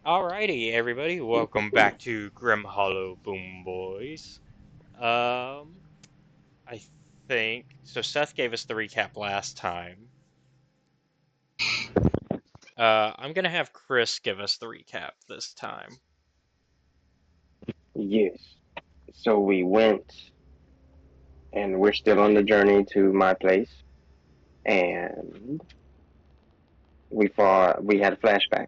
Alrighty, everybody, welcome back to Grim Hollow Boom Boys. Um, I think so. Seth gave us the recap last time. I'm gonna have Chris give us the recap this time. Yes. So we went, and we're still on the journey to my place, and we had a flashback.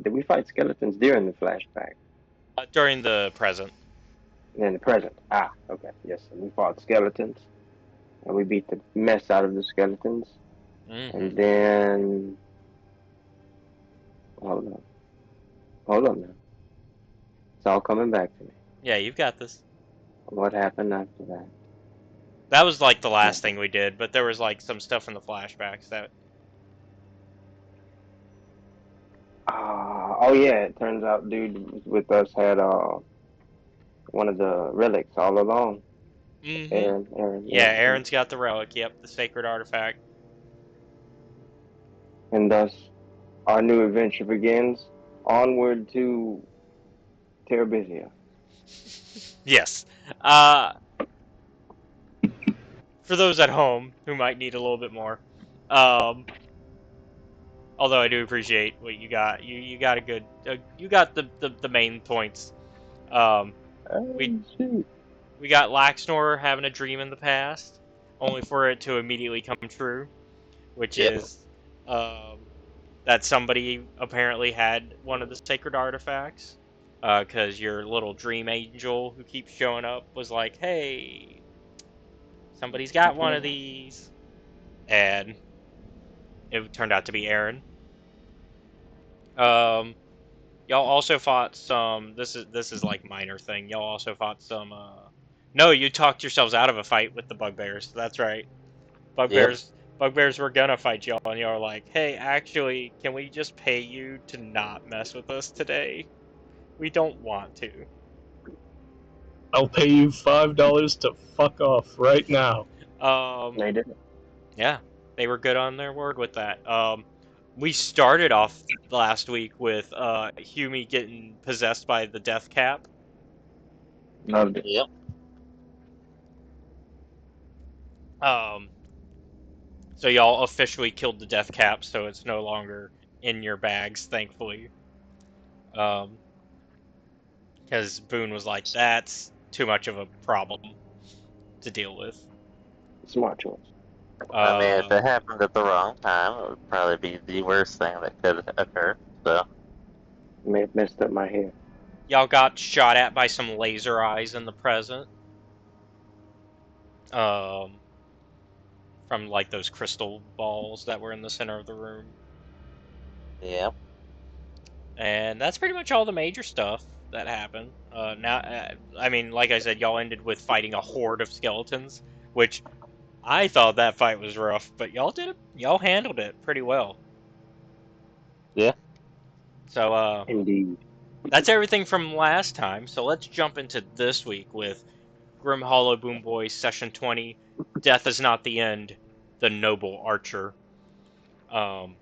Did we fight skeletons during the flashback? During the present. In the present. Ah, okay, yes. And we fought skeletons, and we beat the mess out of the skeletons. Mm-hmm. And then, hold on, hold on now. It's all coming back to me. Yeah, you've got this. What happened after that? That was like the Yeah. last thing we did, but there was like some stuff in the flashbacks that. Oh yeah, it turns out dude with us had one of the relics all along. Mm-hmm. Aaron, Yeah, yeah. Aaron's got the relic. Yep, the sacred artifact. And thus our new adventure begins onward to Terabithia. Yes. Uh, for those at home who might need a little bit more, um, although I do appreciate what you got. You got a good you got the main points. Um, we Oh, shoot. we got Laxsnor having a dream in the past, only for it to immediately come true, which Yep. is um, that somebody apparently had one of the sacred artifacts. Because your little dream angel who keeps showing up was like, "Hey, somebody's got one of these," and it turned out to be Aren. Um, Y'all also fought some. This is like minor thing. Y'all also fought some. No, you talked yourselves out of a fight with the bugbears. That's right. Yep. Bugbears were gonna fight y'all, and y'all were like, "Hey, actually, can we just pay you to not mess with us today? We don't want to." I'll pay you $5 to fuck off right now. Um, They did it. yeah, they were good on their word with that. We started off last week with Humi getting possessed by the death cap. Loved it. Yep. Um, So y'all officially killed the death cap, so it's no longer in your bags, thankfully. Um, because Boone was like, that's too much of a problem to deal with. Smart choice. I mean, if Uh, it happened at the wrong time, it would probably be the worst thing that could occur. So, May have messed up my hair. y'all got shot at by some laser eyes in the present. Um, from like those crystal balls that were in the center of the room. yep. And that's pretty much all the major stuff that happened. I mean, like I said, y'all ended with fighting a horde of skeletons, which I thought that fight was rough, but y'all did it. Y'all handled it pretty well. Yeah. So Indeed. that's everything from last time. So let's jump into this week with Grim Hollow Boom Boys Session 20. Death is not the end. The Noble Archer. Um,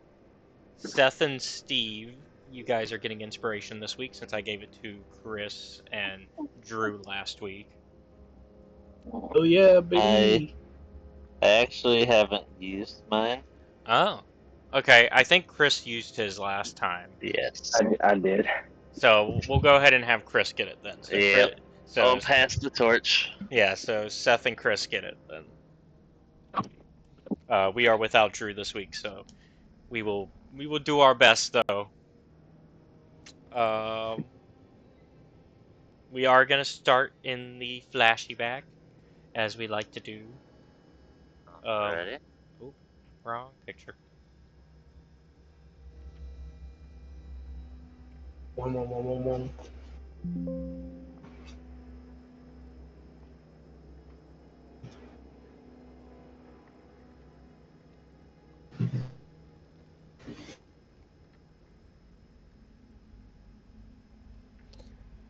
Seth and Steve, you guys are getting inspiration this week since I gave it to Chris and Drew last week. Oh yeah, I baby. I actually haven't used mine. Oh, okay. I think Chris used his last time. Yes. I did. So we'll go ahead and have Chris get it then. So Yep. Chris, I'll so pass the torch. yeah, so Seth and Chris get it then. We are without Drew this week, so we will do our best though. Um, we are gonna start in the flashy back as we like to do. Uh, Ready? oh, wrong picture. One.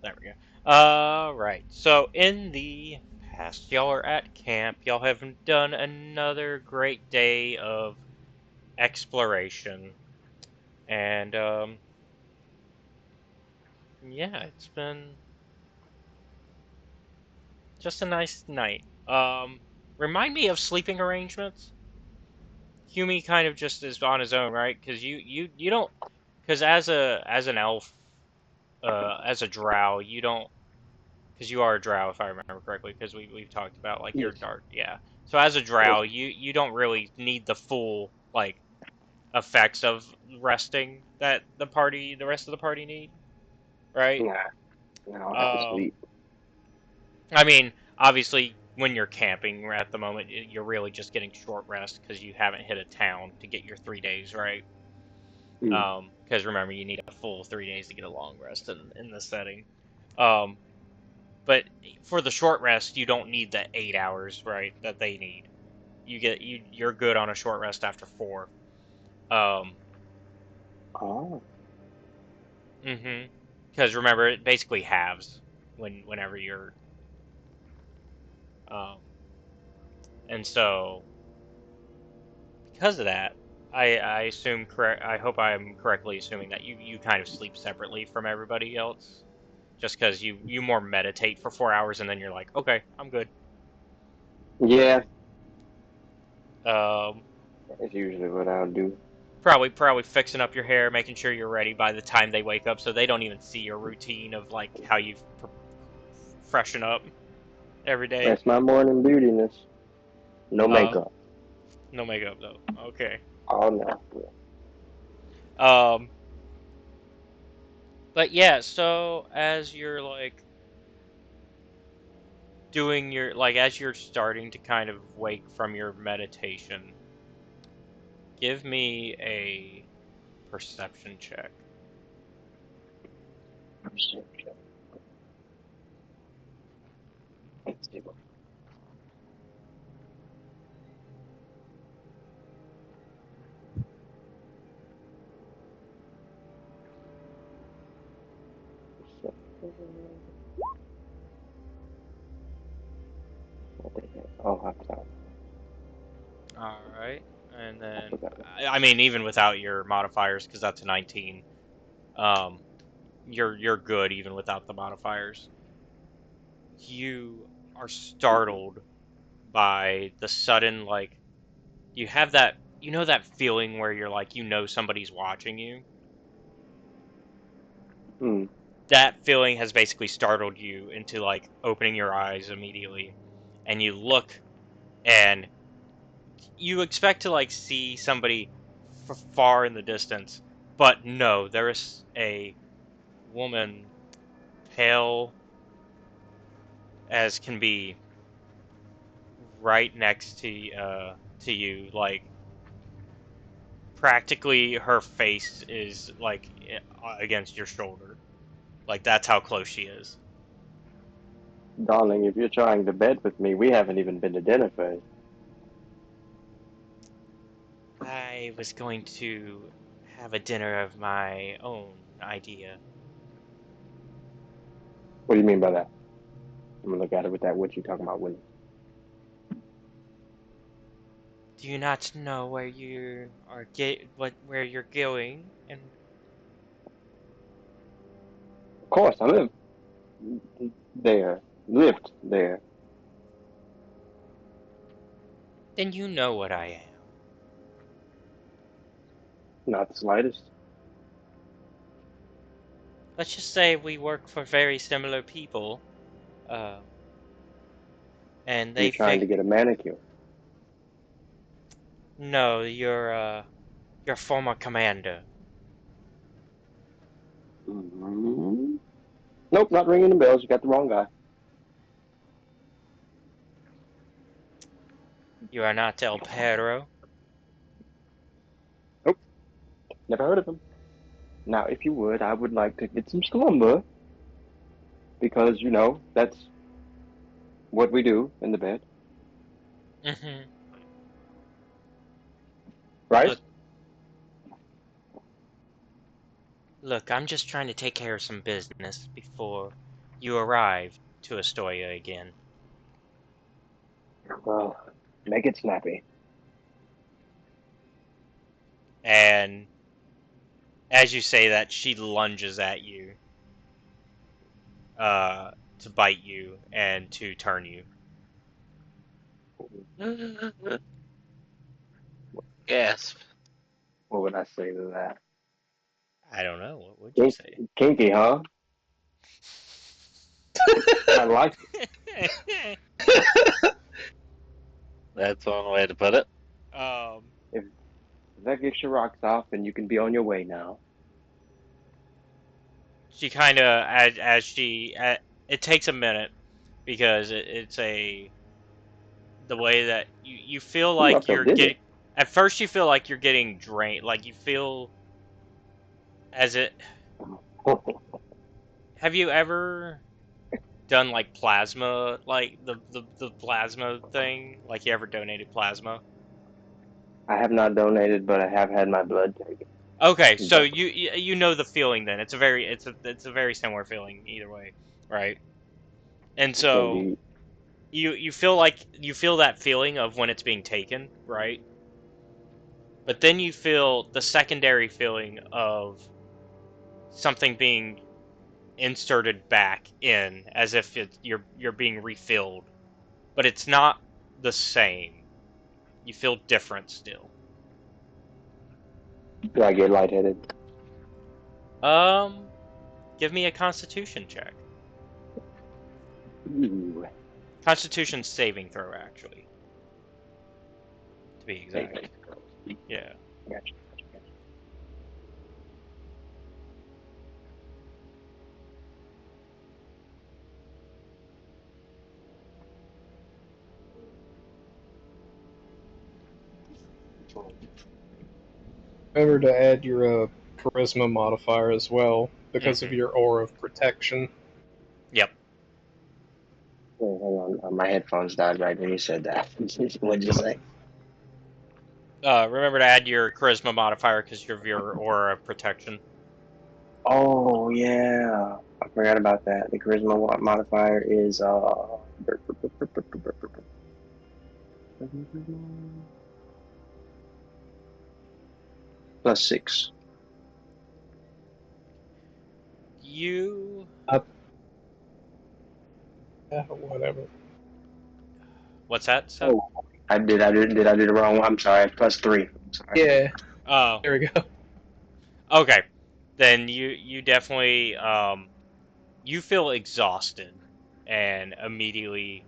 There we go. Right. So in the past, y'all are at camp. Y'all have done another great day of exploration, and Yeah, it's been just a nice night. Remind me of sleeping arrangements. Humi kind of just is on his own, right? Because you don't, because as an elf, as a drow, you don't, because you are a drow if I remember correctly, because we've talked about like your Yes. dark, yeah. So as a drow, you don't really need the full like effects of resting that the rest of the party need, right? Nah, I don't have to Um, sleep. I mean, obviously, when you're camping at the moment, you're really just getting short rest because you haven't hit a town to get your 3 days, right? Mm. Because remember, you need a full 3 days to get a long rest in this setting. Um, but for the short rest, you don't need the 8 hours, right? That they need. You're good on a short rest after 4. Um, Oh. mm-hmm. Because remember, it basically halves whenever you're um, and so because of that, I assume correct. I hope I'm correctly assuming that you kind of sleep separately from everybody else, just because you more meditate for 4 hours and then you're like, okay, I'm good. Yeah, Um, that's usually what I'll do. probably fixing up your hair, making sure you're ready by the time they wake up, so they don't even see your routine of like how you freshen up every day. That's my morning beautiness. No Uh, makeup. no makeup though. Okay. Oh no. Um, but yeah, so as you're like doing your like as you're starting to kind of wake from your meditation, give me a perception check. Let's see what- Oh, I'm sorry. All right, and I then forgot. I mean even without your modifiers, because that's a 19. Um, you're good even without the modifiers. You are startled by the sudden like you have that that feeling where you're like somebody's watching you. Hmm. That feeling has basically startled you into like opening your eyes immediately, and you look and you expect to like see somebody far in the distance, but no, there is a woman, pale as can be, right next to you, like practically her face is like against your shoulder, like that's how close she is. Darling, if you're trying to bed with me, we haven't even been to dinner first. I was going to have a dinner of my own idea. What do you mean by that? I'm gonna look at it with that. What you talking about, Willie? Do you not know where you are where you're going? And Of course, I live there. Lived there. then you know what I am. Not the slightest. Let's just say we work for very similar people, uh, and You're they trying to think get a manicure. no, you're your former commander. Hmm. Nope, not ringing the bells. You got the wrong guy. You are not El Perro. Nope, never heard of him. Now, if you would, I would like to get some slumber because that's what we do in the bed, Hmm. right? Look, look, I'm just trying to take care of some business before you arrive to Ostoya again. Well, make it snappy. And as you say that, she lunges at you. to bite you and to turn you. Gasp. What would I say to that? I don't know. What would you say? Kinky, huh? I like it. That's one way to put it. if that gets your rocks off, and you can be on your way now. She kind of, as she, it takes a minute because it's the way that you feel Ooh, I like feel you're dizzy. getting. At first, you feel like you're getting drained. Like you feel as it. Have you ever done like plasma, like the plasma thing? Like you ever donated plasma? I have not donated, but I have had my blood taken. Okay, so But you know the feeling then. It's a very similar feeling either way, right? And so indeed, you feel like you feel that feeling of when it's being taken, right? But then you feel the secondary feeling of something being inserted back in as if you're being refilled. But it's not the same. You feel different still. do I get lightheaded? Give me a constitution check. Ooh, Constitution saving throw, actually, to be exact. saving. Yeah. Gotcha. Remember to add your charisma modifier as well because of your aura of protection. Yep. Wait, hang on. My headphones died right when you said that. What'd you say? Remember to add your charisma modifier because of your aura of protection. Oh yeah, I forgot about that. The charisma modifier is +6. You. Whatever. What's that? So? Oh, did I do the wrong one? I'm sorry. +3. I'm sorry. Yeah, Oh. there we go. Okay. Then you definitely you feel exhausted and immediately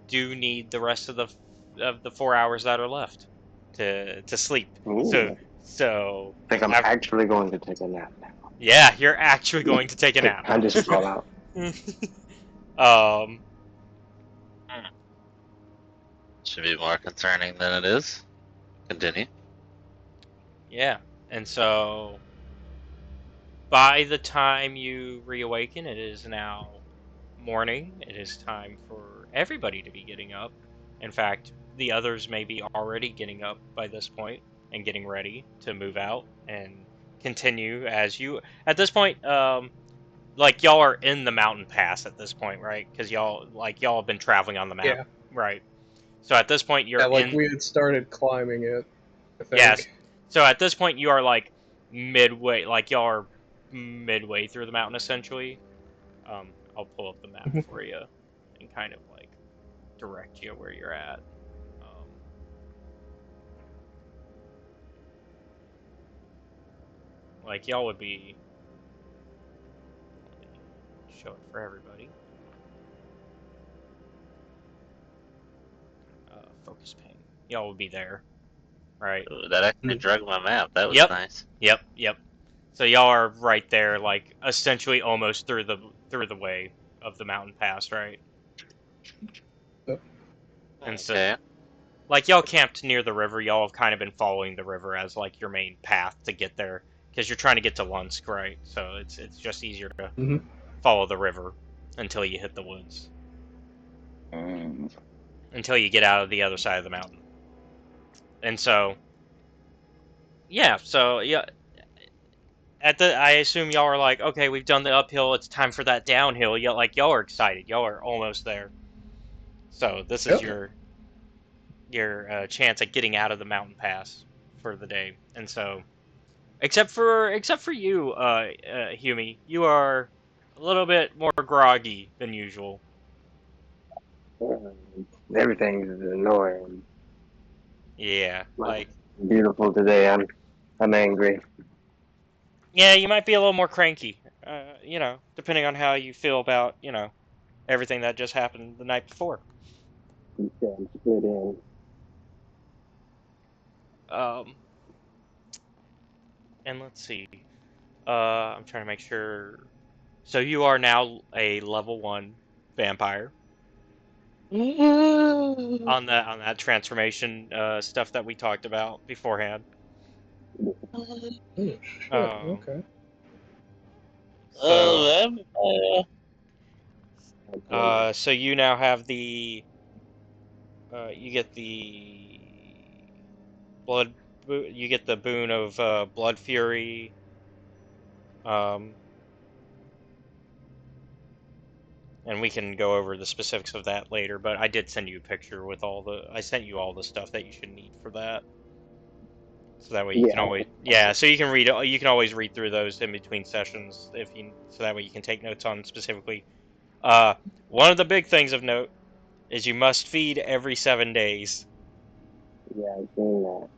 do need the rest of the 4 hours that are left to sleep. Ooh, So I think I'm actually going to take a nap now. yeah, you're actually going to take a nap. I just fall out. Should be more concerning than it is. Continue. Yeah, and so by the time you reawaken, it is now morning. It is time for everybody to be getting up. In fact, the others may be already getting up by this point and getting ready to move out and continue as you. At this point, like y'all are in the mountain pass at this point, right? Because y'all have been traveling on the map, Yeah. right? So at this point, you're in. We had started climbing it. I think. Yes. So at this point, you are like midway, like y'all are midway through the mountain essentially. I'll pull up the map for you and kind of like direct you where you're at. Like y'all would be. Show it for everybody. Focus pane. Y'all would be there, right? Ooh, that actually drug my map. That was Yep. nice. Yep. So y'all are right there, like essentially almost through the way of the mountain pass, right? Yep. And so, Okay. like y'all camped near the river. Y'all have kind of been following the river as like your main path to get there, because you're trying to get to Lunsk, right? So it's just easier to follow the river until you hit the woods, until you get out of the other side of the mountain. And so, yeah. I assume y'all are like, okay, we've done the uphill. It's time for that downhill. Y'all are excited. Y'all are almost there. So this is your chance at getting out of the mountain pass for the day. And so, except for you, Humi, you are a little bit more groggy than usual. Everything's annoying. Yeah, like Beautiful today. I'm angry. yeah, you might be a little more cranky. Depending on how you feel about everything that just happened the night before. You can't split in. Um, and let's see. I'm trying to make sure. So you are now a level 1 vampire on that transformation stuff that we talked about beforehand. Oh, shit. Um, Okay. so Vampire. so you now have you get the blood you get the boon of blood fury. Um, and we can go over the specifics of that later, but I did send you a picture with I sent you all the stuff that you should need for that. So that way you can Yeah. always, so you can always read through those in between sessions so that way you can take notes on specifically. Uh, One of the big things of note is you must feed every 7 days. Yeah, I've seen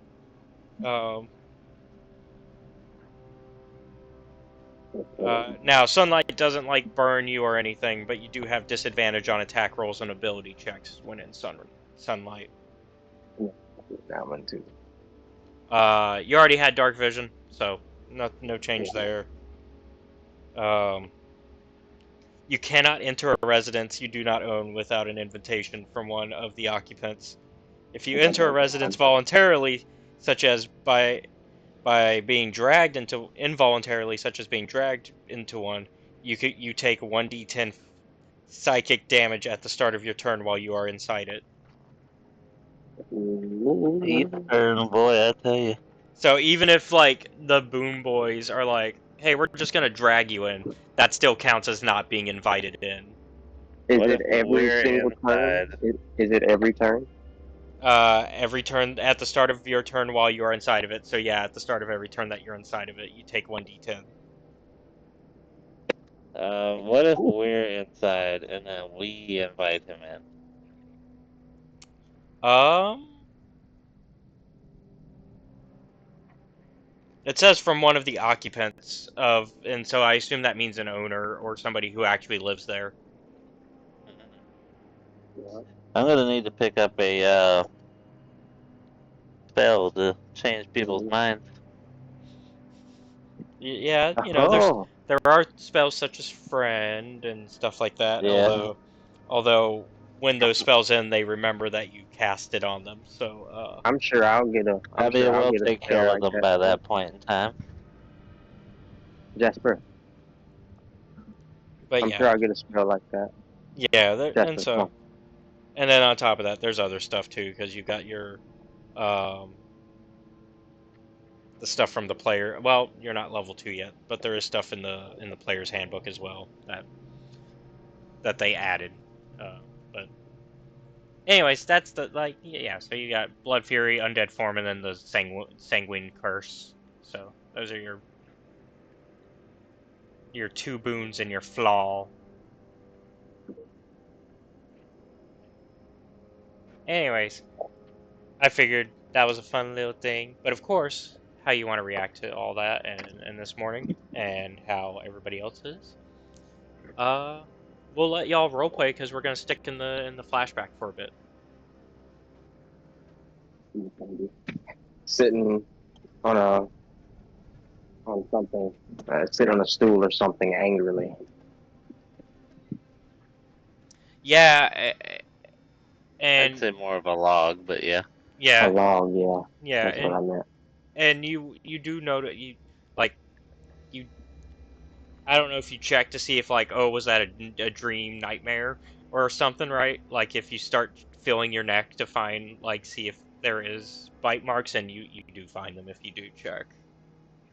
that. Um, Okay. Now sunlight doesn't like burn you or anything, but you do have disadvantage on attack rolls and ability checks when in sunlight. Yeah, that one too. You already had dark vision, so no change Yeah. there. Um, you cannot enter a residence you do not own without an invitation from one of the occupants. If you enter a residence voluntarily, such as by being dragged into involuntarily, such as being dragged into one, you take 1d10 psychic damage at the start of your turn while you are inside it. Each turn, boy, I tell you. So even if like the Boom Boys are like, "Hey, we're just gonna drag you in," that still counts as not being invited in. Is What it if every we're single turn? inside? Is it every turn? Every turn at the start of your turn while you are inside of it. So yeah, at the start of every turn that you're inside of it, you take 1d10. What if we're inside and then we invite him in? Um, it says from one of the occupants and so I assume that means an owner or somebody who actually lives there. Yeah. I'm gonna need to pick up a spell to change people's minds. Yeah, Oh, there are spells such as friend and stuff like that. Yeah. Although when those spells end, they remember that you cast it on them. So I'm sure I'll get a. I I'm mean, sure I'll we'll get a take spell care of like them that by too. that point in time. Jasper. but I'm yeah, sure I'll get a spell like that. yeah, Jasper, come on. and then on top of that, there's other stuff too because you got your um the stuff from the player. Well, you're not level 2 yet, but there is stuff in the player's handbook as well that they added. But anyways, that's So you got Blood Fury, Undead Form, and then the Sanguine Curse. So those are your 2 boons and your flaw. Anyways, I figured that was a fun little thing, but of course, how you want to react to all that and this morning and how everybody else is. We'll let y'all roleplay because we're gonna stick in the flashback for a bit. Sitting on a on something. Sit on a stool or something angrily. Yeah, I'd and say more of a log, but yeah. A yeah, log, yeah. yeah, That's what I meant. and you do know that like you. I don't know if you check to see if like, oh, was that a dream nightmare or something, right? Like if you start feeling your neck to see if there is bite marks, and you do find them if you do check.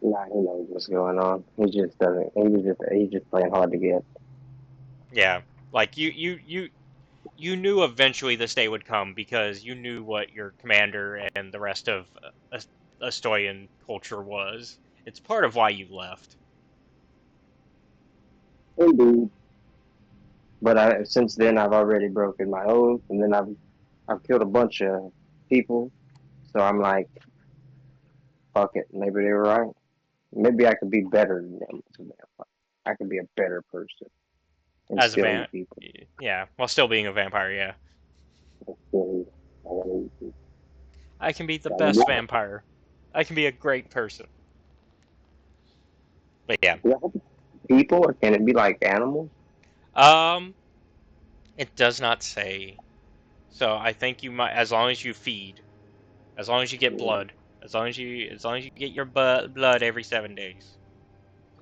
Nah, he knows what's going on. He just doesn't. He's just playing hard to get. Yeah, like you knew eventually this day would come because you knew what your commander and the rest of Ostoyan culture was. It's part of why you left. He indeed. But since then, I've already broken my oath, and then I've killed a bunch of people. So I'm like, fuck it. Maybe they were right. Maybe I could be better than them. I could be a better person and As a still van, eat people. yeah, while still being a vampire, yeah. Still eat. I wanna eat people. I can be the Gotta best do vampire. I can be a great person. But yeah, it. People, or can it be like animals? um, it does not say. So I think you might, as long as you feed, as long as you get Yeah, blood, as long as you get your blood every 7 days.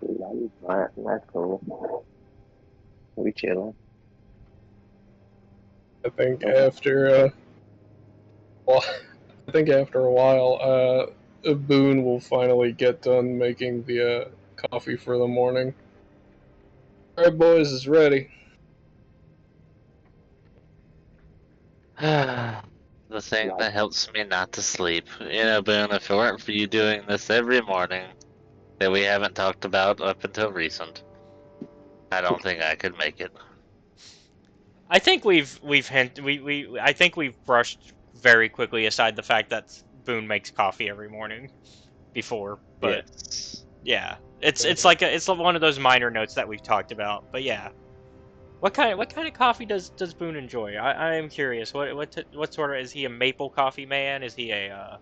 that's cool. We chilling. I think Okay. after well, I think after a while, Boone will finally get done making the coffee for the morning. All right, boys, it's ready. The thing Like, that helps me not to sleep. You know, Boone, if it weren't for you doing this every morning that we haven't talked about up until recent, I don't think I could make it. I think we've hint we I think we've brushed very quickly aside the fact that Boone makes coffee every morning before, but Yes. yeah, it's one of those minor notes that we've talked about. But yeah, what kind of coffee does Boone enjoy? I am curious. What sort of, is he a maple coffee man? Is he a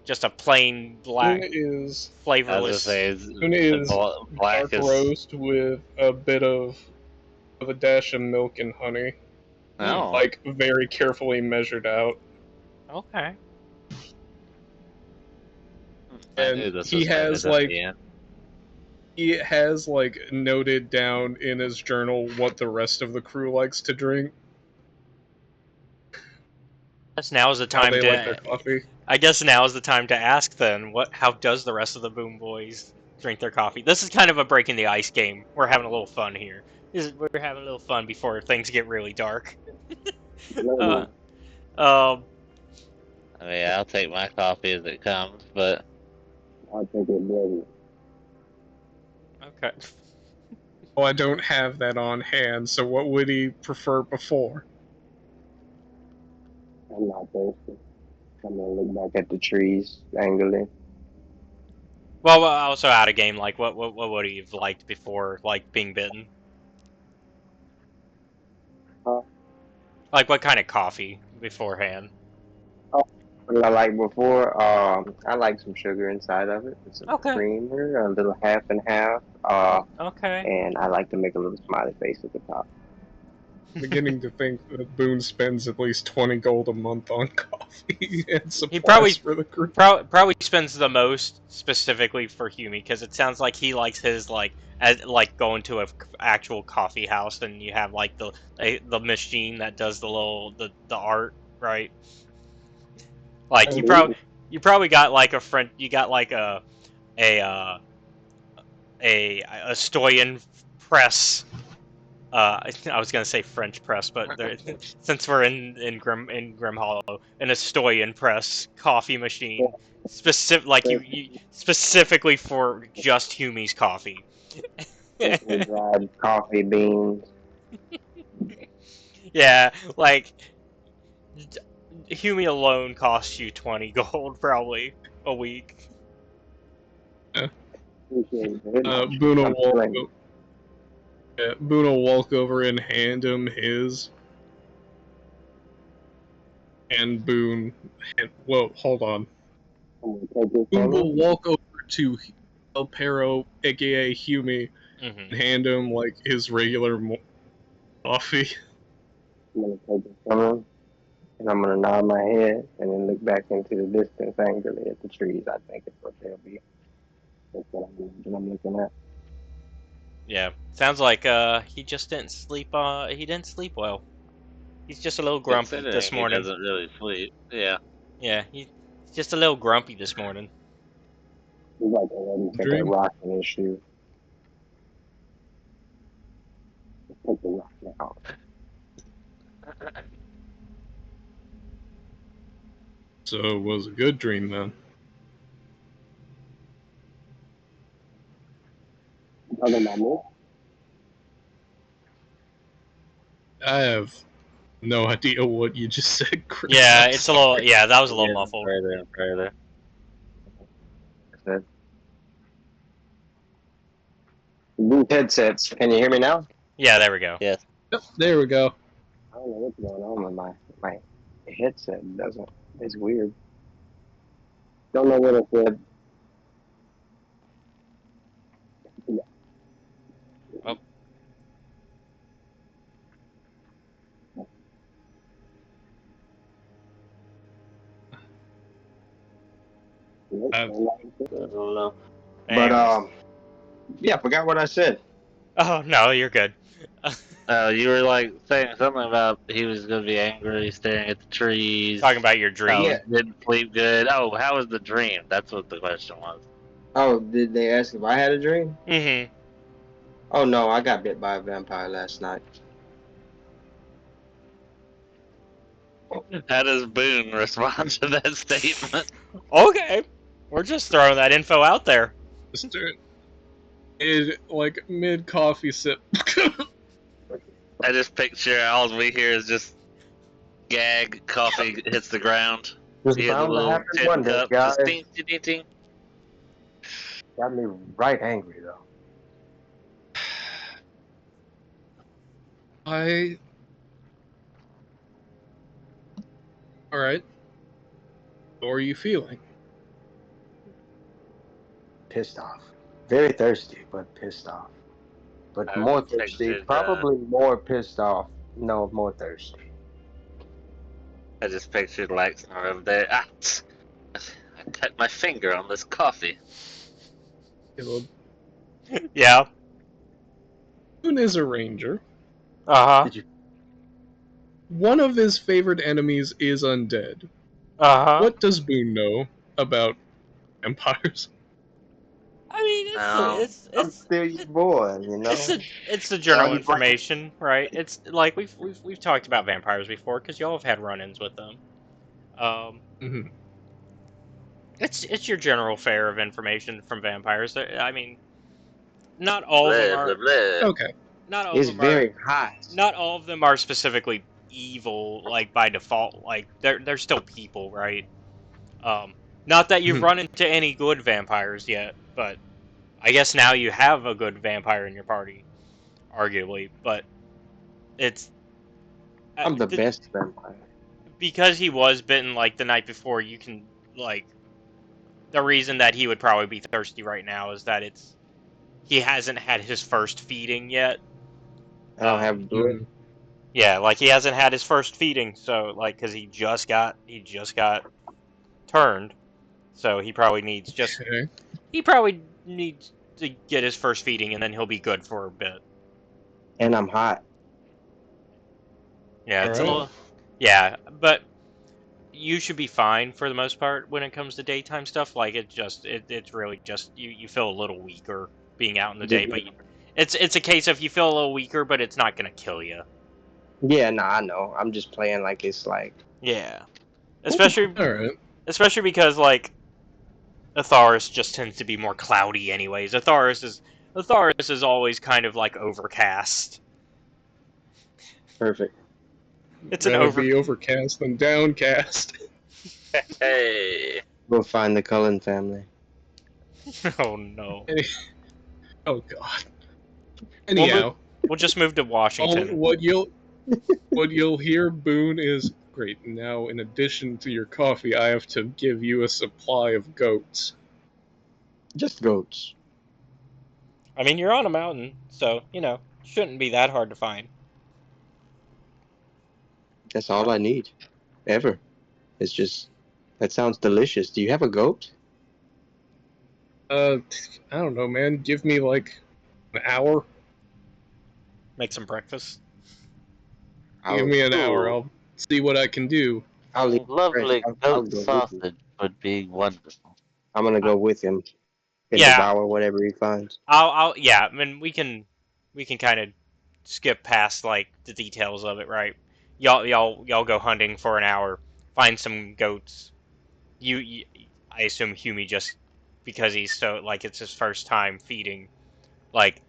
just a plain Boone black is As I flavorless? say, Boone is black dark is. roast with a bit of a dash of milk and honey, Hmm. No. like very carefully measured out. Okay. I And knew this was better than the end. he has like noted down in his journal what the rest of the crew likes to drink, Guess now is the how time they like their to. coffee. I guess now is the time to ask then. How does the rest of the Boom Boys drink their coffee? This is kind of a breaking the ice game. We're having a little fun here. We're having a little fun before things get really dark. Uh, um. I mean, I'll take my coffee as it comes, but I'll take it, baby. Okay. Well, I don't have that on hand, so what would he prefer before? I'm not thirsty. I'm gonna look back at the trees angrily. Well, also out of game. Like, what would you have liked before, like being bitten? Huh? Like, what kind of coffee beforehand? Oh, what did I like before? I like some sugar inside of it, with some Okay. creamer, a little half and half. Okay. And I like to make a little smiley face at the top. Beginning to think that Boone spends at least 20 gold a month on coffee and He supplies for the crew. probably spends the most specifically for Hume because it sounds like he likes his like going to a actual coffee house and you have like the machine that does the art, right? Like Indeed. you probably got like a friend, you got like a uh a Ostoyan press. I was gonna say French press, but since we're in Grim Hollow, an Ostoyan press coffee machine, specific like you specifically for just Hume's coffee. Freshly dried coffee beans. Yeah, like Hume alone costs you 20 gold probably a week. Appreciate it. Boone will I'm feeling Boone will walk over and hand him his. And Boone, whoa, hold on. I'm gonna take this Boone from will him. walk over to El Perro, aka Hume, Hmm. and hand him like his regular coffee. I'm gonna take this from him. And I'm gonna nod my head and then look back into the distance angrily at the trees. I think it's what they'll be. That's what I'm looking at. Yeah, sounds like he just didn't sleep. He didn't sleep well. He's just a little grumpy this considering he morning. doesn't really sleep, yeah. Yeah, he's just a little grumpy this morning. He's like already took a Dream. rock in his shoe. Take the rock now. So it was a good dream then. You talking about me? I have no idea what you just said, Chris. Yeah, I'm it's a little. sorry. Yeah, that was a little Yeah, muffled. further. Said, New headsets. Can you hear me now? Yeah, there we go. Yes. Yep, there we go. I don't know what's going on with my headset. Doesn't. It's weird. Don't know what it said. Oh. I don't know. But Anyways. yeah, I forgot what I said. Oh no, you're good. You were like saying something about he was gonna be angry, staring at the trees. Talking about your dream. Yeah. Didn't sleep good. Oh, how was the dream? That's what the question was. Oh, did they ask if I had a dream? Mm-hmm. Oh no, I got bit by a vampire last night. How does Boone respond to that statement? Okay. We're just throwing that info out there. Just like mid coffee sip. I just picture all we hear is just gag, coffee hits the ground. It's You hear the bound to little happen tin one day, cup, guys. just ding, ding, ding, ding. Got me right angry though. Alright. How are you feeling? Pissed off. Very thirsty, but pissed off. But I more just thirsty. pictured, Probably more pissed off. No, more thirsty. I just pictured Laxsnor over there. Ah, I cut my finger on this coffee. Caleb. Yeah. Boone is a ranger. Uh-huh. Did you? One of his favorite enemies is undead. Uh-huh. What does Boone know about vampires? I mean, No. I'm still your boy, you know. it's the general you information, right? It's like we've talked about vampires before because y'all have had run-ins with them. Mm-hmm. It's your general fare of information from vampires. I mean, not all of them Blah, are. blah, blah. Okay. Not all It's of them are. very hot. Not all of them are specifically evil, like by default. Like they're still people, right? Not that you've Mhm. run into any good vampires yet, but I guess now you have a good vampire in your party, arguably. But it's I'm the best vampire. because he was bitten like the night before. You can like the reason that he would probably be thirsty right now is that he hasn't had his first feeding yet. I don't have blood. Yeah, like he hasn't had his first feeding, so like because he just got turned, so he probably needs Okay. to get his first feeding, and then he'll be good for a bit. And I'm hot. Yeah, it's a Alright. little. Yeah, but you should be fine for the most part when it comes to daytime stuff. Like it's really just you feel a little weaker being out in the day, but it's a case of you feel a little weaker, but it's not gonna kill you. Yeah, no, I know. I'm just playing like it's like. Yeah, especially Alright. because like Atharis just tends to be more cloudy, anyways. Atharis is always kind of like overcast. Perfect. It's an Rather be overcast than downcast. Hey. We'll find the Cullen family. Oh no. Oh god. Anyhow, We'll just move to Washington. what you'll hear, Boone, is great. Now, in addition to your coffee, I have to give you a supply of goats. Just goats. I mean, you're on a mountain, so shouldn't be that hard to find. That's all I need. Ever. It's just. That sounds delicious. Do you have a goat? I don't know, man. Give me like an hour. Make some breakfast. Give me an hour. Ooh. I'll see what I can do. I'll eat Lovely I'll goat go with you. sausage would be wonderful. I'm gonna go with him and Yeah. devour whatever he finds. Yeah, I mean, we can kind of skip past like the details of it, right? Y'all go hunting for an hour, find some goats. I assume Hume just because he's so like it's his first time feeding, like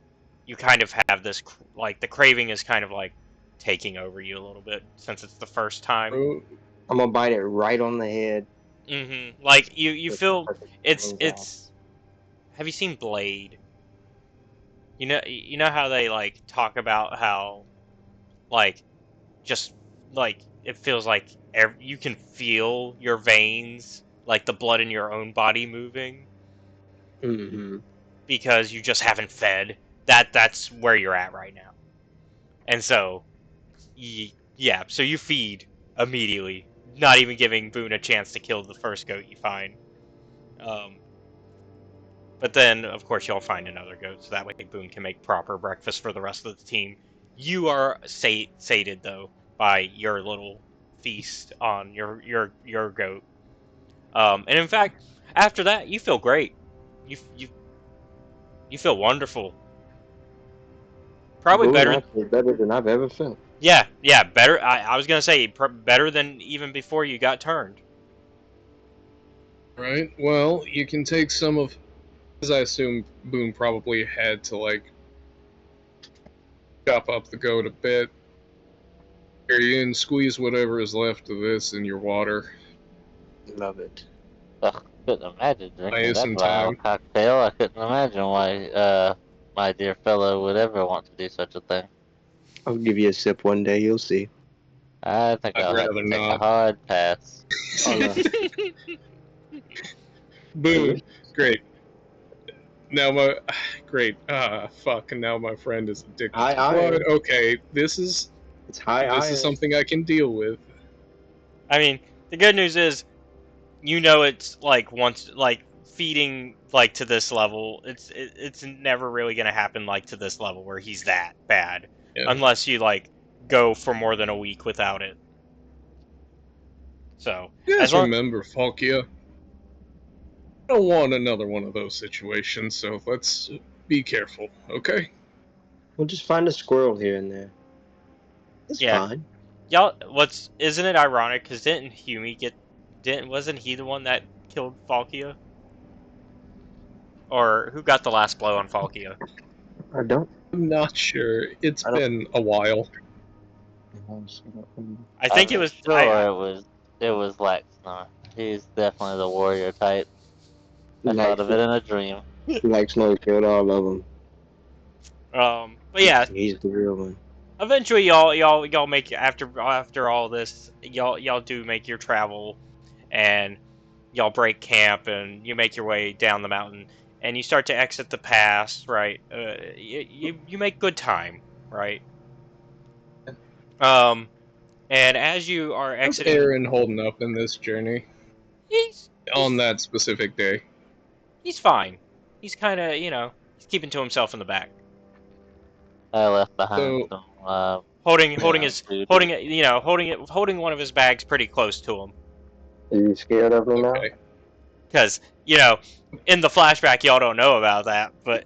you kind of have this like the craving is kind of like taking over you a little bit since it's the first time. Bro, I'm gonna bite it right on the head. Like you with feel the it's fangs out. it's. Have you seen Blade? You know how they like talk about how like just like it feels like you can feel your veins, like the blood in your own body moving Mm-hmm. because you just haven't fed. That's where you're at right now. And so yeah, so you feed immediately, not even giving Boone a chance to kill the first goat you find. But then, of course, you'll find another goat, so that way Boone can make proper breakfast for the rest of the team. You are sated though by your little feast on your goat. And in fact, after that, you feel great. You feel wonderful. Probably Boone better. actually better than I've ever felt. Yeah, better. I was gonna say better than even before you got turned. right? Well, you can take some of, as I assume Boone probably had to like chop up the goat a bit. Here, you can squeeze whatever is left of this in your water. Love it. Ugh, couldn't imagine drinking Nice that and vile time. cocktail. I couldn't imagine why my dear fellow would ever want to do such a thing. I'll give you a sip one day. You'll see. I think I'd I'll have to rather take a not. hard pass. Oh no. Boone, great. Now my great. Fuck. And now my friend is addicted High to blood. iron. Okay, this is It's high iron. something I can deal with. I mean, the good news is, you know, it's like once like feeding like to this level, it's never really gonna happen like to this level where he's that bad, Yeah. unless you like go for more than a week without it. So You as guys long remember Falkia? I don't want another one of those situations, so let's be careful, okay? We'll just find a squirrel here and there. It's yeah, fine. y'all, isn't it ironic? Because wasn't he the one that killed Falkia? Or who got the last blow on Falkia? I don't. I'm not sure. It's I don't- been a while. I think it I'm was sure it was Laxsnor. He's definitely the warrior type. I thought of it in a dream. Laxsnor killed all of them. But yeah, He's the real one. eventually y'all make after all this, y'all do make your travel, and y'all break camp and you make your way down the mountain and you start to exit the pass, right? You make good time, right? And as you are How's exiting, Aren holding up in this journey he's on that specific day? he's fine. He's kind of he's keeping to himself in the back, I left behind So, some holding Yeah. holding holding one of his bags pretty close to him. Are you scared of him okay. Because in the flashback, y'all don't know about that, but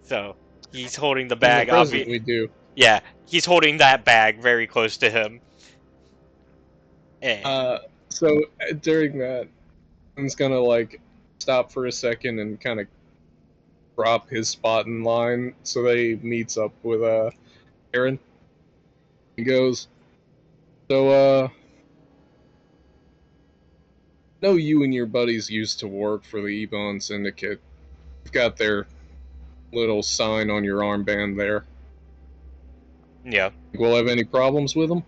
so he's holding the In the bag. present, we do. Yeah, he's holding that bag very close to him. And So during that, I'm just gonna like stop for a second and kind of drop his spot in line so that he meets up with Aren. He goes, so know you and your buddies used to work for the Ebon Syndicate. You've got their little sign on your armband there. yeah, Think we'll have any problems with them?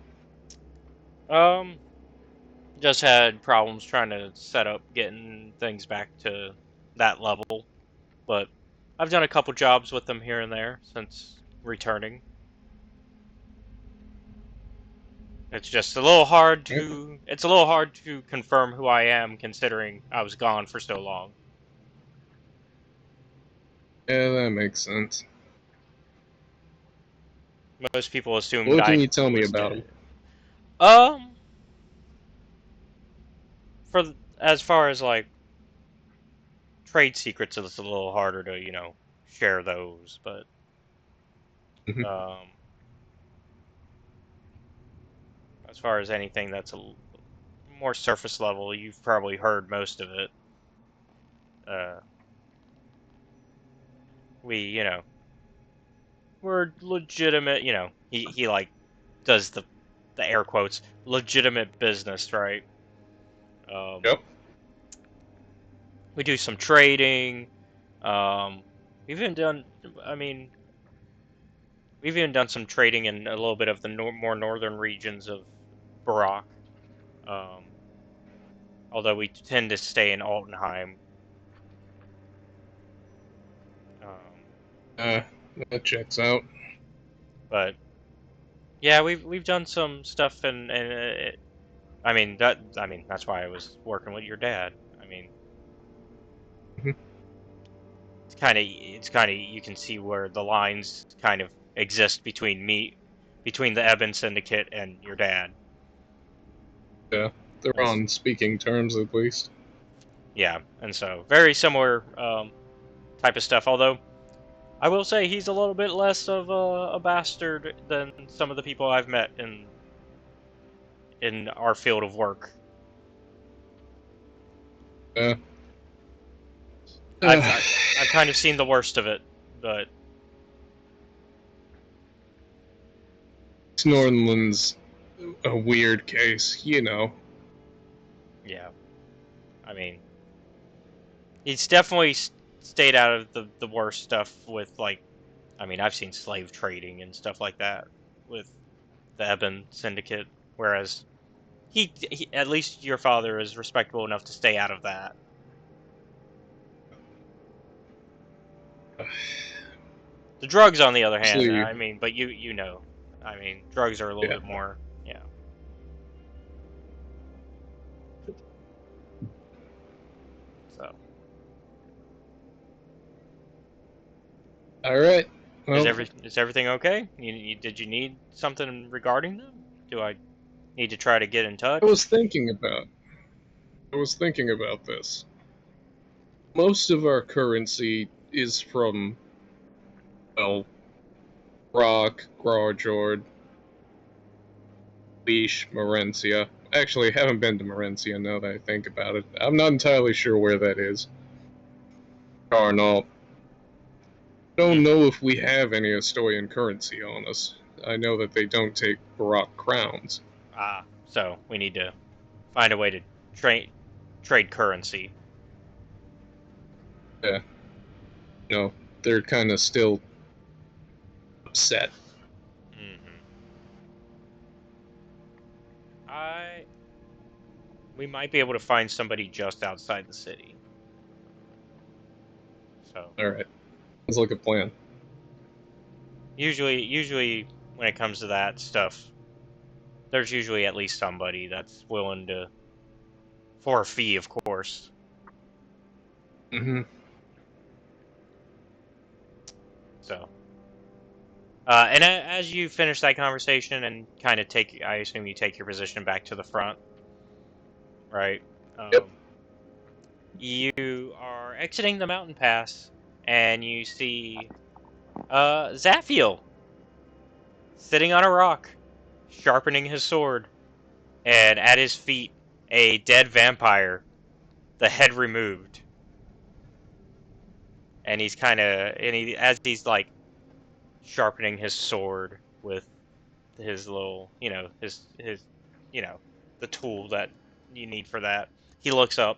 just had problems trying to set up getting things back to that level, but I've done a couple jobs with them here and there since returning. It's just a little hard to confirm who I am considering I was gone for so long. Yeah, that makes sense. Most people assumed What can I you tell me was about dead. him? As far as like trade secrets, it's a little harder to share those, but Mhm. as far as anything that's more surface level, you've probably heard most of it. We we're legitimate. He like does the air quotes legitimate business, right? Yep. We do some trading. We've even done. I mean, we've even done some trading in a little bit of the more northern regions of Burach. Although we tend to stay in Altenheim. That checks out. But yeah, we've done some stuff, and I mean that's why I was working with your dad. I mean, Mhm. it's kind of you can see where the lines kind of exist between the Eben Syndicate and your dad. Yeah, they're on speaking terms at least. Yeah, and so very similar type of stuff. Although I will say he's a little bit less of a bastard than some of the people I've met in our field of work. Yeah. I've kind of seen the worst of it, but Northland's a weird case, you know. yeah, I mean, he's definitely stayed out of the worst stuff with, like, I mean, I've seen slave trading and stuff like that with the Eben Syndicate, whereas he at least your father is respectable enough to stay out of that. The drugs, on the other hand, I mean, but you know, I mean, drugs are a little bit more, yeah. So. All right. Well, Is everything okay? Did you need something regarding them? Do I need to try to get in touch? I was thinking about this. Most of our currency is from, well, Rock, Grarjord, Leash, Morencia. Actually, I haven't been to Morencia now that I think about it. I'm not entirely sure where that is. Carnal. Don't know if we have any Ostoyan currency on us. I know that they don't take Burach crowns. So we need to find a way to trade currency. Yeah. You know, they're kind of still upset. We might be able to find somebody just outside the city. So. All right. Sounds like a plan. Usually, when it comes to that stuff, there's usually at least somebody that's willing to, for a fee, of course. Mm-hmm. So. And as you finish that conversation and kind of I assume you take your position back to the front, right? Yep. You are exiting the mountain pass, and you see Zaphiel sitting on a rock, sharpening his sword, and at his feet, a dead vampire, the head removed. And he's as he's like sharpening his sword with his little, his the tool that you need for that. He looks up,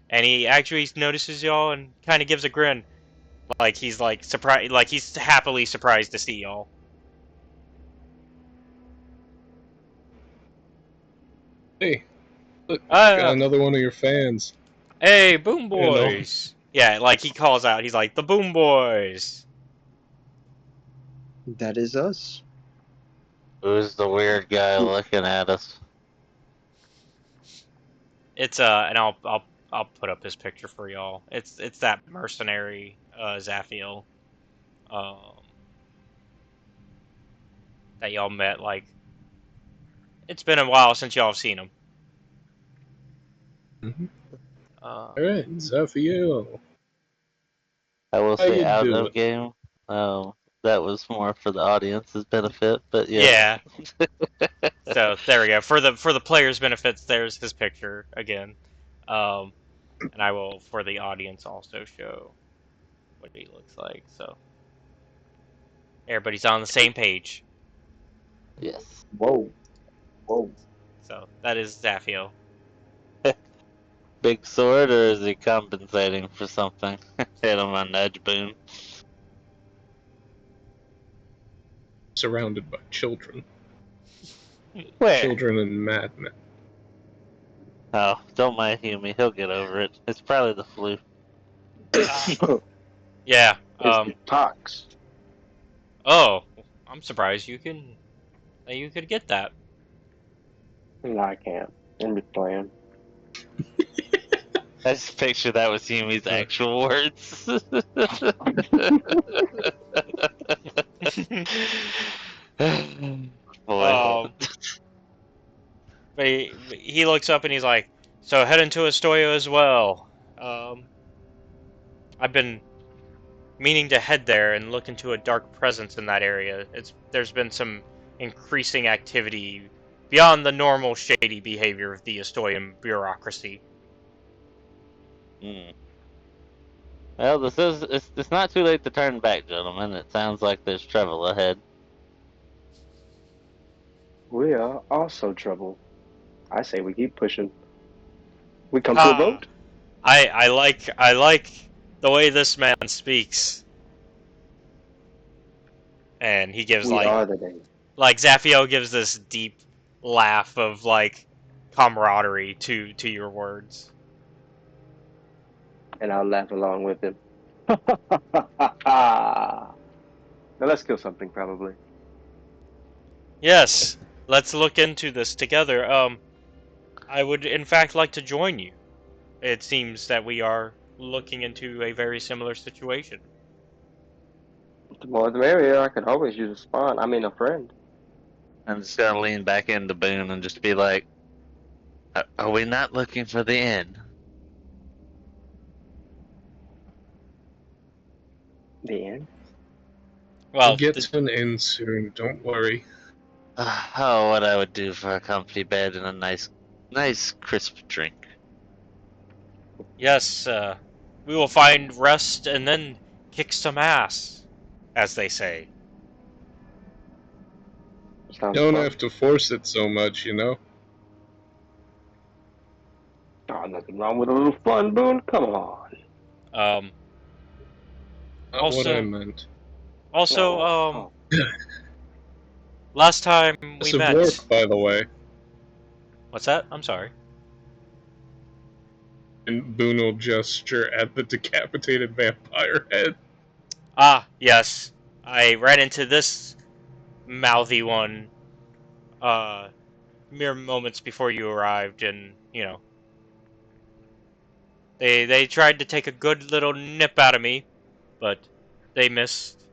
and he actually notices y'all and kind of gives a grin, like he's like surprised, like he's happily surprised to see y'all. Hey, look, got another one of your fans. Hey, Boom Boys! Yeah, like he calls out. He's like, the Boom Boys. That is us. Who's the weird guy looking at us? It's and I'll put up his picture for y'all. It's that mercenary Zaphiel, that y'all met. Like, it's been a while since y'all have seen him. Mm-hmm. All right, Zaphiel. I will say out of game. That was more for the audience's benefit, but yeah. So there we go. For the players' benefits, there's his picture again, and I will, for the audience, also show what he looks like. So everybody's on the same page. Yes. Whoa. Whoa. So that is Zafio. Big sword, or is he compensating for something? Hit him on Edge Boon. Surrounded by children. Where? Children and madmen. Oh, don't mind Hume. He'll get over it. It's probably the flu. Yeah. It's the tox. Oh, I'm surprised you could get that. No, I can't. I'm just playing. I just picture that was Hume's actual words. Boy. But he looks up and he's like, "So heading to Ostoya as well. I've been meaning to head there and look into a dark presence in that area. There's been some increasing activity beyond the normal shady behavior of the Ostoyan bureaucracy." Hmm. Well, it's not too late to turn back, gentlemen. It sounds like there's trouble ahead. We are also trouble. I say we keep pushing. We come to a Ah, vote. I like the way this man speaks. And he gives We are the day. like Zafio gives this deep laugh of like camaraderie to your words. And I'll laugh along with him. Now let's kill something, probably. Yes, let's look into this together. I would in fact like to join you. It seems that we are looking into a very similar situation. The more the merrier. I could always use a spawn. I mean, a friend. I'm just gonna lean back into Boone and just be like, are we not looking for the end? The end. We'll Well, get to an end soon, don't worry. Oh, what I would do for a comfy bed and a nice crisp drink. yes, we will find rest and then kick some ass, as they say. Sounds Don't fun. have to force it so much, you know? Oh, nothing wrong with a little fun, Boone. Come on. Um, Not what I also, meant. also, Oh. last time we It's a met. dwarf, by the way. What's that? I'm sorry. And Boone will gesture at the decapitated vampire head. Ah, yes. I ran into this mouthy one, mere moments before you arrived, and, they tried to take a good little nip out of me, but they missed.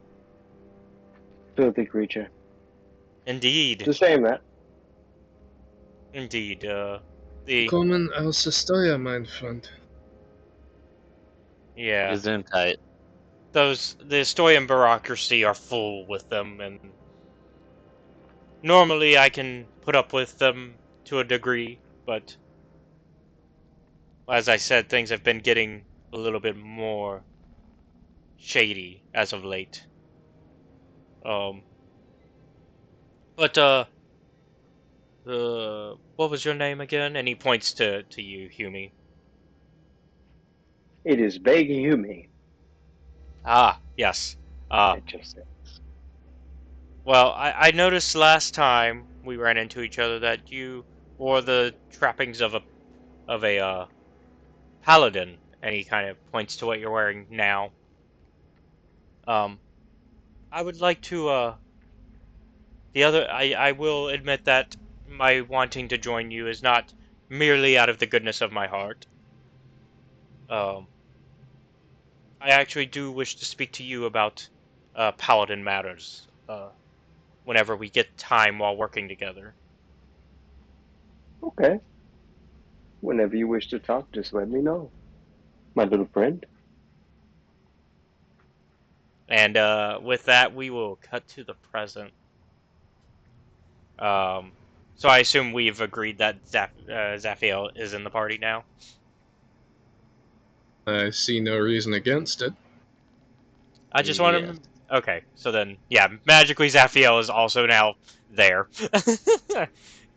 Filthy creature. Indeed. It's a shame that. Indeed, the, Willkommen aus Ostoya, mein Freund. yeah, Gesundheit. the Ostoyan bureaucracy are full with them, and normally I can put up with them to a degree, but as I said, things have been getting a little bit more shady as of late. Um, but what was your name again? And he points to you, Hume. It is vague humane. Ah, yes. It just said. Well, I noticed last time we ran into each other that you wore the trappings of a paladin, and he kind of points to what you're wearing now. I would like to I will admit that my wanting to join you is not merely out of the goodness of my heart. Um, I actually do wish to speak to you about paladin matters whenever we get time while working together. Okay. Whenever you wish to talk, just let me know. My little friend. And with that, we will cut to the present. So I assume we've agreed that Zaphiel is in the party now. I see no reason against it. I just want Yes. to Okay, so then, yeah, magically Zaphiel is also now there.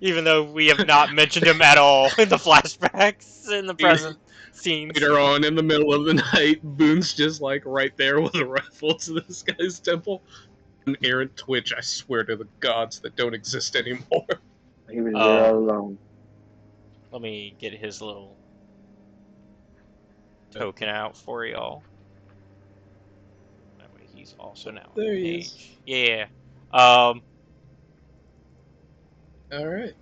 Even though we have not mentioned him at all in the flashbacks in the present scenes. Later on, in the middle of the night, Boone's just like right there with a rifle to this guy's temple. An errant twitch, I swear to the gods that don't exist anymore. He was there all Um, along. let me get his little token out for y'all. That way he's also now on There the he is. page. Yeah. Alright.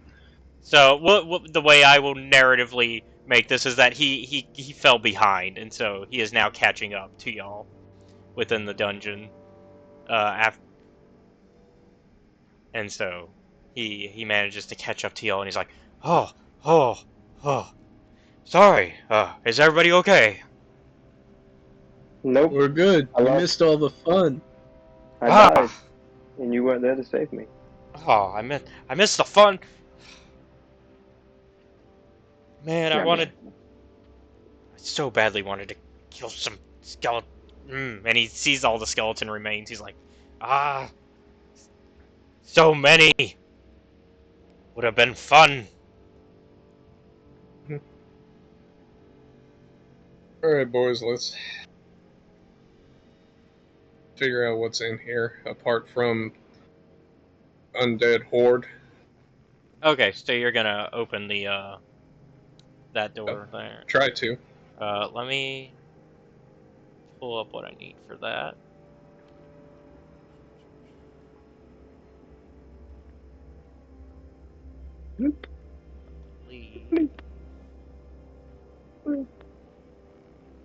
So what the way I will narratively make this is that he fell behind, and so he is now catching up to y'all within the dungeon. And so he manages to catch up to y'all, and he's like, oh, oh, oh, sorry. Is everybody okay? Nope. We're good. I We lost. missed all the fun. I Ah, died, and you weren't there to save me. oh, I missed the fun. Man, I so badly wanted to kill some skeleton. And he sees all the skeleton remains. He's like, so many. Would have been fun. Alright, boys, let's figure out what's in here, apart from undead horde. Okay, so you're gonna open the that door there. Try to. Let me pull up what I need for that.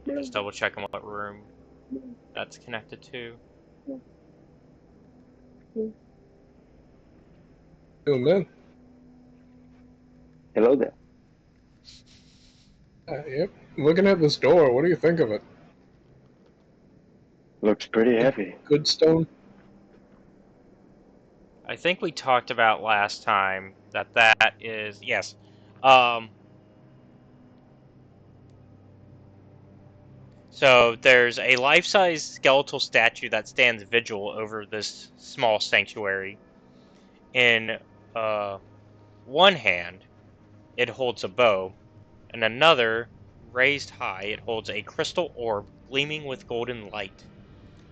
Just double checking what room that's connected to. Doing man. Hello there. Yep. Looking at this door, what do you think of it? Looks pretty heavy. Good stone? I think we talked about last time that is yes. So there's a life-size skeletal statue that stands vigil over this small sanctuary. In one hand, it holds a bow, and another, raised high, it holds a crystal orb gleaming with golden light.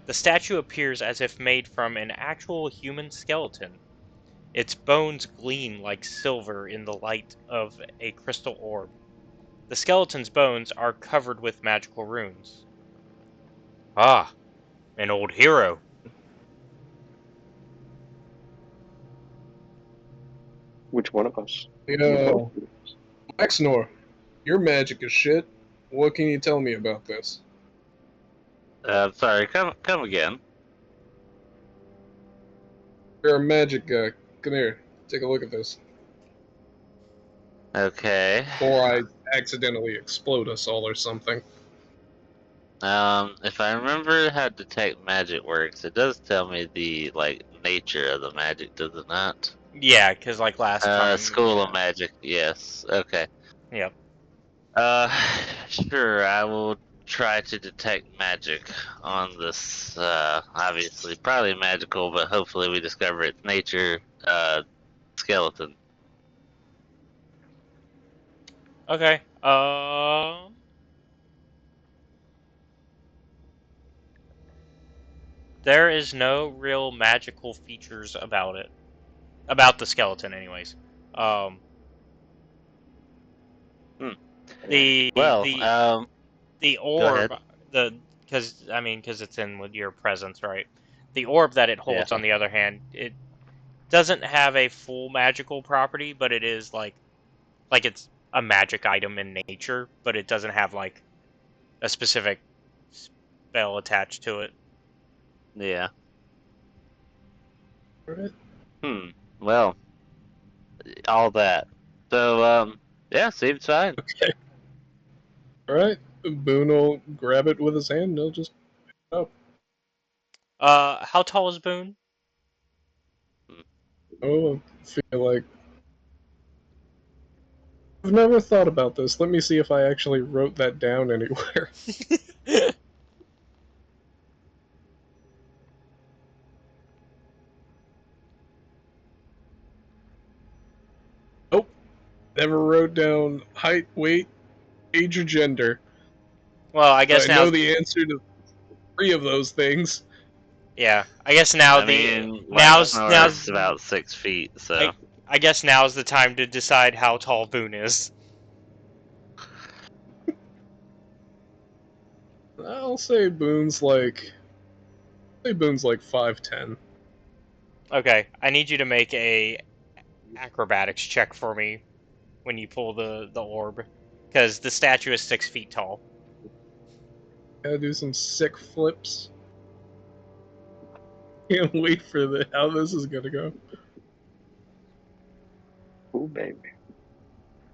The statue appears as if made from an actual human skeleton. Its bones gleam like silver in the light of a crystal orb. The skeleton's bones are covered with magical runes. Ah, an old hero. Which one of us? Laxsnor, your magic is shit. What can you tell me about this? Sorry, come again. You're a magic guy. Come here, take a look at this. Okay. Before I accidentally explode us all or something. If I remember how detect magic works, it does tell me the nature of the magic, does it not? Yeah, because like last time. School of magic. Yes. Okay. Yep. Sure. I will try to detect magic on this. Obviously, probably magical, but hopefully we discover its nature. Skeleton. Okay. There is no real magical features about it. About the skeleton, anyways. The Well, the go ahead. orb, because it's in with your presence, right? The orb that it holds, Yeah. on the other hand, it doesn't have a full magical property, but it is like it's a magic item in nature, but it doesn't have like a specific spell attached to it. Yeah. Alright. Well, all that. So, yeah, seems fine. Okay. Alright. Boone will grab it with his hand and he'll just pick it up. How tall is Boone? Oh, I feel like I've never thought about this. Let me see if I actually wrote that down anywhere. Never wrote down height, weight, age, or gender. Well, I guess I now. know the answer to 3 of those things. Yeah, I guess now I mean, now's Laxsnor is about 6 feet, so. I guess now's the time to decide how tall Boone is. I'll say Boone's like 5'10". Okay, I need you to make a acrobatics check for me when you pull the orb, because the statue is 6 feet tall. Gotta do some sick flips. Can't wait for how this is gonna go. Ooh, baby.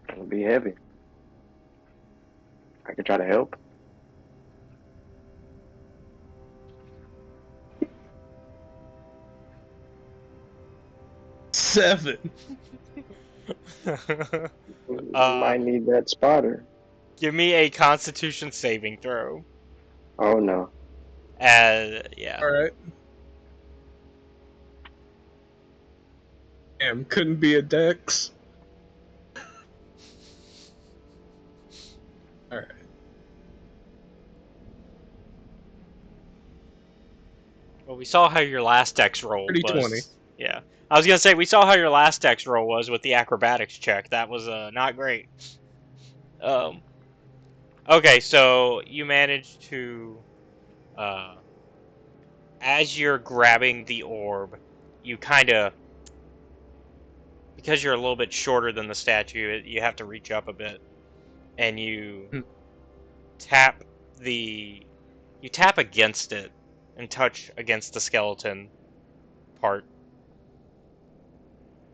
It'll be heavy. I could try to help. Seven. Might need that spotter. Give me a Constitution saving throw. Oh no. Yeah. Alright. Damn, couldn't be a dex. Alright. Well, we saw how your last dex roll was. 20. Yeah. I was gonna say, we saw how your last dex roll was with the acrobatics check. That was not great. Okay, so you managed to, as you're grabbing the orb, you kind of, because you're a little bit shorter than the statue, you have to reach up a bit, and you tap against it and touch against the skeleton part,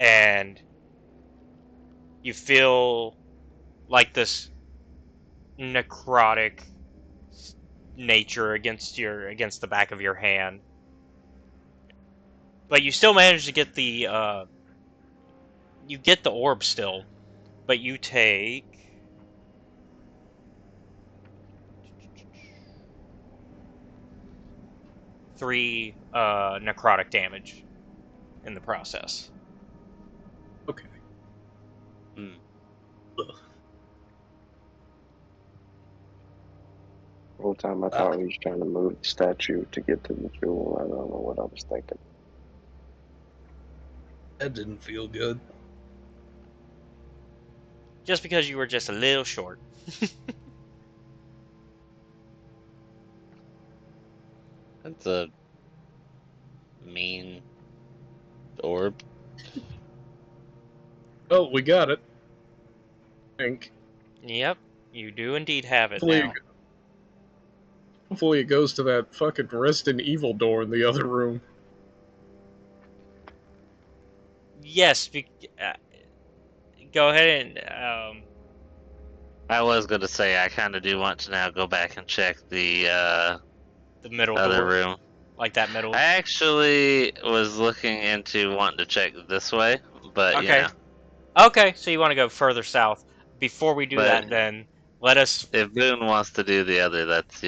and you feel like this necrotic nature against the back of your hand, but you still manage to get the orb still, but you take 3 necrotic damage in the process. Okay. The whole time I thought he was trying to move the statue to get to the jewel. I don't know what I was thinking. That didn't feel good. Just because you were just a little short. That's a mean orb. Oh, we got it. I think. Yep, you do indeed have it Hopefully, now. hopefully it goes to that fucking Resident Evil door in the other room. Yes, go ahead and I was gonna say I kind of do want to now go back and check the middle other door, room. like that middle. I actually was looking into wanting to check this way, but Okay. you know, Okay, so you want to go further south. Before we do that, then let us. if Boone wants to do the other, that's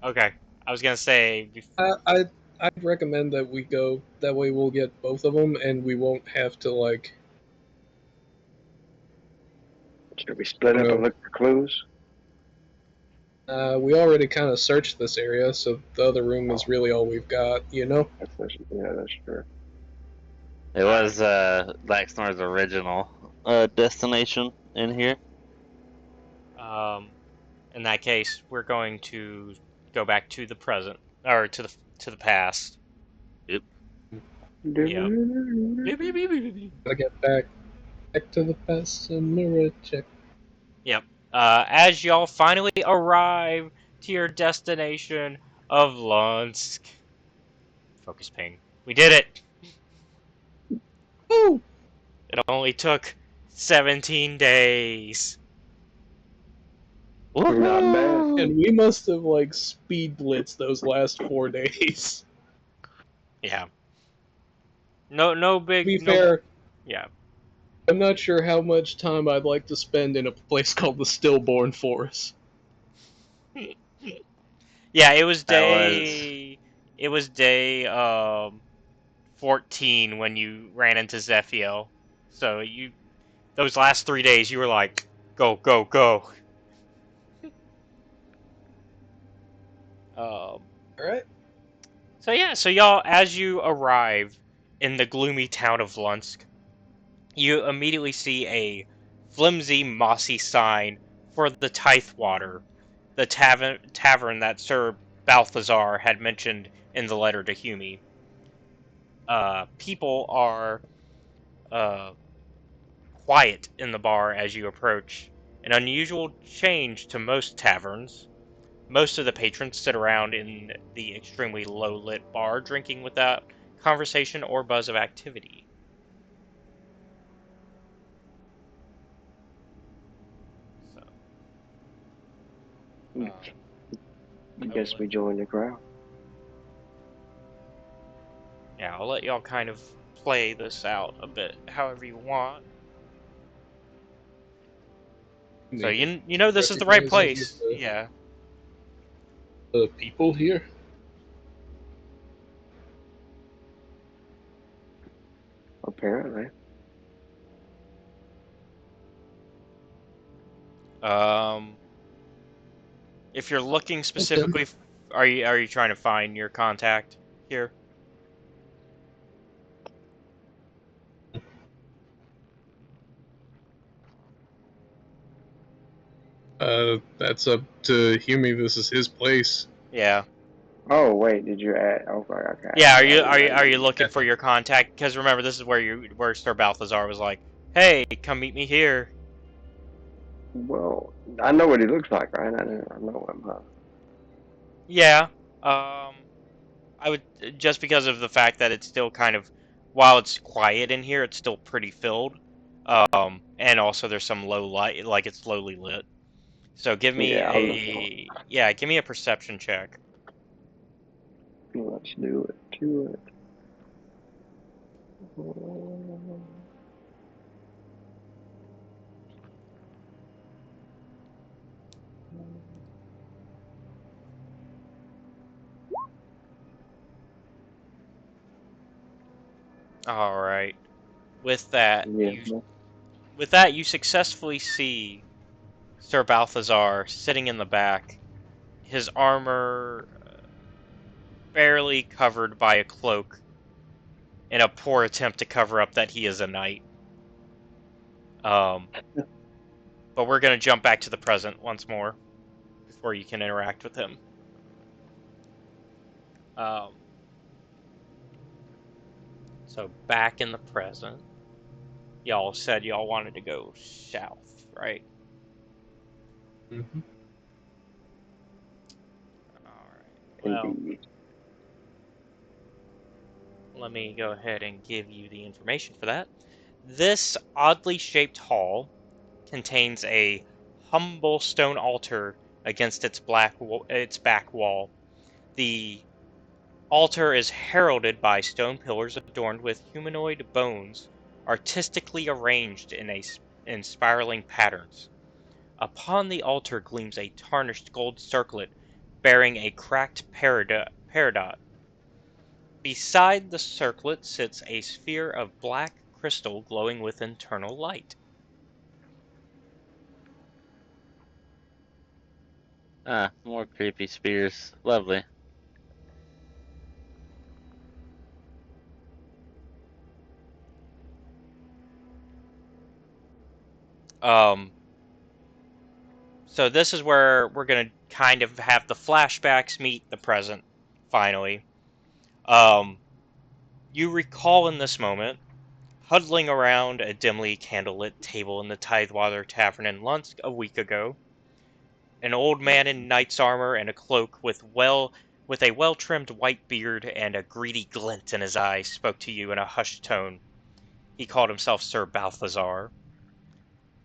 Okay, I was gonna say. I'd recommend that we go. That way we'll get both of them, and we won't have to like. Should we split up and look for clues? We already kind of searched this area, so the other room is really all we've got. You know. Yeah, that's true. It was Laxsnor's original destination in here. In that case, we're going to go back to the present, or to the past. Yep. Yep. Gotta get back to the past and mirror check. Yep. As y'all finally arrive to your destination of Lunsk. Focus ping. We did it! Woo! It only took 17 days. Not bad. And we must have like speed blitzed those last 4 days. Yeah. No big. To be fair, Yeah. I'm not sure how much time I'd like to spend in a place called the Stillborn Forest. Yeah, it was day. It was day 14 when you ran into Zephiel. So those last 3 days, you were like, go, go, go. All right. So yeah, so y'all, as you arrive in the gloomy town of Lunsk, you immediately see a flimsy, mossy sign for the Tithewater, the tavern that Sir Balthazar had mentioned in the letter to Hume. People are quiet in the bar as you approach, an unusual change to most taverns. Most of the patrons sit around in the extremely low-lit bar, drinking without conversation or buzz of activity. So, I guess we joined the crowd. yeah, I'll let y'all kind of play this out a bit, however you want. So you know this is the right Recognize any of place. Yeah. the people here? Apparently. If you're looking specifically, are you trying to find your contact here? That's up to Hume. This is his place. Yeah. Oh wait, did you add? Okay. Yeah. Are you looking for your contact? Because remember, this is where Sir Balthazar was like, "Hey, come meet me here." Well, I know what he looks like, right? I know him. Huh? Yeah. I would just because of the fact that it's still kind of, while it's quiet in here, it's still pretty filled. And also there's some low light, like it's slowly lit. So give me give me a perception check. Let's do it. Do it. All right. With that, Yeah. you successfully see Sir Balthazar sitting in the back, his armor barely covered by a cloak, in a poor attempt to cover up that he is a knight. But we're gonna jump back to the present once more before you can interact with him. So back in the present, y'all said y'all wanted to go south, right? Mm-hmm. Alright, well, Indeed. let me go ahead and give you the information for that. This oddly shaped hall contains a humble stone altar against its back wall. The altar is heralded by stone pillars adorned with humanoid bones, artistically arranged in spiraling patterns. Upon the altar gleams a tarnished gold circlet bearing a cracked peridot. Beside the circlet sits a sphere of black crystal glowing with internal light. Ah, more creepy spears. Lovely. Um, so this is where we're gonna kind of have the flashbacks meet the present, finally. You recall in this moment, huddling around a dimly candlelit table in the Tidewater Tavern in Lunsk a week ago, an old man in knight's armor and a cloak with a well-trimmed white beard and a greedy glint in his eye spoke to you in a hushed tone. He called himself Sir Balthazar.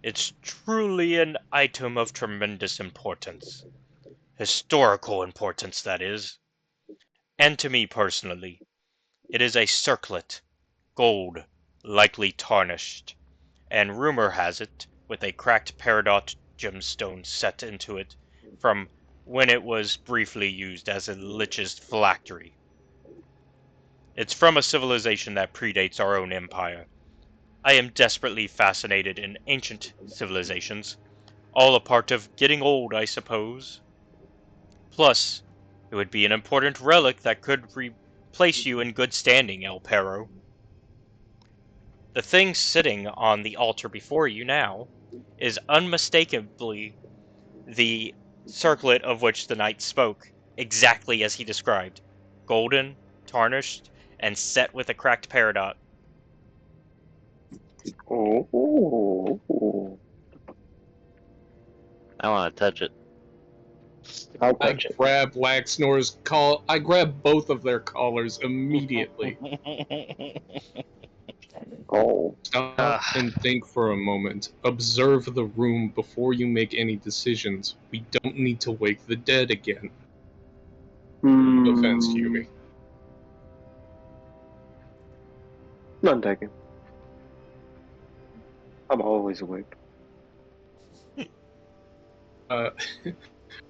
It's truly an item of tremendous importance. Historical importance, that is. And to me personally, it is a circlet, gold, likely tarnished, and rumor has it, with a cracked peridot gemstone set into it from when it was briefly used as a lich's phylactery. It's from a civilization that predates our own empire. I am desperately fascinated in ancient civilizations. All a part of getting old, I suppose. Plus, it would be an important relic that could replace you in good standing, El Perro. The thing sitting on the altar before you now is unmistakably the circlet of which the knight spoke, exactly as he described. Golden, tarnished, and set with a cracked peridot. Oh. I want to touch it. I'll I touch it. grab Laxsnor's call. I grab both of their collars immediately. Oh. Stop and think for a moment. Observe the room before you make any decisions. We don't need to wake the dead again. No offense, Yumi. None taken. I'm always awake.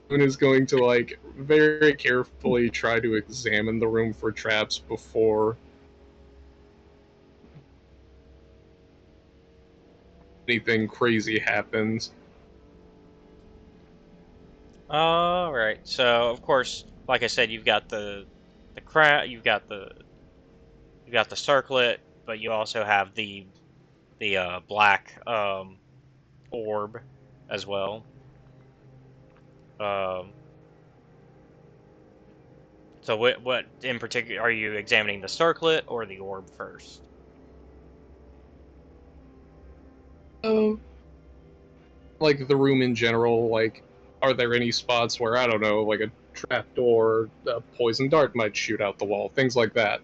Moon is going to, like, very carefully try to examine the room for traps before anything crazy happens. Alright, so of course, like I said, you've got the crown, you've got the circlet, but you also have the black orb as well. So what in particular are you examining, the circlet or the orb first? Like, the room in general, like, are there any spots where, I don't know, like a trapdoor, a poison dart might shoot out the wall, things like that?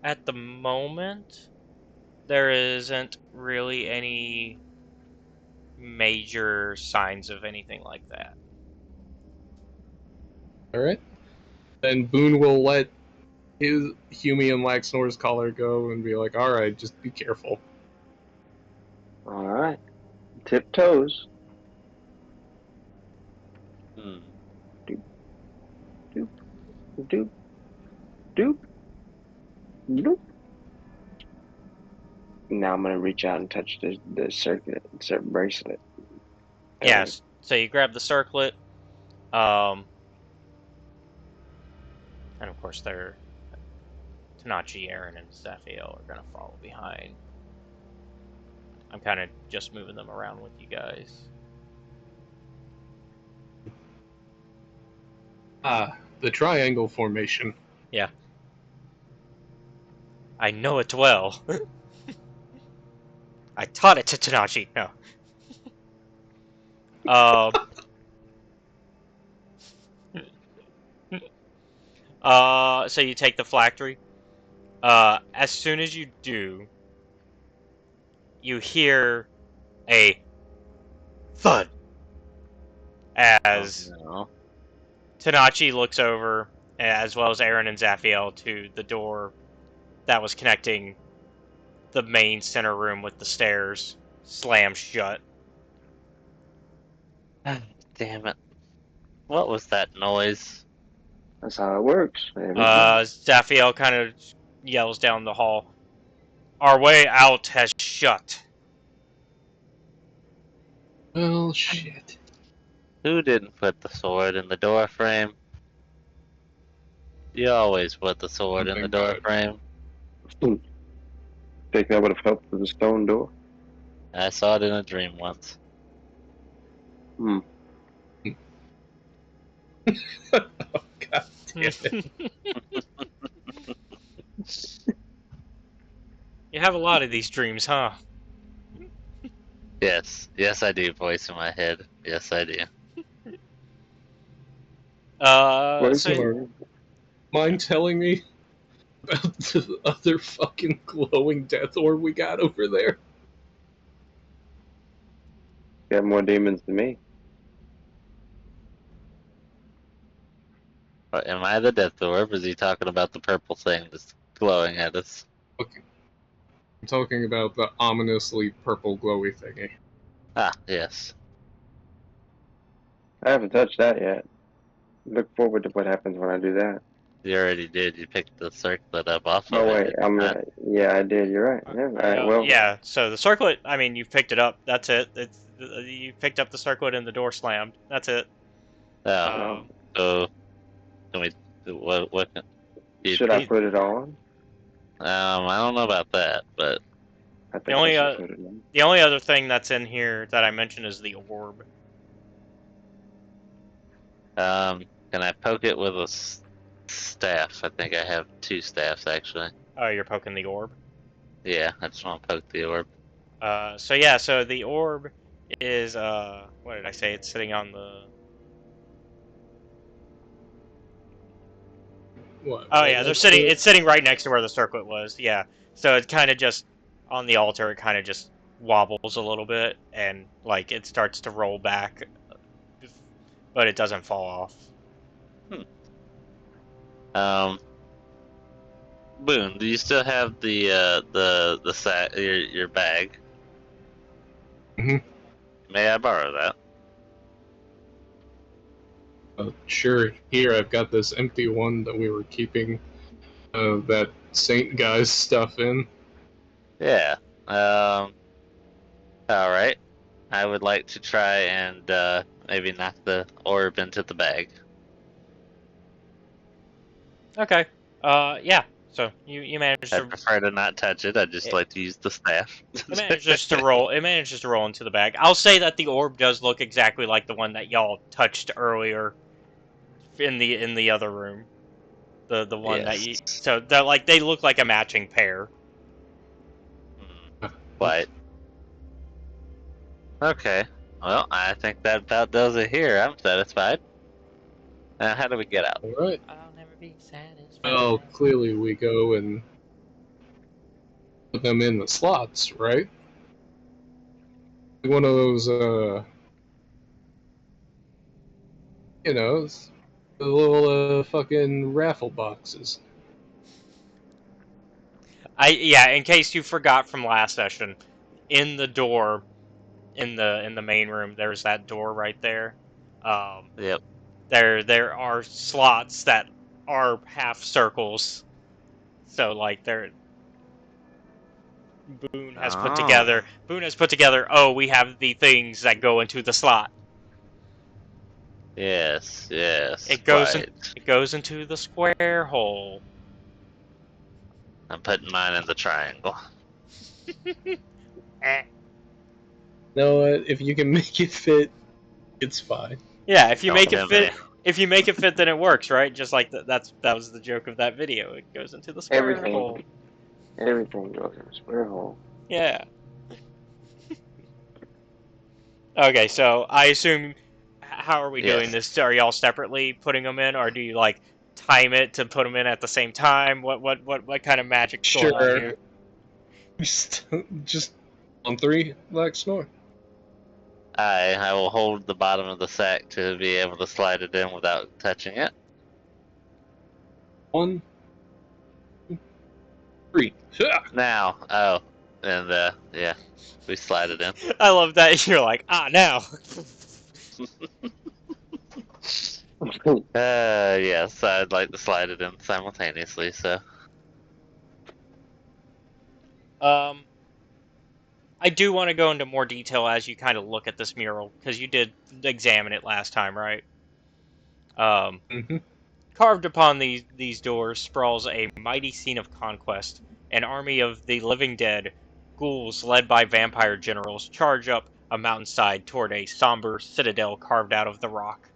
At the moment, there isn't really any major signs of anything like that. Alright. Then Boone will let his Humi and Laxsnor's collar go and be like, alright, just be careful. Alright. Tiptoes. Hmm. Doop. Doop. Doop. Doop. Doop. Now I'm gonna reach out and touch the circuit bracelet. Yes. So you grab the circlet, and of course they're Tanachi, Aren, and Zaphiel are gonna follow behind. I'm kind of just moving them around with you guys. The triangle formation. Yeah. I know it well. I taught it to Tanachi. No. So you take the phylactery. As soon as you do, you hear a thud as Oh, no. Tanachi looks over, as well as Aren and Zaphiel, to the door that was connecting the main center room with the stairs, slammed shut. Damn it. What was that noise? That's how it works. Every time. Zaphiel kind of yells down the hall, "Our way out has shut." Well, shit. Who didn't put the sword in the door frame? You always put the sword in the Something door bad. frame. Think that would have helped with the stone door? I saw it in a dream once. Hmm. Oh, God damn it. You have a lot of these dreams, huh? Yes, yes, I do. Voice in my head. Yes, I do. So Mind telling me about the other fucking glowing death orb we got over there? You have more demons than me. Am I the Death Orb? Is he talking about the purple thing that's glowing at us? Okay. I'm talking about the ominously purple glowy thingy. Ah, yes. I haven't touched that yet. Look forward to what happens when I do that. You already did. You picked the circlet up off Oh of it. wait, did you not? yeah, I did. You're right. Yeah, all right. Well, Yeah, so the circlet, I mean, you've picked it up. That's it. You picked up the circlet and the door slammed. That's it. Oh, no. so can we? What? You, Should I The, put it on? I don't know about that, but I the think I only should put it on. the only other thing that's in here that I mentioned is the orb. can I poke it with a staff? I think I have 2 staffs actually. Oh, you're poking the orb. Yeah, I just want to poke the orb. So yeah, so the orb is what did I say? It's sitting on the. What? Oh Right yeah, they're next sitting. to it? It's sitting right next to where the circlet was. Yeah. So it kind of just on the altar. It kind of just wobbles a little bit, and like it starts to roll back, but it doesn't fall off. Boone, do you still have the sack, your bag? Mhm. May I borrow that? Sure. Here, I've got this empty one that we were keeping that Saint guy's stuff in. Yeah. All right. I would like to try and maybe knock the orb into the bag. Okay. Yeah. So you managed I to. prefer to not touch it. I just It, like to use the staff. it manages to roll. It manages to roll into the bag. I'll say that the orb does look exactly like the one that y'all touched earlier in the other room. The one that you. Yes. So they're like they look like a matching pair. Quite. Okay. Well, I think that about does it here. I'm satisfied. Now, how do we get out? All right. I'll never be satisfied. Well, clearly we go and put them in the slots, right? One of those, the little fucking raffle boxes. Yeah, in case you forgot from last session, in the door in the main room, there's that door right there. Yep. There are slots that are half circles. So like Boone has put together oh, we have the things that go into the slot. Yes, yes. It goes Quite. it goes into the square hole. I'm putting mine in the triangle. Eh. You know what? If you can make it fit, it's fine. Yeah, if you Don't make it tempt fit, me. if you make it fit, then it works, right? Just like that was the joke of that video. It goes into the square Everything. hole. Everything goes in a square hole. Yeah. Okay, so I assume, how are we doing Yes. this? Are y'all separately putting them in, or do you like time it to put them in at the same time? What kind of magic's going on Sure. here? Just on 3, Laxsnor. I will hold the bottom of the sack to be able to slide it in without touching it. 1, 3. Now, and yeah, we slide it in. I love that you're like, now. Yes, I'd like to slide it in simultaneously. So, I do want to go into more detail as you kind of look at this mural because you did examine it last time, right? Mm-hmm. Carved upon these doors sprawls a mighty scene of conquest. An army of the living dead, ghouls led by vampire generals, charge up a mountainside toward a somber citadel carved out of the rock.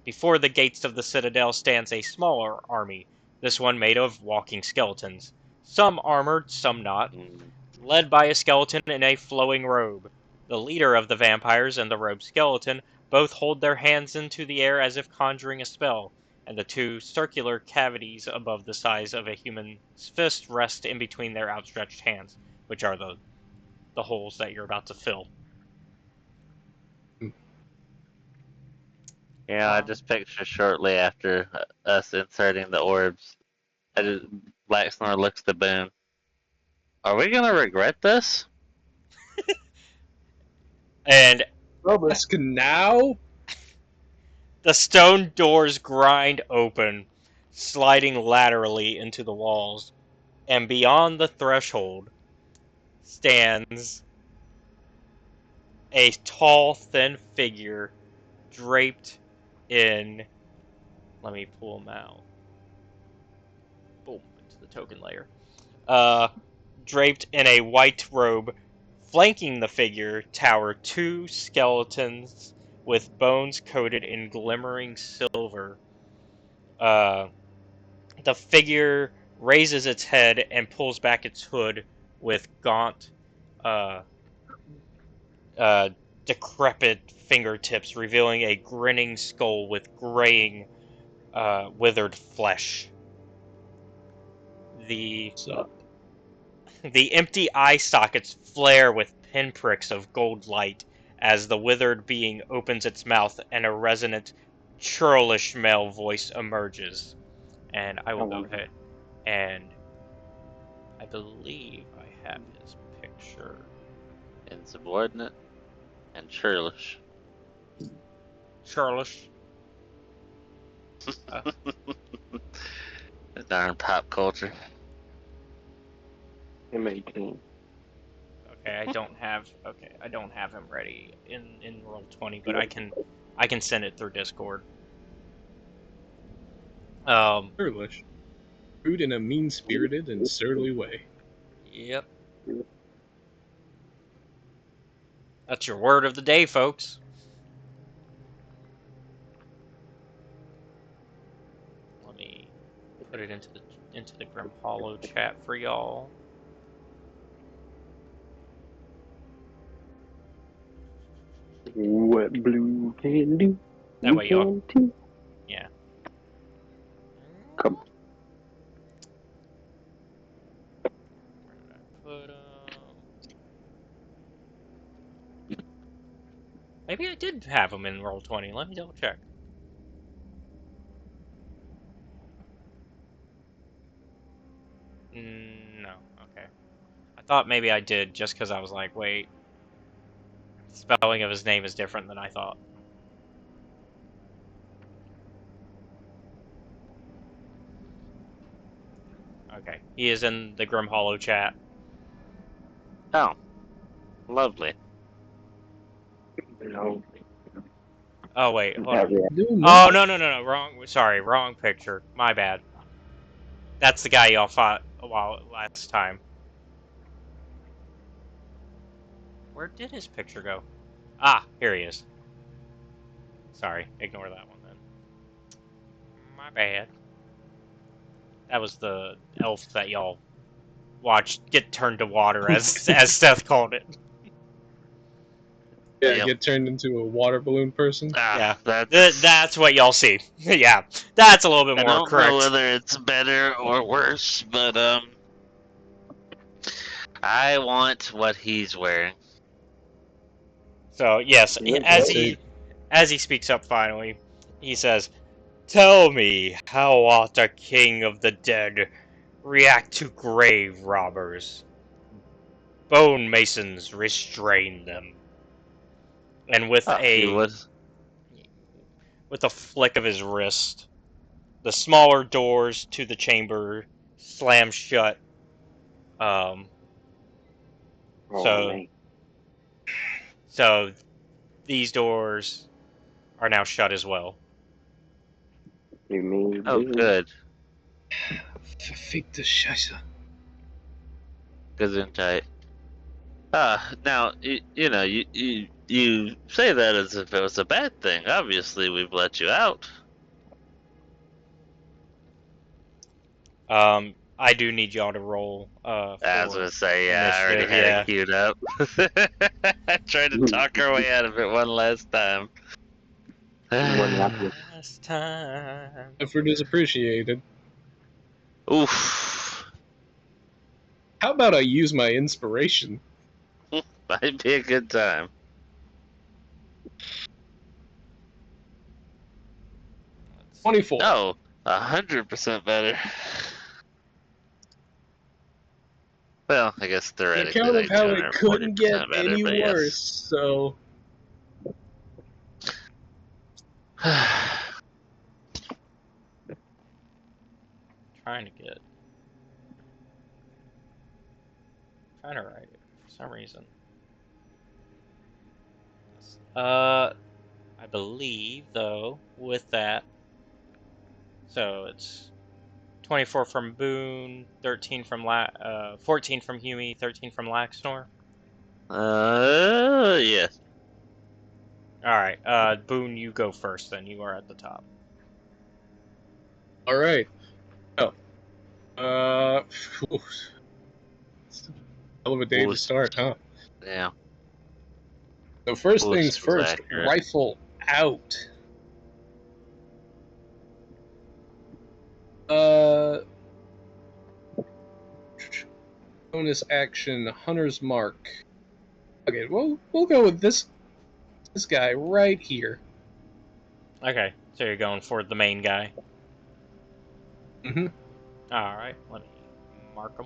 Before the gates of the citadel stands a smaller army, this one made of walking skeletons. Some armored, some not, led by a skeleton in a flowing robe. The leader of the vampires and the robed skeleton both hold their hands into the air as if conjuring a spell, and the 2 circular cavities above the size of a human's fist rest in between their outstretched hands, which are the holes that you're about to fill. I just picture shortly after us inserting the orbs, Laxsnor looks to Boone. Are we gonna regret this? And Now? the stone doors grind open. sliding laterally into the walls, and beyond the threshold stands a tall, thin figure draped in. Let me pull him out. Boom, into the token layer. Draped in a white robe, flanking the figure tower two skeletons with bones coated in glimmering silver. The figure raises its head and pulls back its hood with gaunt, uh, decrepit fingertips, revealing a grinning skull with graying, withered flesh. The empty eye sockets flare with pinpricks of gold light as the withered being opens its mouth and a resonant, churlish male voice emerges. And I will go ahead and I believe I have his picture. Insubordinate and churlish. Churlish. Darn pop culture. M18. Okay, I don't have him ready in Roll20, but I can send it through Discord. Churlish. Rude in a mean-spirited and surly way. Yep. That's your word of the day, folks. Let me put it into the Grim Hollow chat for y'all. What blue can do? That way y'all. Yeah. Come. Where did I put maybe I did have him in Roll20. Let me double check. No. Okay. I thought maybe I did just because I was like, wait. Spelling of his name is different than I thought. Okay. He is in the Grim Hollow chat. Oh, lovely. No. Oh, wait. Hold on. Yeah. Oh, no. Wrong. Sorry. Wrong picture. My bad. That's the guy y'all fought a while last time. Where did his picture go? Ah, here he is. Sorry. Ignore that one then. My bad. That was the elf that y'all watched get turned to water, as Seth called it. Yeah, Yep. get turned into a water balloon person. Yeah, that's that's what y'all see. Yeah, that's a little bit I more don't correct. know whether it's better or worse, but I want what he's wearing. So yes, Yeah, as he speaks up finally, he says, "Tell me, how ought a king of the dead react to grave robbers? Bone masons restrain them." And with He a was flick of his wrist, the smaller doors to the chamber slam shut. Oh, So man. so these doors are now shut as well. You mean? oh good. Verfickte Scheiße. Gesundheit. Now you know you say that as if it was a bad thing. Obviously, we've let you out. I do need y'all to roll. I was For gonna say, yeah, I already initiative, had yeah. it queued up. I tried to talk our way out of it one last time. One last Last time. Effort is appreciated. Oof. How about I use my inspiration? Might be a good time. Let's 24. No, 100% better. Well, I guess The theoretically, account of like how it couldn't 240% get better, any but worse, yes. so... trying to get. I'm trying to write it for some reason. I believe though with that, so it's 24 from Boone, 13 from 14 from Huey, 13 from Laxsnor. Yes. All right, Boone, you go first. Then you are at the top. All right. Oh. Hell of a day to Boost. start, huh? Yeah. So first Boost things was first, accurate. rifle out. Bonus action, Hunter's Mark. Okay, we'll go with this guy right here. Okay, so you're going for the main guy. Mm-hmm. All right, let me mark him.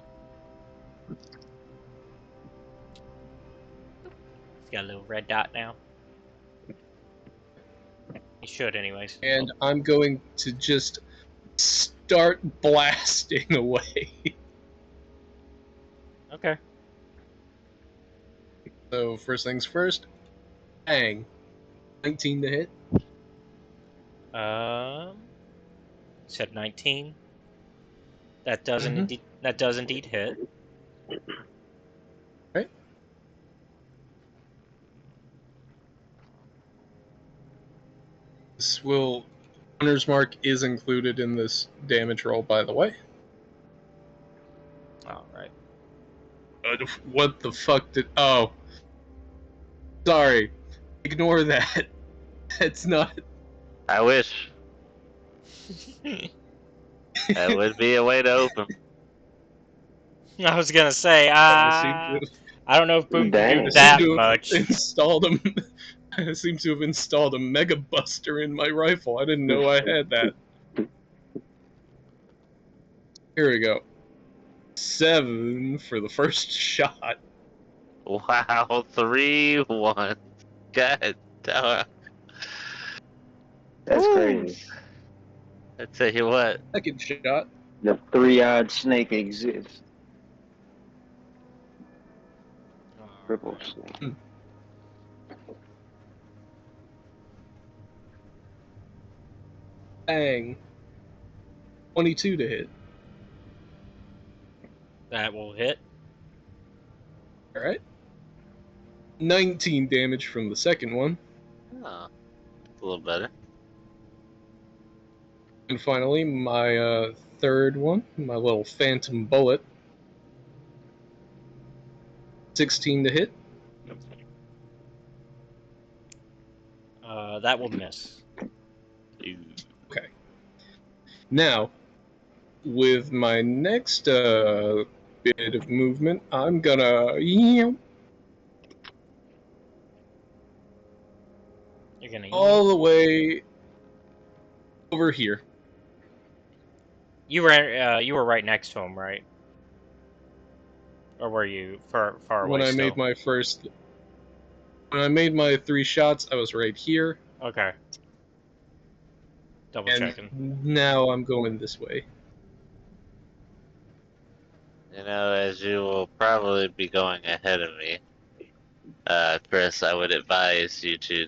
He's got a little red dot now. He should, anyways. And I'm going to just start blasting away. Okay. So first things first, bang. 19 to hit. Said 19. That does Mhm. indeed hit. Right. This will Hunter's Mark is included in this damage roll, by the way. All right. What the fuck did? Oh, sorry. Ignore that. That's not. I wish. That would be a way to open. I was gonna say, I don't know if Boone can Dang. do I that seem to much. have installed a. I seem to have installed a Mega Buster in my rifle. I didn't know I had that. Here we go. 7 for the first shot. Wow, 3-1. God damn. That's Woo. crazy. I tell you what. Second shot. The three-eyed snake exists. Triple snake. Bang. 22 to hit. That will hit. Alright. 19 damage from the second one. Oh, a little better. And finally, my third one, my little phantom bullet. 16 to hit. That will miss. Okay. Now, with my next bit of movement, I'm gonna You're gonna all the way over here. You were right next to him, right? Or were you far away When I still? made my first, when I made my 3 shots, I was right here. Okay. Double And checking. now I'm going this way. You know, as you will probably be going ahead of me, Chris, I would advise you to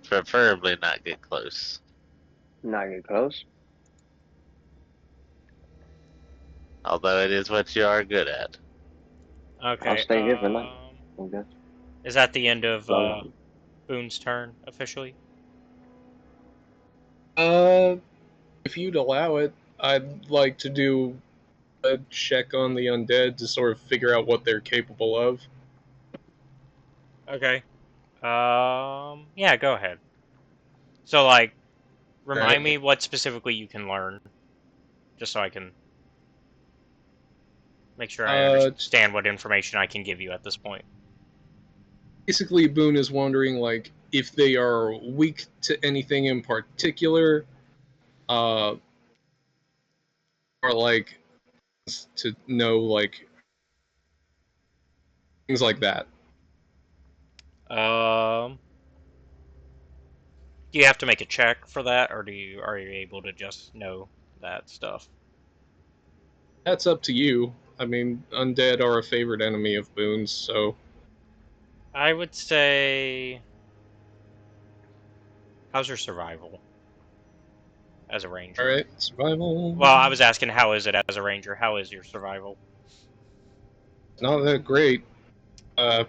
preferably not get close. Not get close. Although it is what you are good at. Okay. I'll stay here for now. Okay. Is that the end of Long. Boone's turn officially? If you'd allow it, I'd like to do a check on the undead to sort of figure out what they're capable of. Okay. Yeah, go ahead. So, like, remind me what specifically you can learn, just so I can make sure I understand what information I can give you at this point. Basically, Boone is wondering, like, if they are weak to anything in particular, or, like, to know, like, things like that. Do you have to make a check for that, or are you able to just know that stuff? That's up to you. I mean, undead are a favorite enemy of Boone's, so I would say, how's your survival as a ranger? alright, survival. Well, I was asking, how is it as a ranger? How is your survival? Not that great. I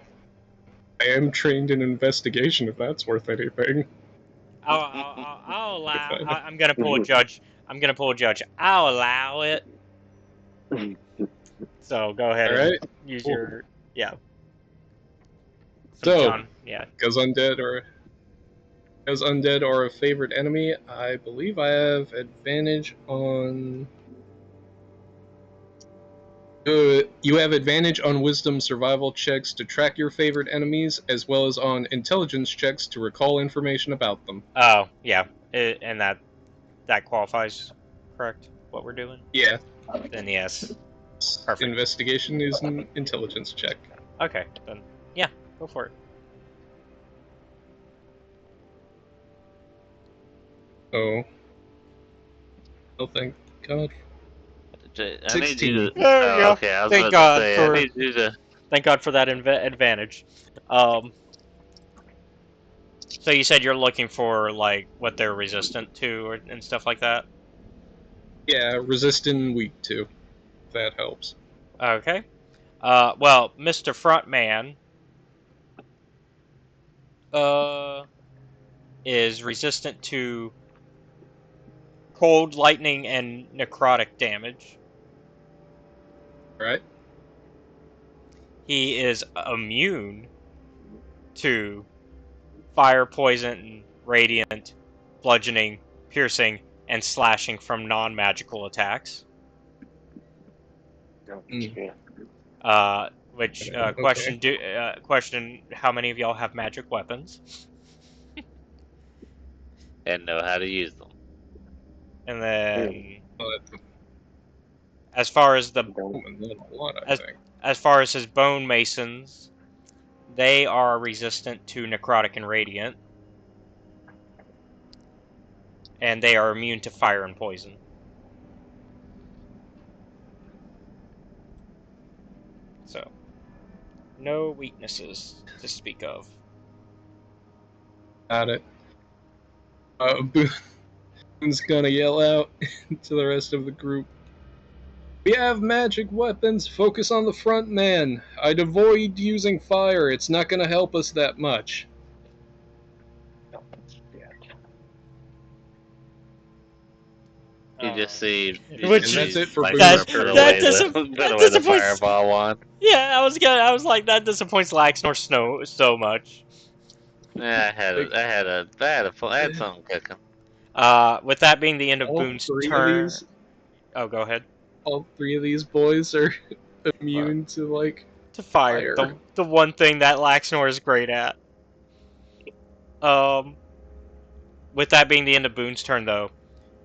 am trained in investigation, if that's worth anything. I'll allow. If I- I'm gonna pull a judge. I'll allow it. So go ahead and Alright. use Cool. your So, John, yeah. Because undead are a favorite enemy, I believe I have advantage on. You have advantage on wisdom survival checks to track your favorite enemies, as well as on intelligence checks to recall information about them. Oh yeah, and that qualifies, correct? What we're doing? Yeah. Then yes. Perfect. Investigation is an intelligence check. Okay, then yeah, go for it. Oh. Oh, thank God. I need 16. you to. There you go. Okay, I was Thank about God to say, for- I need you to. Thank God for that advantage. So you said you're looking for like what they're resistant to and stuff like that. Yeah, resistant weak too. If that helps. Okay. Well, Mr. Frontman is resistant to cold, lightning, and necrotic damage. Alright. He is immune to fire, poison, radiant, bludgeoning, piercing, and slashing from non-magical attacks. Which Okay. question? How many of y'all have magic weapons? And know how to use them. And then, But as far as the a lot, I think. as far as his bone masons, they are resistant to necrotic and radiant, and they are immune to fire and poison. So, no weaknesses to speak of. Got it. Boone's gonna yell out to the rest of the group. We have magic weapons. Focus on the front man. I'd avoid using fire. It's not gonna help us that much. You just see. Which- And that's it for like, Boone's put turn. away that put that away the disappoints- fireball wand. Yeah, I was like, that disappoints Laxsnor so much. Yeah, I had something cooking. With that being the end of All Boone's three of turn. these- Oh, go ahead. All three of these boys are immune to like To fire, fire. the one thing that Laxsnor is great at. With that being the end of Boone's turn, though,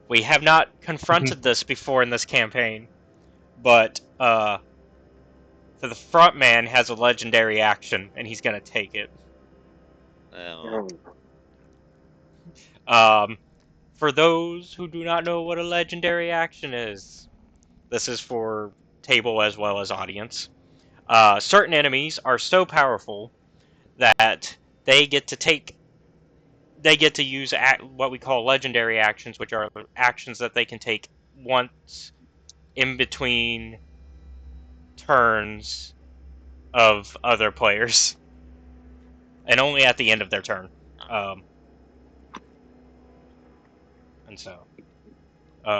we have not confronted this before in this campaign, but the front man has a legendary action, and he's gonna take it. For those who do not know what a legendary action is, this is for table as well as audience. Certain enemies are so powerful that they get to use what we call legendary actions, which are actions that they can take once in between turns of other players, and only at the end of their turn. And so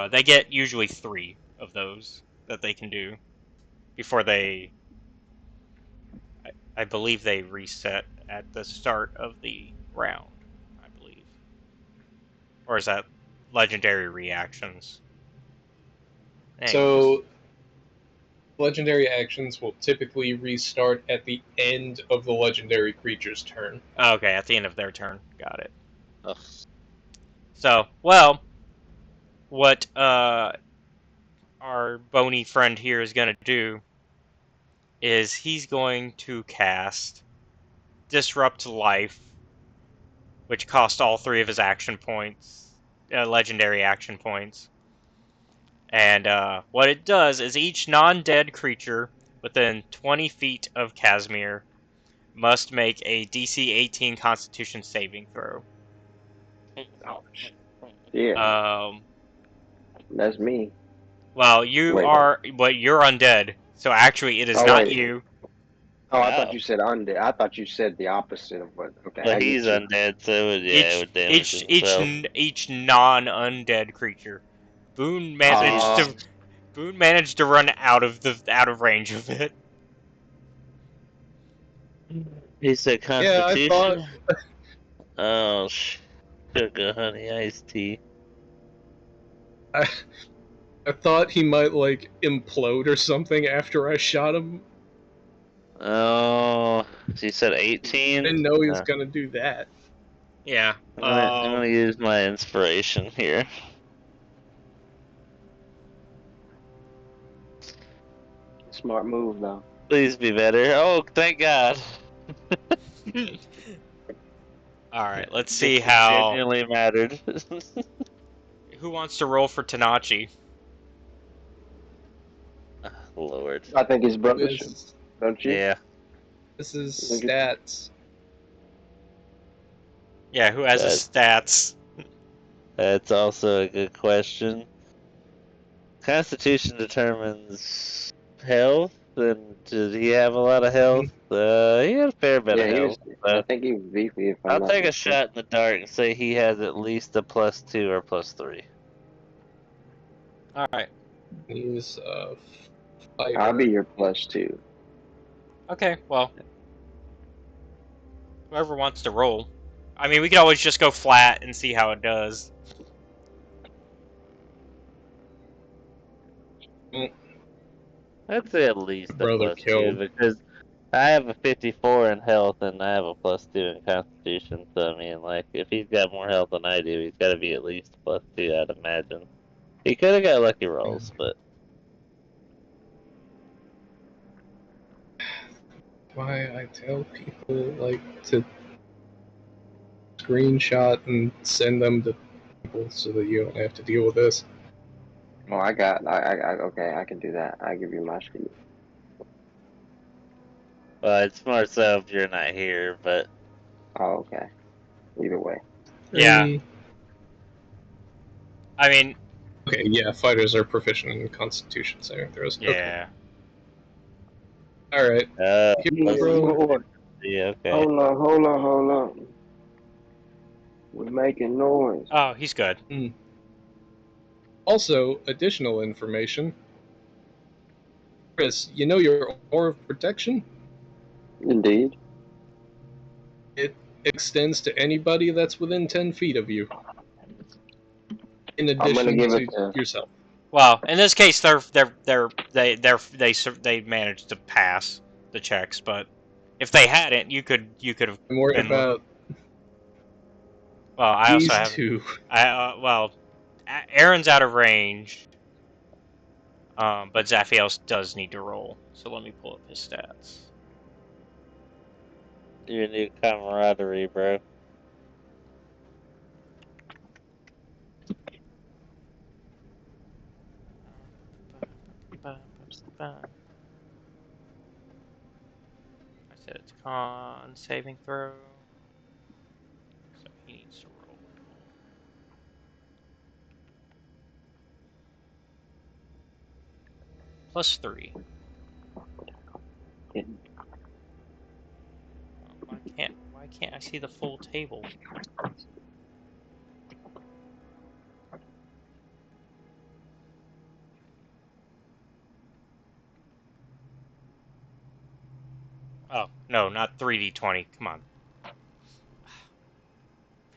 they get usually 3 of those that they can do before they. I believe they reset at the start of the round. I believe, or is that legendary reactions? Anyways. So, legendary actions will typically restart at the end of the legendary creature's turn. Okay, at the end of their turn. Got it. Ugh. So, well, what our bony friend here is going to do is he's going to cast Disrupt Life, which cost all 3 of his action points, legendary action points. And what it does is each non-dead creature within 20 feet of Casimir must make a DC 18 Constitution saving throw. Ouch. Yeah, Um, that's me. well, you Wait. are, but you're undead, so actually it is Oh, not wait. you. Oh, I Oh. thought you said undead. I thought you said the opposite of what. Okay, But I he's get you. undead, so it would damage himself. Each non-undead creature. Boone managed Oh, to run out of range of it. He said Yeah, I thought. Constitution? Oh, sugar honey iced tea. I thought he might like implode or something after I shot him. Oh, he said I 18? didn't know he was gonna do that. Yeah. I'm gonna use my inspiration here. smart move though. Please be better. Oh, thank God. Alright, let's see It how... genuinely mattered. Who wants to roll for Tanachi? Lord. I think his brother should, This, don't you? Yeah. this is Look at- stats. Yeah, who has his stats? That's also a good question. Constitution determines health, and did he have a lot of health? He had a fair bit of Yeah, health. I think he was beefy. If I'm I'll not take a mistaken. shot in the dark and say he has at least a +2 or +3. Alright. He's fighter. I'll be your +2. Okay, well. Whoever wants to roll. I mean, we could always just go flat and see how it does. I'd say at least a Brother +2 killed. because I have a 54 in health and I have a +2 in Constitution. So I mean, like, if he's got more health than I do, he's got to be at least +2, I'd imagine. He could have got lucky rolls, but Why I tell people like to screenshot and send them to people so that you don't have to deal with this. Oh, okay, I can do that. I give you my sheet. well, it's more so if you're not here. But Oh, okay. Either way. Yeah. I mean, Okay, yeah, fighters are proficient in Constitution saving throws. Okay. yeah. Alright. Yeah, Lord. yeah, okay. Hold on. We're making noise. Oh, he's good. Also, additional information. Chris, you know your aura of protection? Indeed. It extends to anybody that's within 10 feet of you. In I'm gonna addition give to it to. yourself. Well, in this case, they managed to pass the checks, but if they hadn't, you could have I'm worried been. about Well, I also these have. two. Aren's out of range. But Zaphiel does need to roll, so let me pull up his stats. You need camaraderie, bro. I said it's con saving throw, so he needs to roll. +3. Why can't I see the full table? Oh, no, not 3d20. Come on. For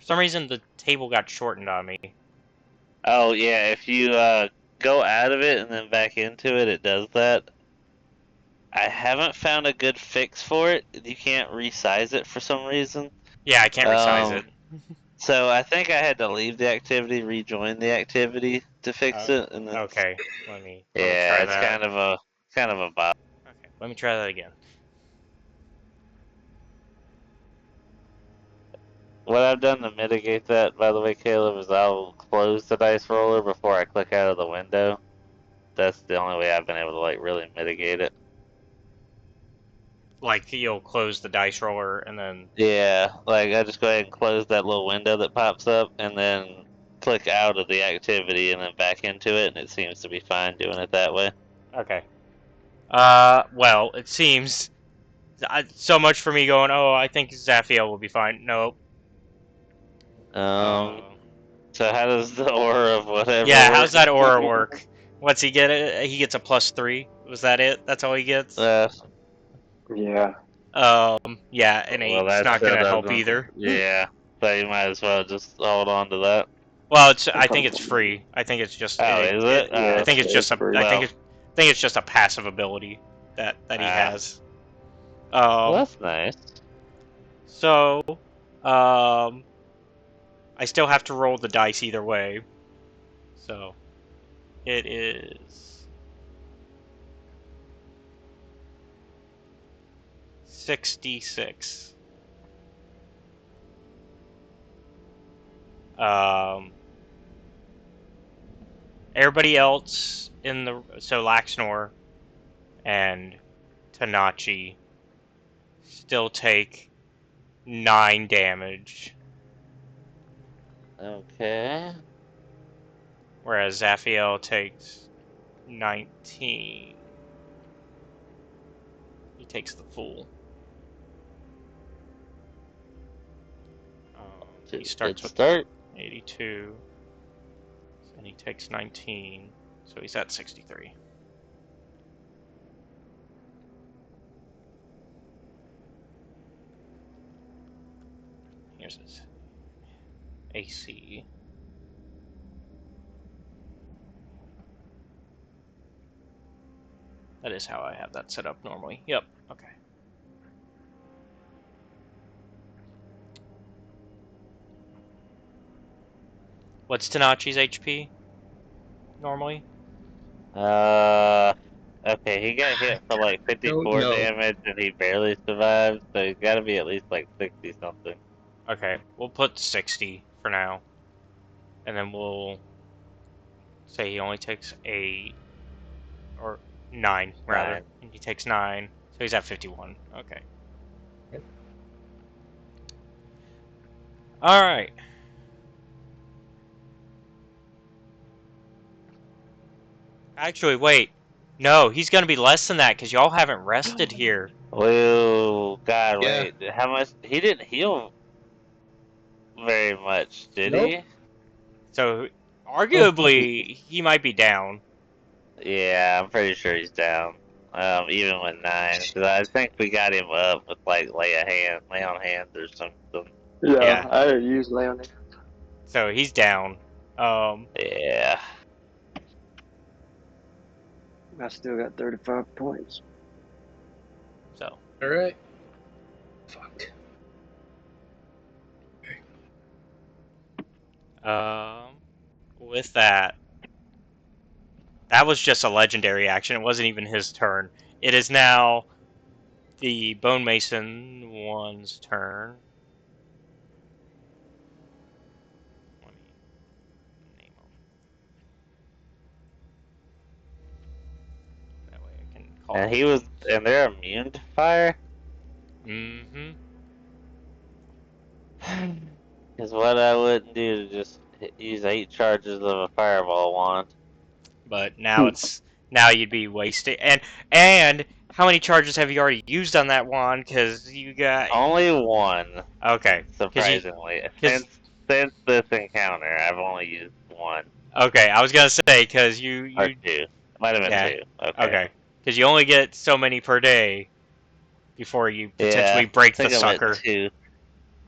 some reason, the table got shortened on me. Oh yeah, if you go out of it and then back into it, it does that. I haven't found a good fix for it. You can't resize it for some reason. Yeah, I can't resize it. So I think I had to leave the activity, rejoin the activity to fix it, and then Okay, let me yeah, try it's that. kind of a bop. Okay, let me try that again. What I've done to mitigate that, by the way, Caleb, is I'll close the dice roller before I click out of the window. that's the only way I've been able to like really mitigate it. Like you'll close the dice roller and then. Yeah, like I just go ahead and close that little window that pops up, and then click out of the activity, and then back into it, and it seems to be fine doing it that way. Okay. Well, it seems so much for me going. Oh, I think Zaphiel will be fine. Nope. Um, so how does the aura of whatever Yeah, work? how's that aura work? What's he get? He gets a +3. Was that it? That's all he gets? Yeah. Yeah, and Well, it's that not still gonna help doesn't. either. Yeah, so you might as well just hold on to that. Well, I think it's free. I think it's just Oh, is it? Yeah, I think it's just it's a free. I Well, think it's just a passive ability that he has. well, that's nice. So I still have to roll the dice either way. So it is 66. Everybody else in the Laxsnor and Tanachi still take 9 damage, Okay. whereas Zaphiel takes 19. He takes the full. He starts with 82, and he takes 19, so he's at 63. Here's his AC. That is how I have that set up normally. Yep, okay. What's Tanachi's HP normally? Okay, he got hit for like Don't 54 know. damage and he barely survived, so he's gotta be at least like 60 something. Okay, we'll put 60 for now. And then we'll say he only takes 8, or 9, rather. 9. And he takes 9, so he's at 51. Okay. Yep. Alright. Actually, wait. No, he's gonna be less than that, because y'all haven't rested here. Oh, God, Yeah. wait. How much? He didn't heal very much, did Nope. he? So, arguably, he might be down. Yeah, I'm pretty sure he's down. Even with 9. 'Cause I think we got him up with like lay on hands or something. Yeah. I didn't use Leon. So, he's down. Yeah. I still got 35 points. So, Alright. Fuck. with that, that was just a legendary action. It wasn't even his turn. It is now the Bone Mason one's turn. Let me name them. That way I can call And them. and they're immune to fire? Mm-hmm. Because what I wouldn't do is just use 8 charges of a fireball wand. But now you'd be wasting. And how many charges have you already used on that wand? Because you got Only 1, okay. surprisingly. Cause, Since this encounter, I've only used 1 okay, I was gonna say because you or 2. It might have been yeah 2. Okay. okay because you only get so many per day before you potentially Yeah, break I the think I'm at sucker. 2.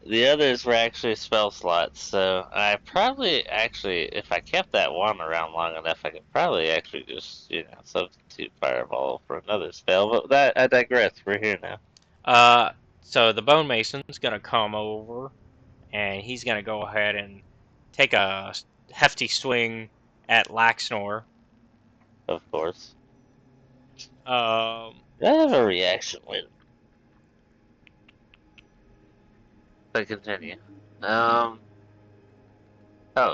The others were actually spell slots, so I probably actually, if I kept that one around long enough, I could probably actually just, substitute Fireball for another spell. But that I digress. We're here now. So the Bone Mason's gonna come over, and he's gonna go ahead and take a hefty swing at Laxsnor. Of course. Um, I have a reaction win. I continue. Oh,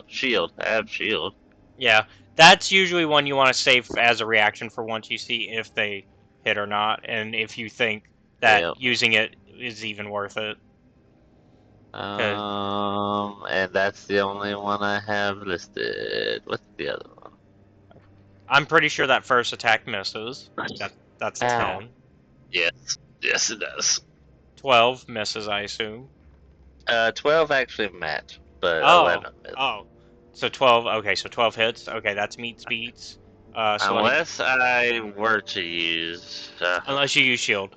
shield. I have shield. Yeah, that's usually one you want to save as a reaction for once you see if they hit or not, and if you think that Yep. using it is even worth it. And that's the only one I have listed. What's the other one? I'm pretty sure that first attack misses. That's Ow. 10. Yes, it does. 12 misses, I assume. 12 actually match, but Oh, 11 missed. oh. So 12, okay, so 12 hits. Okay, that's meets beats. So let me, Unless I were to use... unless you use shield.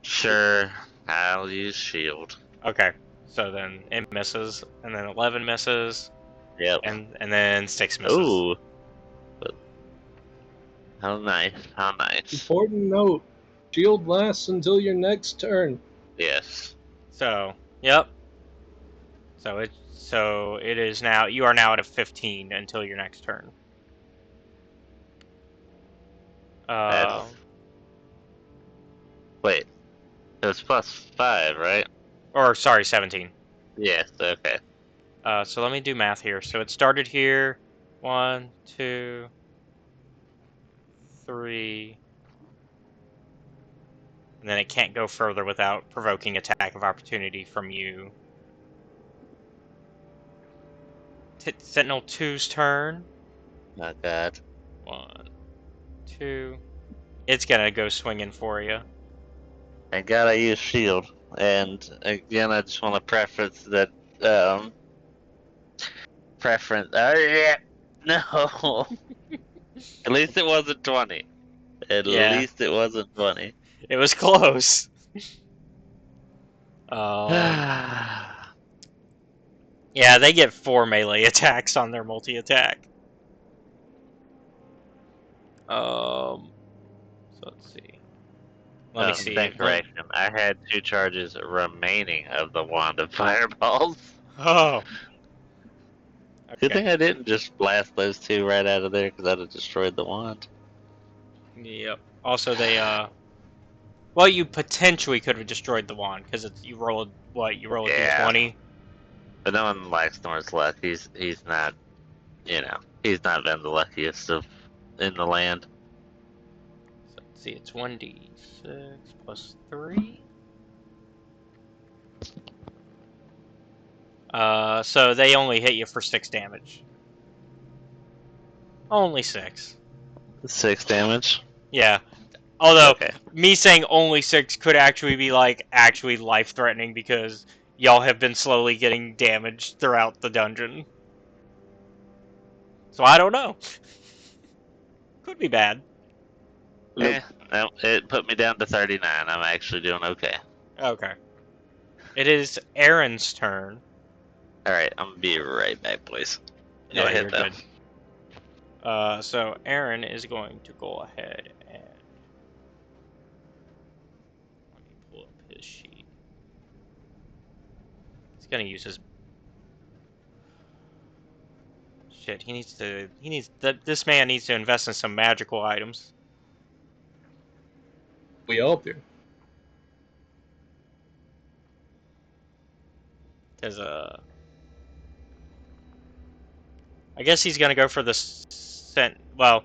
Sure, I'll use shield. Okay, so then it misses, and then 11 misses, Yep. and then 6 misses. Ooh. How nice, how nice. Important note: shield lasts until your next turn. Yes. So, yep. So it is now, you are now at a 15 until your next turn. Wait, it was +5, right? Or sorry, 17. Yes, okay. So let me do math here. So it started here. 1, 2, 3. And then it can't go further without provoking attack of opportunity from you. Sentinel 2's turn. Oh god. 1, 2. It's gonna go swinging for you. Thank god I use shield. And again, I just want to preference that, yeah. No! At least it wasn't 20. At Yeah. least it wasn't 20. It was close. Yeah, they get 4 melee attacks on their multi-attack. So let's see. Let me see. Then correction. I had 2 charges remaining of the wand of fireballs. Oh. Good Okay. thing I didn't just blast those 2 right out of there, because I'd have destroyed the wand. Yep. Also, they well, you potentially could have destroyed the wand because it's you roll what you roll a d20. But no one likes Nor's luck. He's not, he's not been the luckiest in the land. So let's see, it's 1d6 plus 3. So they only hit you for 6 damage. Only 6. 6 damage. Yeah. Although Okay. me saying only 6 could actually be like actually life-threatening because y'all have been slowly getting damaged throughout the dungeon. So I don't know. Could be bad. No, it put me down to 39. I'm actually doing okay. Okay. It is Aren's turn. Alright, I'm gonna be right back, boys. Go Yeah, ahead, you're though. good. So Aren is going to go ahead and let me pull up his sheet. He's gonna use his shit. This man needs to invest in some magical items. We all do. Cause I guess he's gonna go for the well,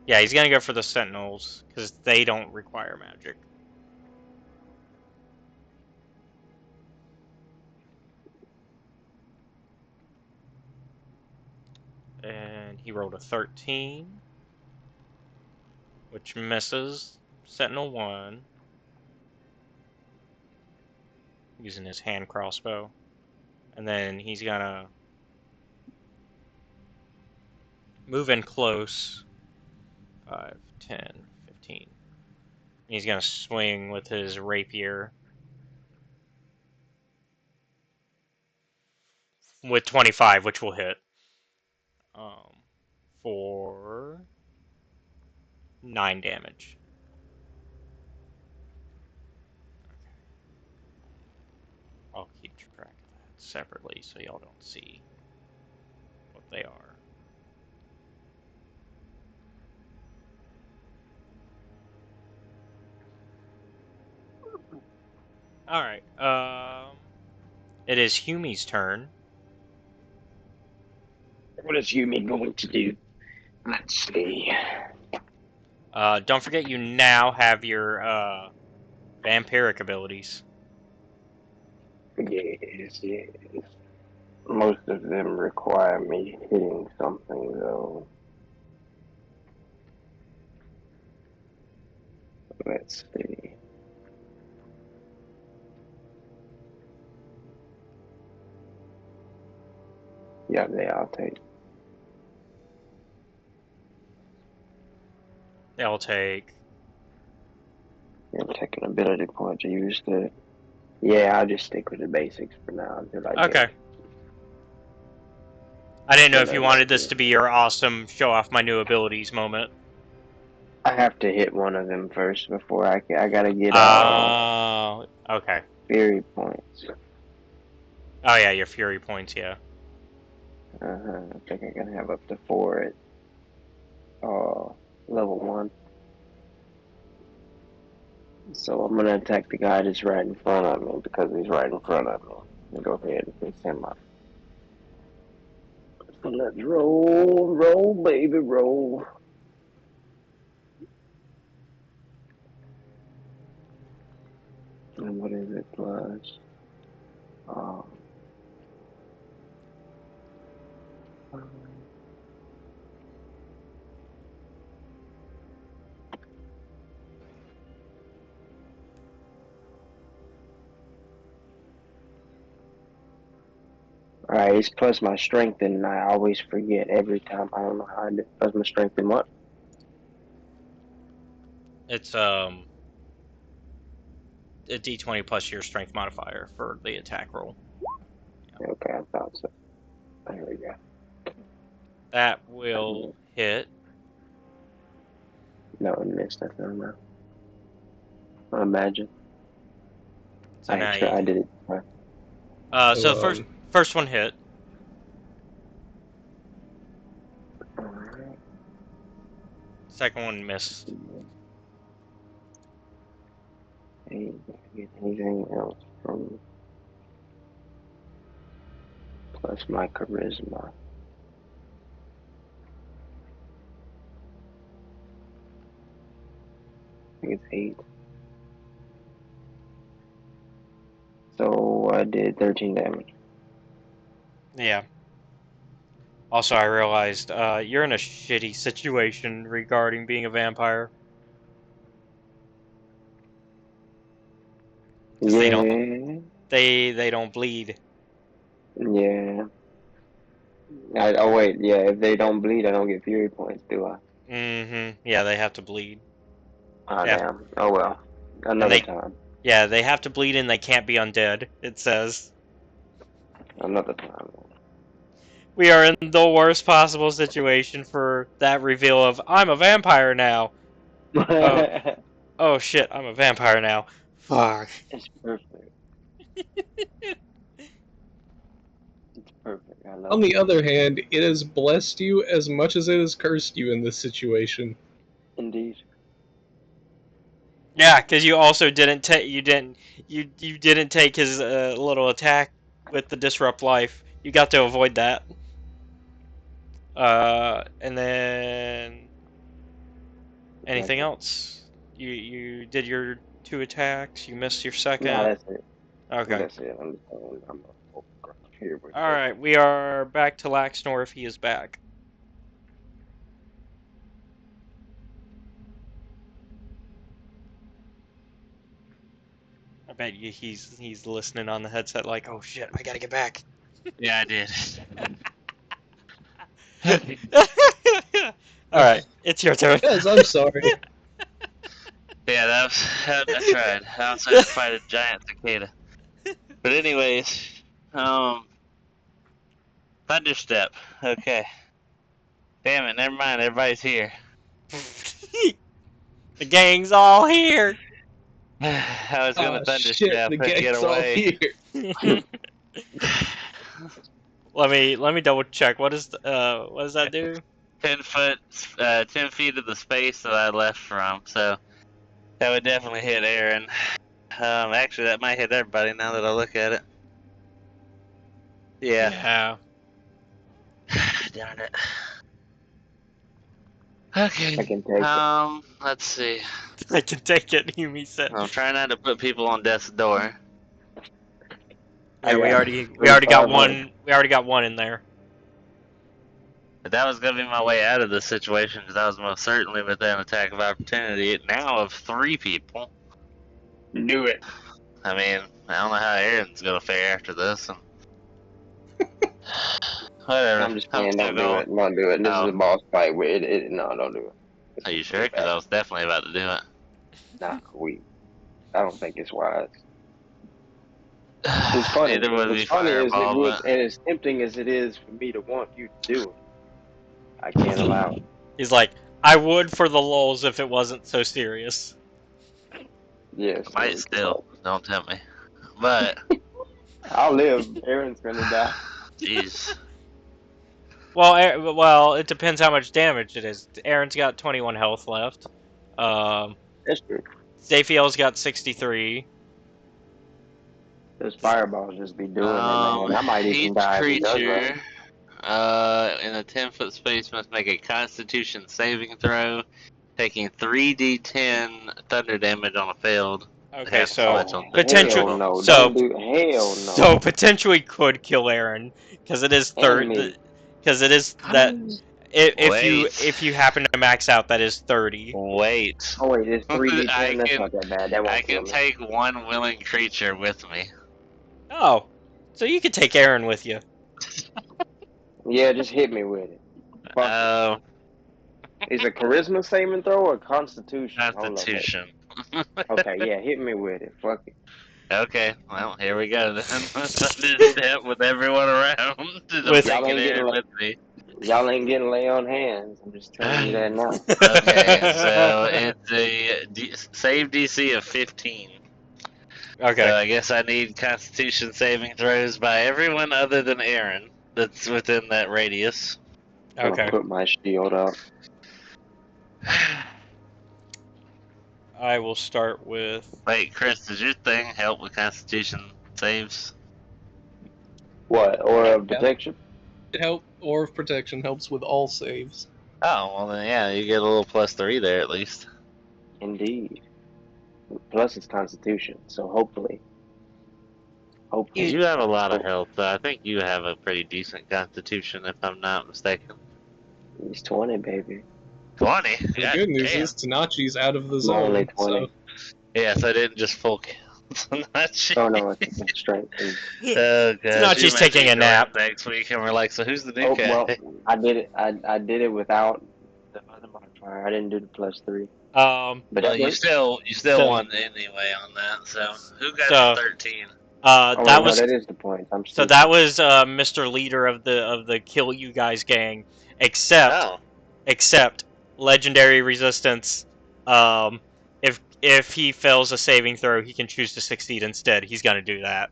yeah, he's gonna go for the sentinels because they don't require magic. And he rolled a 13, which misses Sentinel 1 using his hand crossbow. And then he's gonna move in close. 5, 10, 15. He's gonna swing with his rapier with 25, which will hit. For 9 damage. I'll keep track of that separately so y'all don't see what they are. All right. It is Humi's turn. What is Yumi going to do? Let's see. Don't forget you now have your vampiric abilities. Yes, yes. Most of them require me hitting something, though. Let's see. Yeah, I'll take. They'll take. I'm taking ability point to use the. Yeah, I'll just stick with the basics for now until I Okay. get. I didn't know if you Whatever I wanted this do. to be your awesome show off my new abilities moment. I have to hit one of them first before I can. I gotta get Okay. fury points. Oh yeah, your fury points. Yeah. I think I can have up to 4 at level 1. So I'm gonna attack the guy that's right in front of me because he's right in front of me. I'm gonna go ahead and fix him up. So let's roll, baby, roll. And what is it plus? Alright, it's plus my strength, and I always forget every time. I don't know how I do. Plus my strength and what? It's a D20 plus your strength modifier for the attack roll. Okay, I thought so. There we go. That will hit. No, I missed. I don't know. I imagine. So now I did it. so first one hit. Alright. Second one missed. Hey, get anything else from plus my charisma? I think it's 8. So I did 13 damage. Yeah. Also, I realized you're in a shitty situation regarding being a vampire. Yeah. They don't bleed. Yeah. Oh wait, yeah. If they don't bleed, I don't get fury points, do I? Mm-hmm. Yeah, they have to bleed. Oh Yeah. damn. Oh well. And Another time. yeah, they have to bleed and they can't be undead, it says. Another time. We are in the worst possible situation for that reveal of I'm a vampire now. Oh, oh shit, I'm a vampire now. Fuck. It's perfect. It's perfect. I love On it. the other hand, it has blessed you as much as it has cursed you in this situation. Indeed. Yeah, because you also didn't take you didn't take his little attack with the disrupt life. You got to avoid that. And then anything else? You did your 2 attacks. You missed your second. No, that's it. Okay. That's it. I'm here with All right. We are back to Laxsnor if he is back. I bet you he's listening on the headset like, oh shit, I gotta get back. Yeah, I did. All right, it's your turn. Yes, I'm sorry. Yeah, I tried. I also had to fight a giant cicada. But anyways, Thunderstep. Okay. Damn it, never mind. Everybody's here. The gang's all here. I was gonna Shit, Thunderstep the and get gang's all away. here. let me double check. What does that do? 10 feet of the space that I left from, so that would definitely hit Aren. Actually, that might hit everybody now that I look at it. Yeah. Darn it. Okay. I can take it. Let's see. I can take it. Yumi said. I'm trying not to put people on death's door. Yeah, we got already got 3 one. We already got one in there. But that was gonna be my way out of this situation because I was most certainly within attack of opportunity. Now of 3 people. Do it. I mean, I don't know how Aren's gonna fare after this. And... Whatever. I'm just playing. still Don't do going. it. Don't do it. This is Oh. a boss fight. No, don't do it. Are you sure? Because I was definitely about to do it. Nah, I don't think it's wise. It's funny. Neither would be What's funny is Fireball, but... and as tempting as it is for me to want you to do it, I can't allow it. He's like, I would for the lulz if it wasn't so serious. Yes. I might still. Don't tempt me. But... I'll live. Aaron's gonna die. Jeez. Well, it depends how much damage it is. Aaron's got 21 health left. That's true. Zaphiel's got 63. Those fireballs just be doing it, man. I might even Each die if he does creature right. in a 10-foot space must make a Constitution saving throw, taking 3d10 thunder damage on a failed. Okay, Half so switch on potential. Hell no. So hell no. So potentially could kill Aaron because it is me. because it is that if you happen to max out, that is 30. Wait. Oh wait, it's 3d10. That's not that bad. That won't I kill can me. take one willing creature with me. Oh, so you could take Aaron with you. Yeah, just hit me with it. Fuck it. Is it charisma saving throw or constitution? Constitution. Okay, yeah, hit me with it. Fuck it. Okay, well, here we go then. This step with everyone around. With- Y'all ain't getting with me. Y'all ain't getting lay on hands. I'm just telling you that now. Okay, so it's a save DC of 15. Okay. So I guess I need Constitution saving throws by everyone other than Aaron that's within that radius. I'm Okay. gonna put my shield up. I will start with. Wait, Chris, does your thing help with Constitution saves? What? Aura of protection? It Aura of Protection helps with all saves. Oh, well then yeah, you get a little +3 there at least. Indeed. Plus it's constitution, so hopefully. You have a lot of health, so I think you have a pretty decent Constitution if I'm not mistaken. He's 20, baby. 20? The God good news damn. is Tanachi's out of the I'm zone. only 20. So Yes, I didn't just full kill. Oh no, it's straight. Oh god. Tanachi's You taking a might be nap. joining next week, and we're like, so who's the new Oh guy? well, I did it. I did it without the other modifier. I didn't do the +3. But Well, you worked. still So- won anyway on that. So who got So- the 13? Oh, that wait, was no, that is the point. I'm so stupid. that was Mr. Leader of the Kill You Guys gang, except legendary resistance. If he fails a saving throw, he can choose to succeed instead. He's gonna do that.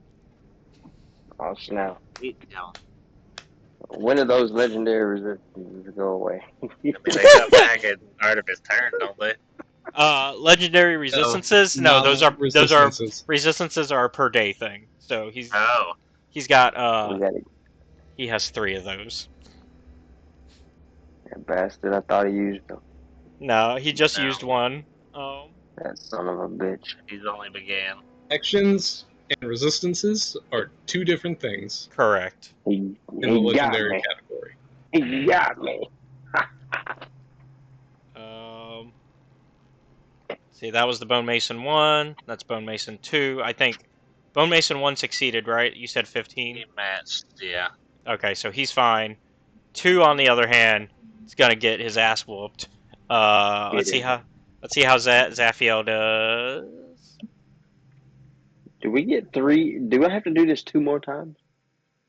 Oh snap! No. When do those legendary resistances go away? They come back at the start of his turn, don't they? Legendary resistances? No, not those are resistances. resistances are a per day thing. So he's Oh. got We got it. he has 3 of those. That bastard! I thought he used them. No, he just No. used one. That son of a bitch. He's only began. Actions and resistances are 2 different things Correct. He in the got legendary me. category. He got me. See, that was the Bone Mason 1. That's Bone Mason 2. I think Bone Mason 1 succeeded, right? You said 15? He matched, yeah. Okay, so he's fine. 2, on the other hand, is gonna get his ass whooped. Let's see how Zaphiel does. Do we get 3? Do I have to do this 2 more times?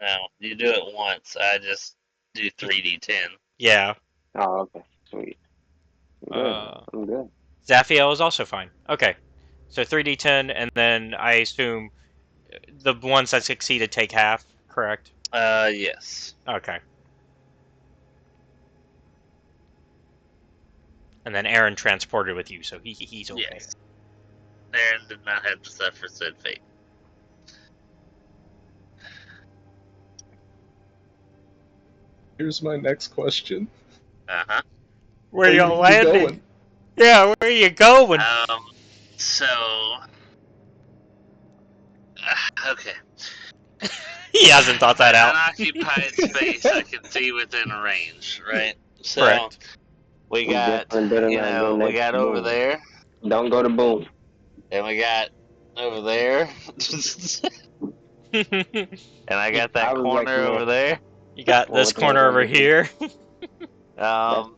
No, you do it once. I just do 3d10. Yeah. Oh, okay. Sweet. I'm good. I'm good. Zaphiel is also fine. Okay. So 3d10, and then I assume the ones that succeeded take half, correct? Yes. Okay. And then Aaron transported with you, so he's okay. Yes. Aaron did not have to suffer said fate. Here's my next question. Uh-huh. Where Where y'all you landing? going? Yeah, where are you going? So... okay. He hasn't thought that out. Unoccupied space I can see within range, right? So, Correct. we got, definitely better you not go know, we next got to over Boone. there, Don't go to Boone. and we got over there, and I got I that would corner over recommend there. You got going this with that corner over over here. here.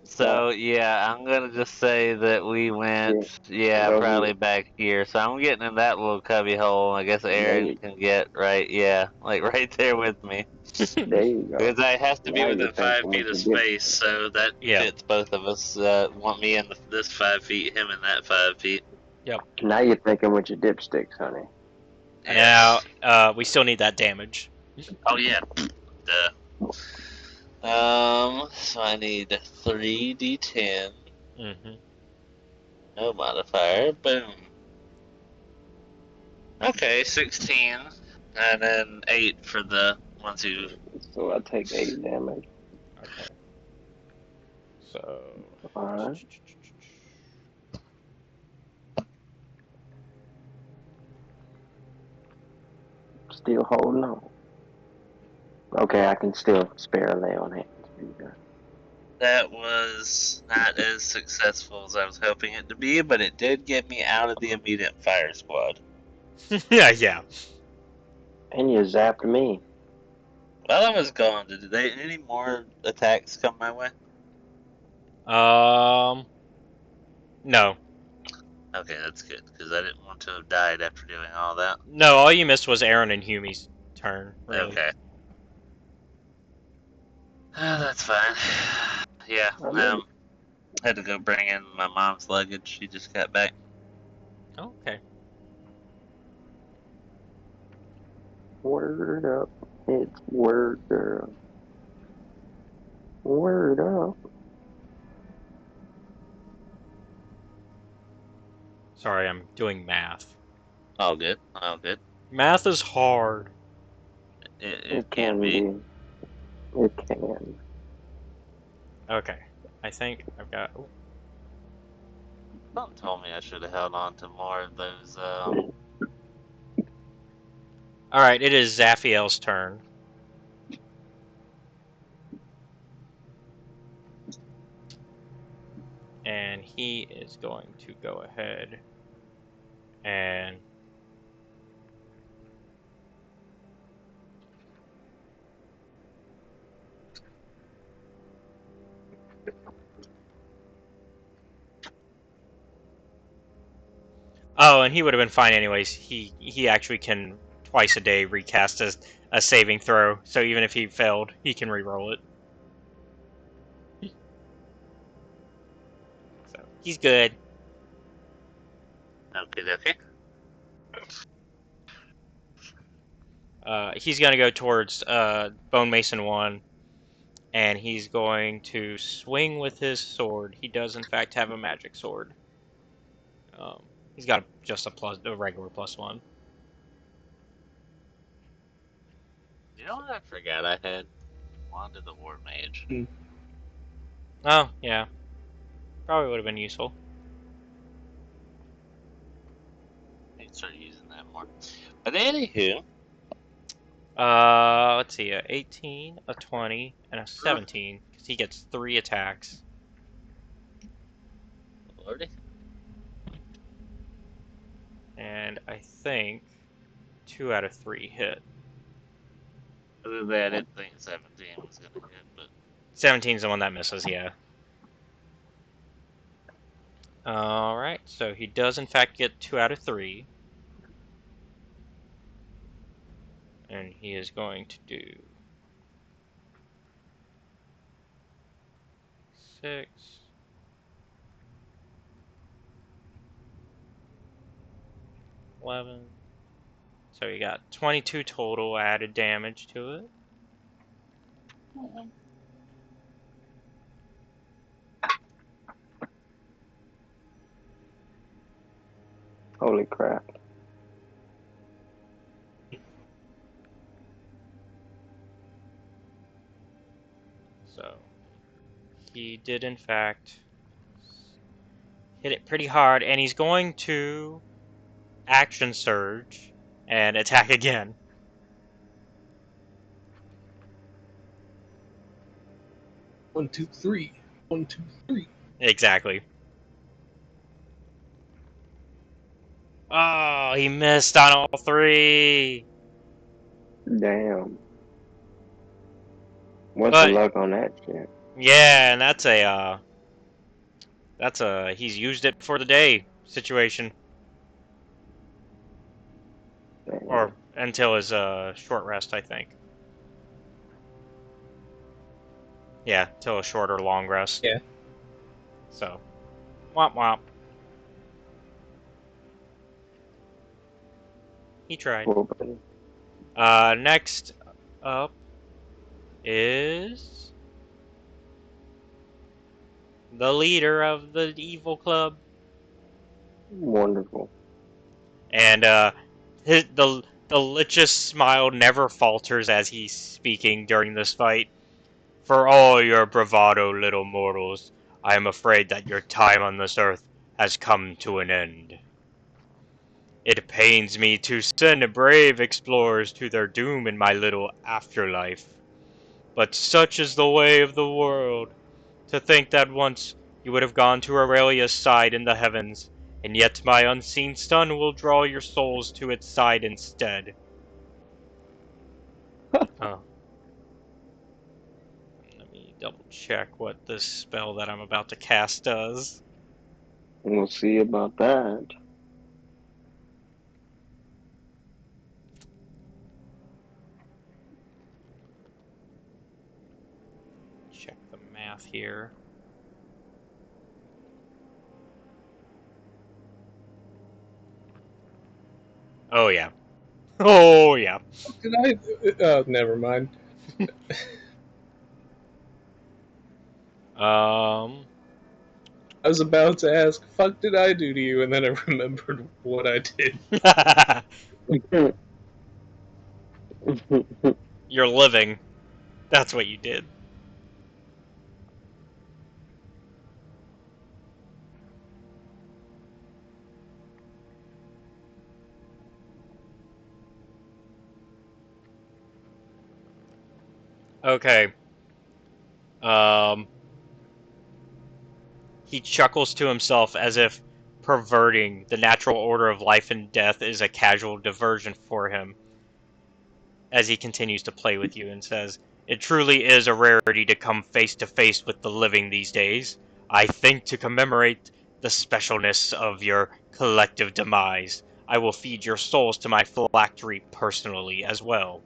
So yeah, I'm gonna just say that we went, yeah, Go probably here. back here. So I'm getting in that little cubby hole. I guess Aaron There, can get right, yeah, like right there with me. there you go. Because I has to be Now you're within 5 thinking feet what of you did. space, so that Yeah. fits both of us. Want me in this 5 feet, him in that 5 feet. Now you're thinking with your dipsticks, honey. Now, Yes. we still need that damage. Oh yeah. Duh. So I need 3d10. Mm-hmm. No modifier. Boom. Okay, 16, and then 8 for the ones who. So I take 8 damage. Okay. So. Alright. Still holding on. Okay, I can still spare a lay on hands for you guys. That was not as successful as I was hoping it to be, but it did get me out of the immediate fire squad. Yeah. And you zapped me. While I was gone, did any more attacks come my way? No. Okay, that's good, because I didn't want to have died after doing all that. No, all you missed was Aaron and Humi's turn, really. Okay. That's fine. Yeah, had to go bring in my mom's luggage. She just got back. Okay. Word up. It's word girl. Word up. Sorry, I'm doing math. All good. All good. Math is hard. It can be. It can. Okay. I think I've got... Ooh. Something told me I should have held on to more of those. Alright, it is Zaphiel's turn. And he is going to go ahead and... Oh, and he would have been fine anyways. He actually can twice a day recast a saving throw, so even if he failed, he can re-roll it. So he's good. Okay. He's gonna go towards Bone Mason 1, and he's going to swing with his sword. He does in fact have a magic sword. He's got just a regular +1. You know what I forgot I had? Wand of the War Mage. Oh, yeah. Probably would have been useful. I need to start using that more. But anywho. Let's see, a 18, a 20, and a 17, because he gets 3 attacks. Lordy. And I think 2 out of 3 hit. Other than that, I didn't think 17 was going to hit, but... 17's the one that misses, yeah. Alright, so he does in fact get 2 out of 3. And he is going to do 6, 11. So you got 22 total added damage to it. Holy crap. he did in fact hit it pretty hard, and he's going to action surge and attack again. One, two, three. 1, 2, 3. Exactly. Oh, he missed on all three. Damn. What's the But luck on that shit? yeah, and that's a he's used it for the day situation, Damn. or until his short rest, I think. Yeah, till a short or long rest. Yeah. So, womp womp. He tried. Cool, buddy. Next up is the leader of the evil club, Wonderful. and the lich's smile never falters as he's speaking during this fight. For all your bravado, little mortals, I am afraid that your time on this earth has come to an end. It pains me to send brave explorers to their doom in my little afterlife. But such is the way of the world. To think that once you would have gone to Aurelia's side in the heavens, and yet my unseen sun will draw your souls to its side instead. Oh. Let me double check what this spell that I'm about to cast does. We'll see about that. Check the math here. Oh yeah. Oh yeah. Did never mind. I was about to ask, fuck did I do to you? And then I remembered what I did. You're living. That's what you did. Okay. He chuckles to himself as if perverting the natural order of life and death is a casual diversion for him, as he continues to play with you and says, "It truly is a rarity to come face to face with the living these days. I think to commemorate the specialness of your collective demise, I will feed your souls to my phylactery personally as well.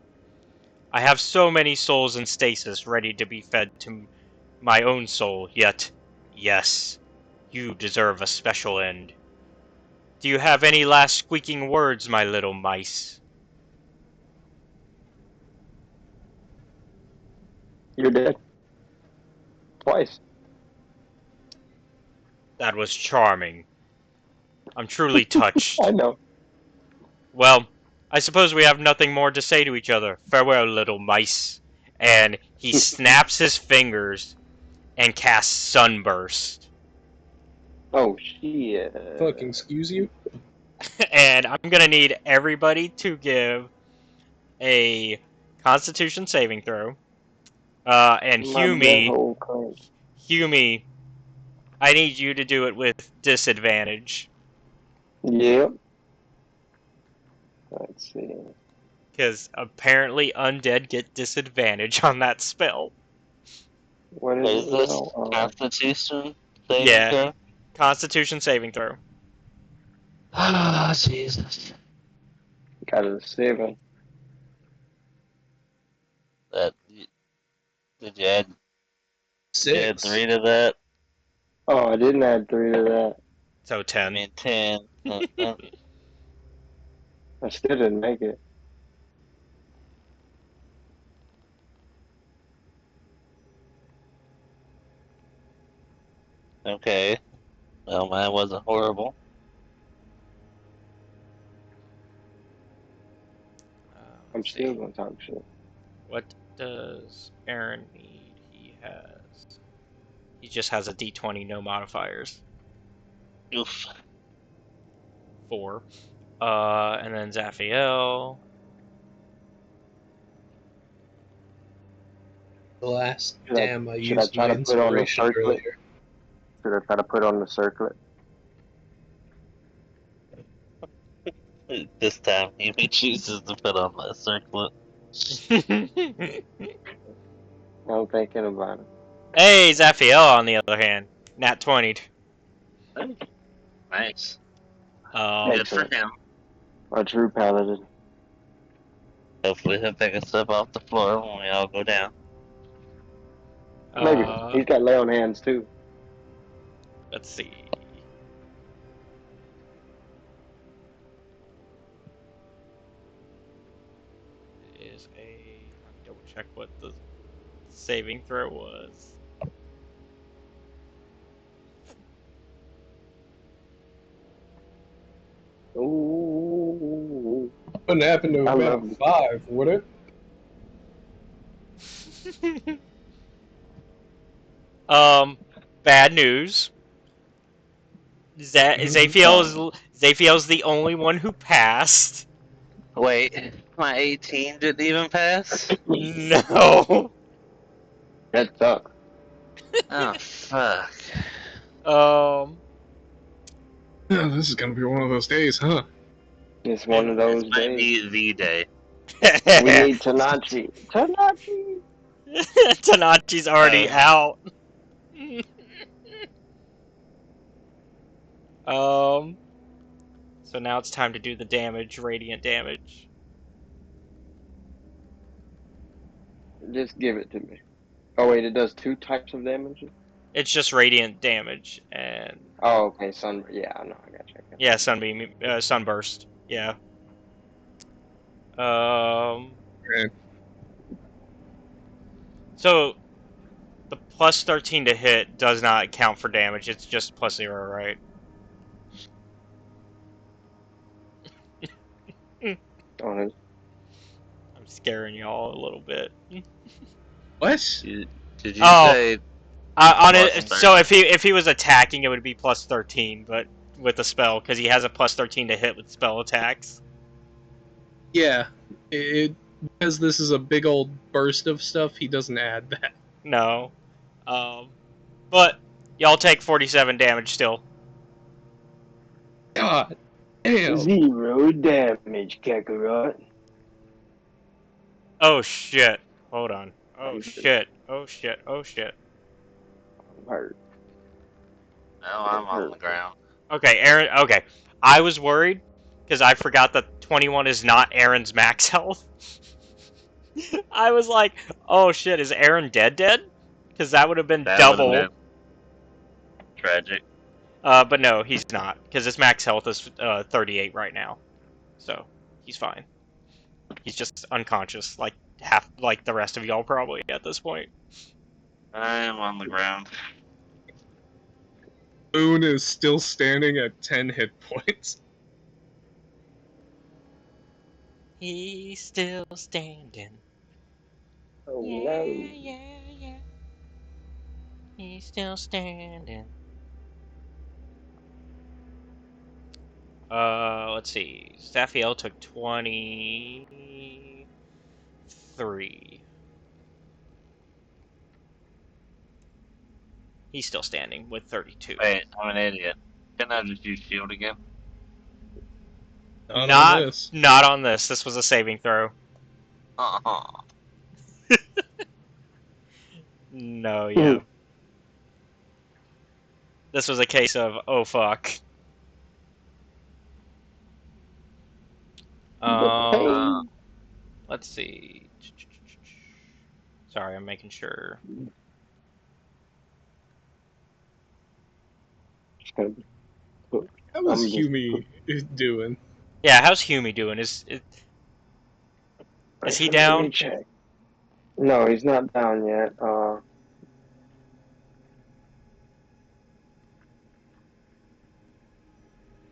I have so many souls in stasis ready to be fed to my own soul, yet, yes, you deserve a special end. Do you have any last squeaking words, my little mice?" You're dead. Twice. That was charming. I'm truly touched. I know. Well, I suppose we have nothing more to say to each other. Farewell, little mice. And he snaps his fingers and casts Sunburst. Oh, shit. Fucking excuse you? And I'm gonna need everybody to give a Constitution saving throw. And My butthole clench. Hume, I need you to do it with disadvantage. Yep. Let's see. Because apparently undead get disadvantage on that spell. What What is is it this? now? Constitution saving Yeah. throw? Constitution saving throw. Ah, Jesus. Got a 7. That did you add 6. 3 to that? Oh, I didn't add 3 to that. So I 10. mean 10. I still didn't make it. Okay. Well, mine wasn't horrible. I'm Let's still see. gonna talk shit. What does Aren need? He has He just has a D20, no modifiers. Oof. 4. And then Zaphiel. The last Should I- damn I should I used try my to put on the inspiration circlet? earlier. Should I try to put on the circlet? This time, he chooses to put on that circlet. I'm thinking about it. Hey, Zaphiel, on the other hand, nat 20'd. Nice. Um, Good for him. A true paladin. Hopefully he'll pick us up off the floor when we all go down. Maybe. uh, He's got lay on hands too. let's see. Is a. Let me double check what the saving throw was. Ooh. Wouldn't happen to I have been love a it. 5, would it? Bad news. Zaphiel's the only one who passed. Wait, my 18 didn't even pass? No. That sucks. Oh, fuck. Um. Yeah, this is gonna be one of those days, huh? It's one of those This might days. be the day. We need Tanachi. Tanachi! Tanachi's already Hey. out. So now it's time to do the damage, radiant damage. Just give it to me. Oh wait, it does 2 types of damage? It's just radiant damage and Oh, okay, sun. Yeah, no, I got you. yeah, sunbeam, sunburst. Yeah. Okay. So the plus 13 to hit does not count for damage. It's just plus 0, right? Oh, I'm scaring y'all a little bit. What? Did you Oh. say On Plus it, 13. so if he was attacking, it would be plus 13, but with the spell, because he has a plus 13 to hit with spell attacks. Yeah. Because this is a big old burst of stuff, he doesn't add that. No. But y'all take 47 damage still. God damn. 0 damage, Kakarot. Oh shit. Hold on. Oh shit. Oh shit. Oh shit. I'm hurt. no? I'm on the ground. Okay, Aaron. Okay. I was worried because I forgot that 21 is not Aaron's max health. I was like, oh shit, is Aaron dead? Because that would have been That double. would've been tragic. But no, he's not, because his max health is 38 right now, so he's fine. He's just unconscious, like the rest of y'all probably at this point. I am on the ground. Boone is still standing at 10 hit points. He's still standing. Oh Yeah, no. yeah. He's still standing. Let's see. Zaphiel took 23. He's still standing with 32. Wait, I'm an idiot. Can I just use shield again? Not Not on this. Not on this. This was a saving throw. Uh-huh. No, yeah. This was a case of, oh fuck. Let's see. Sorry, I'm making sure. How was I'm just- Humi doing? Yeah, how's Humi doing? Is he Let down? me check. No, he's not down yet.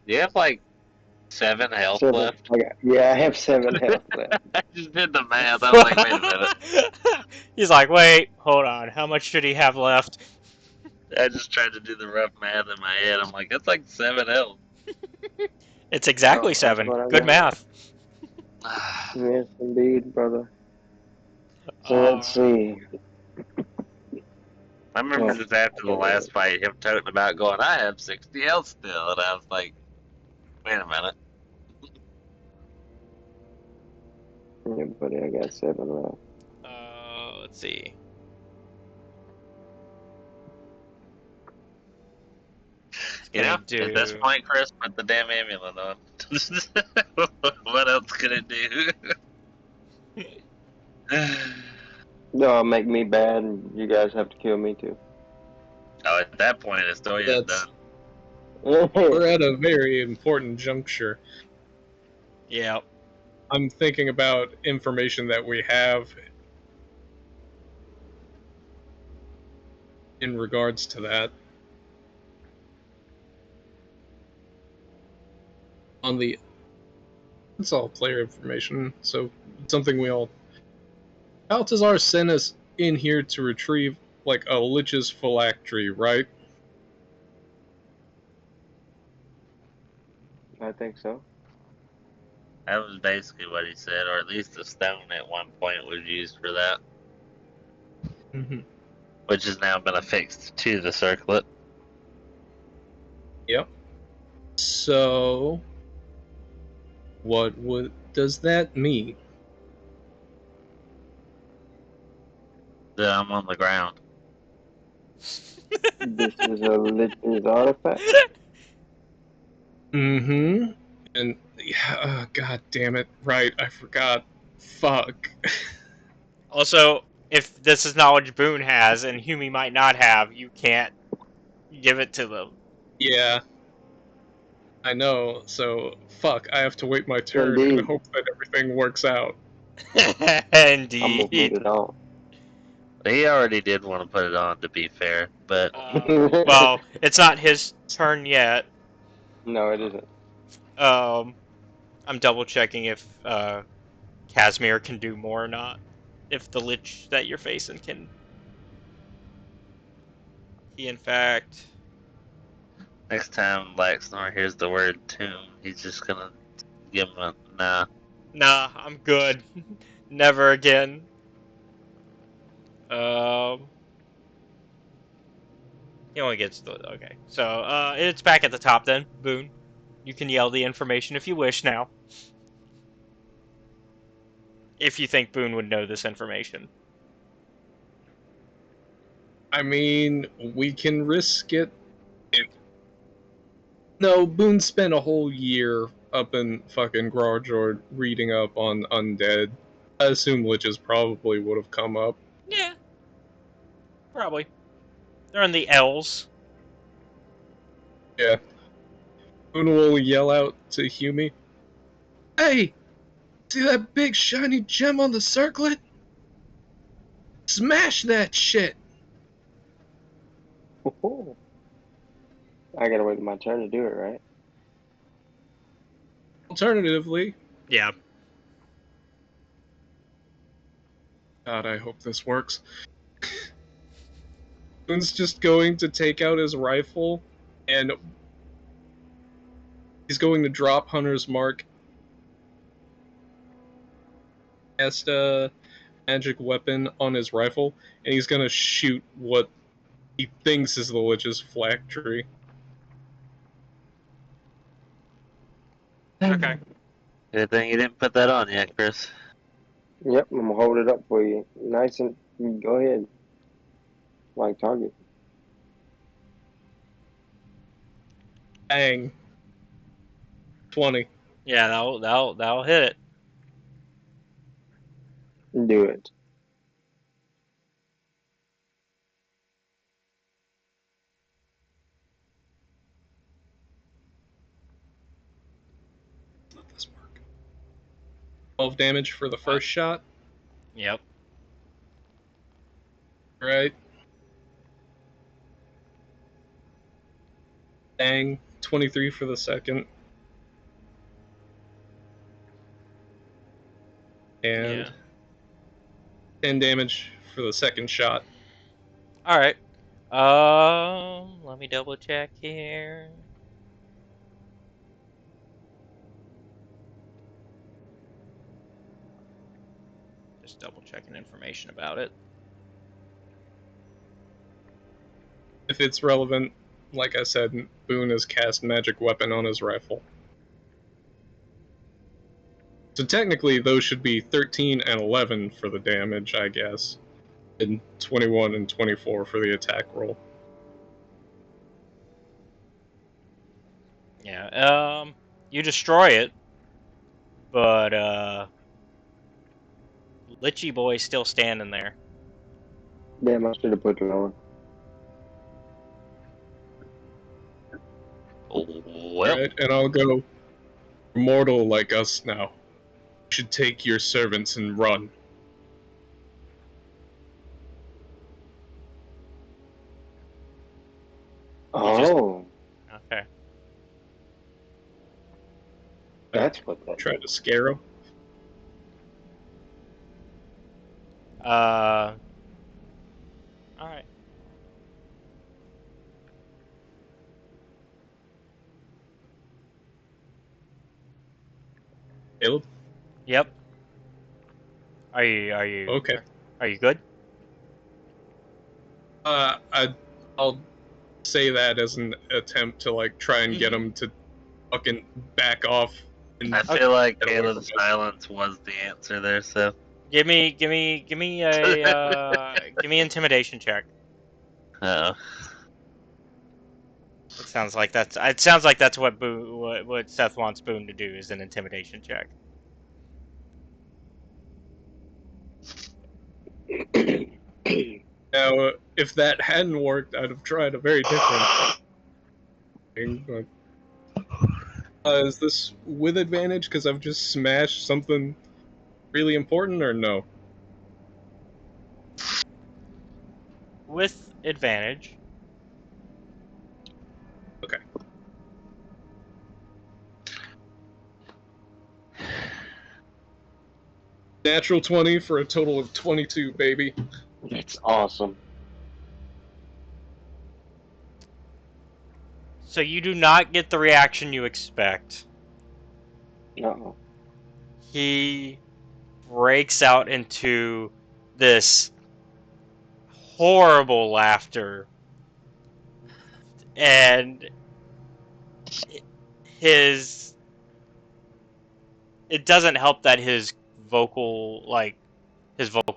Do you have like 7 health 7. left? Yeah, I have 7 health left. I just did the math. I was like, wait a minute. He's like, wait, hold on. How much should he have left? I just tried to do the rough math in my head. I'm like, that's like 7 health. It's exactly Oh, that's 7. what I Good got. math. Yes, indeed, brother. So let's Uh, see. I remember Oh, just after the last fight, him toting about going, I have 60 health still. And I was like, wait a minute. yeah, buddy, I got 7 left. let's see. You know, Do... at this point, Chris, put the damn amulet on. What else could it do? No, make me bad, and you guys have to kill me too. Oh, at that point, Ostoya is That's done. we're at a very important juncture. Yeah. I'm thinking about information that we have in regards to that. On the it's all player information, so it's something we all. Baltazar sent us in here to retrieve like a lich's phylactery, right? I think so. That was basically what he said, or at least a stone at one point was used for that, Mm-hmm. which has now been affixed to the circlet. Yep. So, what does that mean? I'm on the ground. This is a Lich's artifact. Mm-hmm. And yeah, god damn it! Right, I forgot. Fuck. Also, if this is knowledge Boone has and Humi might not have, you can't give it to them. Yeah, I know. So fuck. I have to wait my turn and Indeed. hope that everything works out. I'm gonna put Indeed. it on. He already did want to put it on, to be fair, but Well, it's not his turn yet. No, it isn't. I'm double checking if Casimir can do more or not. If the Lich that you're facing can. He, in fact. next time Laxsnor hears the word tomb, he's just gonna give him a nah. Nah, I'm good. Never again. He only gets the. Okay. So, it's back at the top then, Boone. You can yell the information if you wish now. If you think Boone would know this information. I mean, we can risk it. No, Boone spent a whole year up in fucking Grarjord reading up on undead. I assume liches probably would have come up. Yeah. Probably. They're in the L's. Yeah. Boone will yell out to Humi, "Hey! See that big shiny gem on the circlet? Smash that shit!" I gotta wait my turn to do it, right? Alternatively, Yeah. God, I hope this works. Boone's just going to take out his rifle and he's going to drop Hunter's Mark, cast a magic weapon on his rifle, and he's going to shoot what he thinks is the Lich's phylactery. Okay. Good thing you didn't put that on yet, Chris. Yep, I'm gonna hold it up for you. Nice and go ahead. Like target. Bang. 20. Yeah, that'll hit it. Do it. Let this work. 12 damage for the first shot. Yep. Right. Bang. 23 for the second. And Yeah. 10 damage for the second shot. All right. Let me double check here. Just double checking information about it. If it's relevant, like I said, Boone has cast magic weapon on his rifle. So technically, those should be 13 and 11 for the damage, I guess, and 21 and 24 for the attack roll. Yeah, you destroy it, but, Litchy Boy's still standing there. Damn, I should have put it on. Well, Alright, and I'll go. Mortal like us now. You should take your servants and run. Oh, Okay. that's what that. Try to scare him. Alright. Caleb? Yep. Are you Okay. Are you good? I'll say that as an attempt to like try and get him to fucking back off. And I feel like Get away Caleb's from us. silence was the answer there, so. Give me a give me intimidation check. Uh-oh. It sounds like that's what what Seth wants Boone to do, is an intimidation check. Now, if that hadn't worked, I'd have tried a very different thing. But is this with advantage because I've just smashed something really important, or no? With advantage. Okay. Natural 20 for a total of 22, baby. It's awesome. So you do not get the reaction you expect. No. He breaks out into this horrible laughter, and it doesn't help that his vocal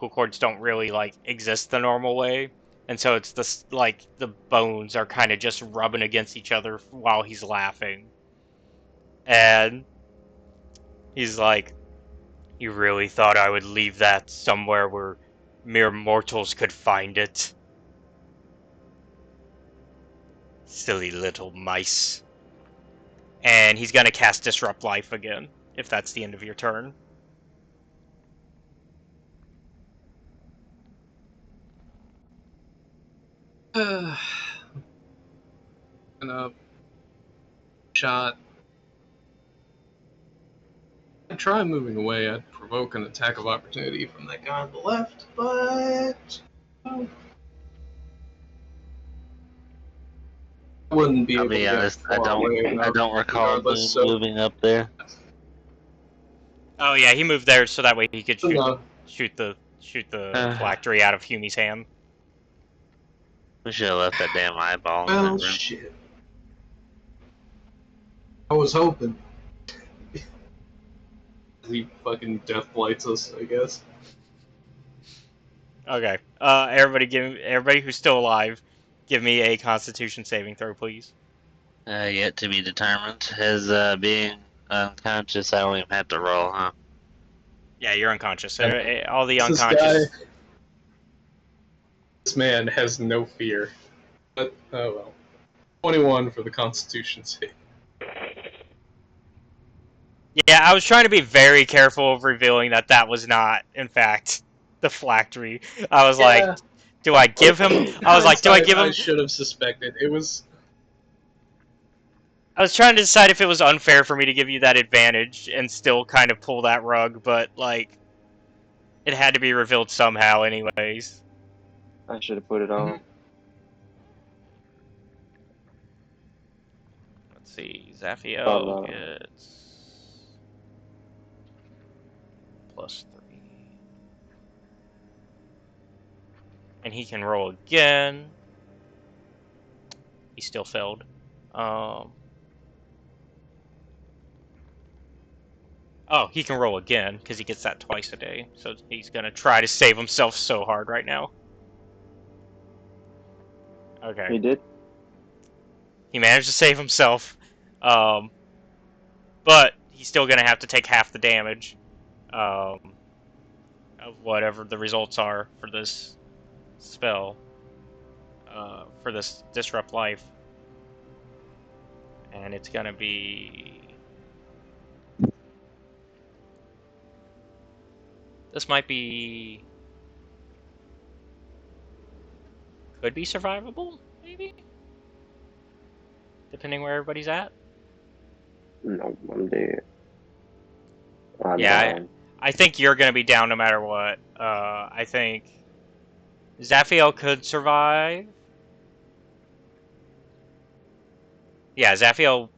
cords don't really exist the normal way, and so it's this the bones are kind of just rubbing against each other while he's laughing, and he's like, "You really thought I would leave that somewhere where mere mortals could find it? Silly little mice." And he's gonna cast Disrupt Life again, if that's the end of your turn. Gonna shot. I'd try moving away. I'd provoke an attack of opportunity from that guy on the left, but I wouldn't be I'll able be to honest, get far away I enough don't recall Boone regardless, so moving up there. Oh yeah, he moved there so that way he could no. shoot the phylactery out of Humi's hand. We should have left that damn eyeball in that Well, room. shit. I was hoping. He fucking death blights us, I guess. Okay. Everybody who's still alive, give me a Constitution saving throw, please. Yet to be determined. His being unconscious, I don't even have to roll, huh? Yeah, you're unconscious. Okay. All the This unconscious. guy- This man has no fear. But, oh well. 21 for the Constitution save. Yeah, I was trying to be very careful of revealing that was not, in fact, the phylactery. I was like, do I give him? I was like, do I give him? I should have suspected. It was. I was trying to decide if it was unfair for me to give you that advantage and still kind of pull that rug, but it had to be revealed somehow, anyways. I should have put it on. Let's see. Oh, Zaphiel no. gets +3. And he can roll again. He still failed. Oh, he can roll again, because he gets that twice a day. So he's going to try to save himself so hard right now. Okay. He did? He managed to save himself. But he's still going to have to take half the damage of whatever the results are for this spell. For this Disrupt Life. And it's going to be... This might be... Could be survivable, maybe? Depending where everybody's at. No, I'm dead. I'm Yeah, down. I think you're going to be down no matter what. I think Zaphiel could survive. Yeah, Zaphiel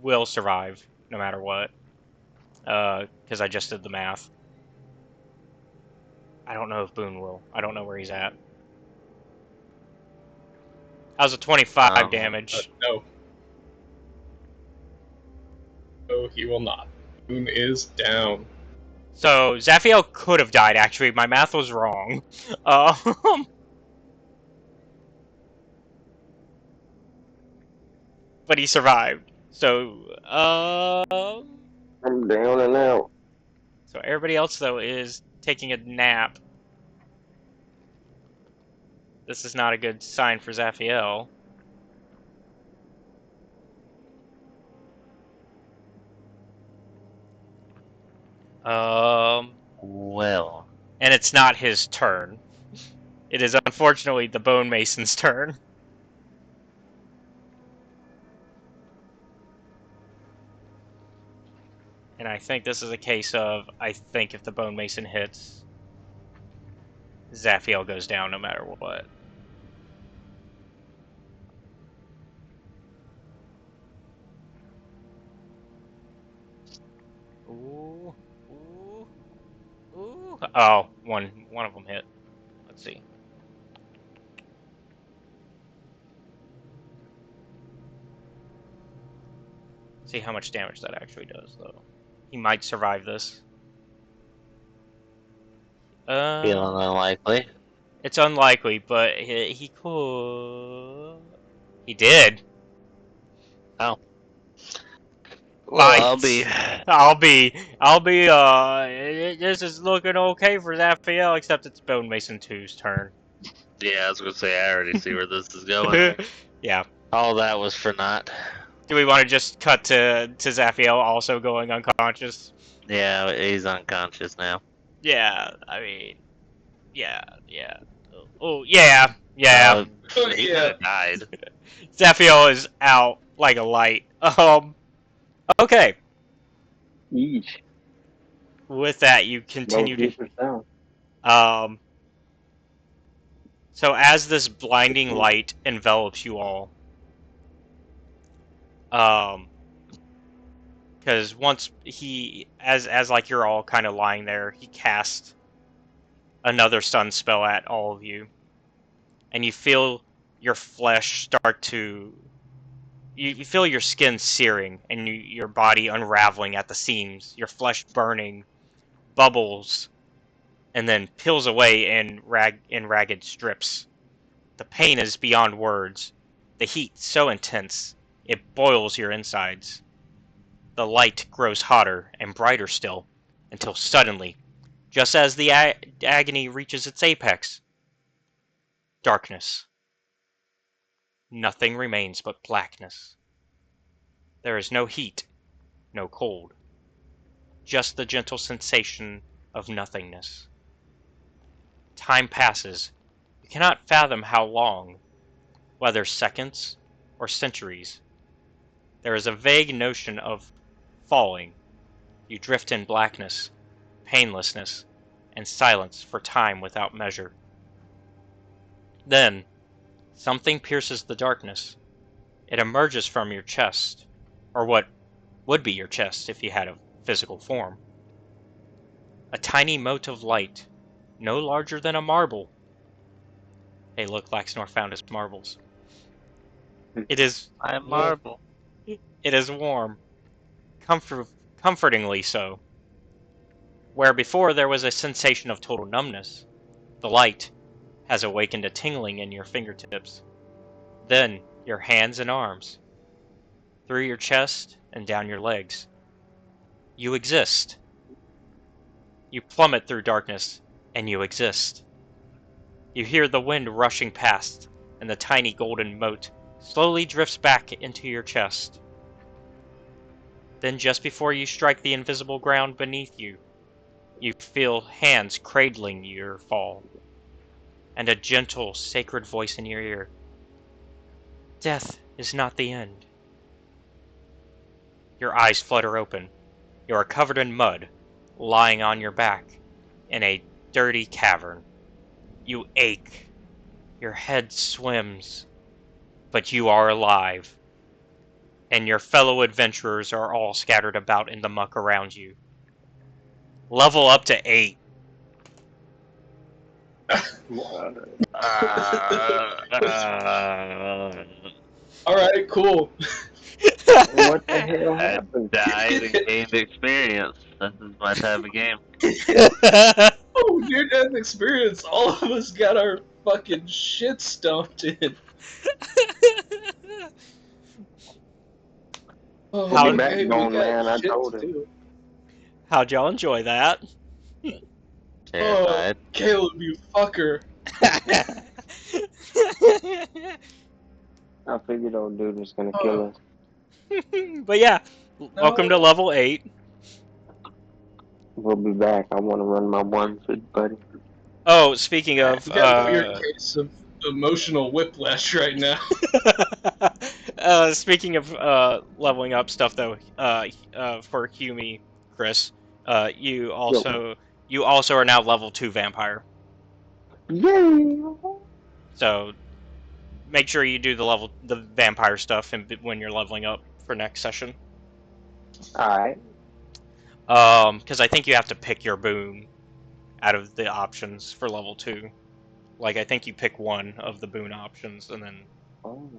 will survive no matter what. Because I just did the math. I don't know if Boone will. I don't know where he's at. How's a 25 damage? No. No, he will not. Boone is down. So, Zaphiel could have died, actually. My math was wrong. But he survived. So, I'm down and out. So everybody else, though, is taking a nap. This is not a good sign for Zaphiel. Well. And it's not his turn. It is unfortunately the Bone Mason's turn. And I think this is a case of, I think if the Bone Mason hits, Zaphiel goes down no matter what. Ooh, ooh, ooh. Oh, one of them hit. Let's see. See how much damage that actually does, though. He might survive this. Feeling unlikely. It's unlikely, but he could. He did. Oh. Well, I'll be. This is looking okay for Zaphiel, except it's Bone Mason 2's turn. Yeah, I was gonna say, I already see where this is going. Yeah. All that was for naught. Do we want to just cut to Zaphiel also going unconscious? Yeah, he's unconscious now. Yeah, I mean, yeah. Oh, yeah. He could Yeah. have died. Zaphiel is out like a light. Okay. Yeesh. With that, you continue No to. keepers down. So as this blinding light envelops you all, because once he, as like you're all kind of lying there, he casts another stun spell at all of you, and you feel your flesh start to, you feel your skin searing and your body unraveling at the seams, your flesh burning, bubbles, and then peels away in ragged strips. The pain is beyond words. The heat so intense, it boils your insides. The light grows hotter and brighter still, until suddenly, just as the agony reaches its apex, darkness. Nothing remains but blackness. There is no heat, no cold, just the gentle sensation of nothingness. Time passes. You cannot fathom how long, whether seconds or centuries. There is a vague notion of falling. You drift in blackness, painlessness, and silence for time without measure. Then, something pierces the darkness. It emerges from your chest, or what would be your chest if you had a physical form. A tiny mote of light, no larger than a marble. Hey, look, Laxsnor found his marbles. It is I marvel. it is warm, comfortingly so. Where before there was a sensation of total numbness, the light has awakened a tingling in your fingertips. Then your hands and arms, through your chest and down your legs. You exist. You plummet through darkness, and you exist. You hear the wind rushing past, and the tiny golden mote slowly drifts back into your chest. Then just before you strike the invisible ground beneath you, you feel hands cradling your fall, and a gentle, sacred voice in your ear. Death is not the end. Your eyes flutter open. You are covered in mud, lying on your back, in a dirty cavern. You ache. Your head swims. But you are alive. And your fellow adventurers are all scattered about in the muck around you. Level up to 8. Alright, cool. What the hell I happened? died and gained experience. This is my type of game. Oh, near-death experience. All of us got our fucking shit stomped in. Oh, How- The hey, we backbone, got man, I shit told to him. do. How'd y'all enjoy that? Terrified. Oh, Caleb, you fucker. I figured old dude was gonna kill us. But yeah, welcome to No. level 8. We'll be back. I want to run my one foot, buddy. Oh, speaking of, We got a weird case of emotional whiplash right now. speaking of leveling up stuff though, for Humi, Chris, you also are now level 2 vampire. Yay! So make sure you do the vampire stuff when you're leveling up for next session. Alright. Because I think you have to pick your boon out of the options for level 2. Like I think you pick one of the boon options, and then Oh.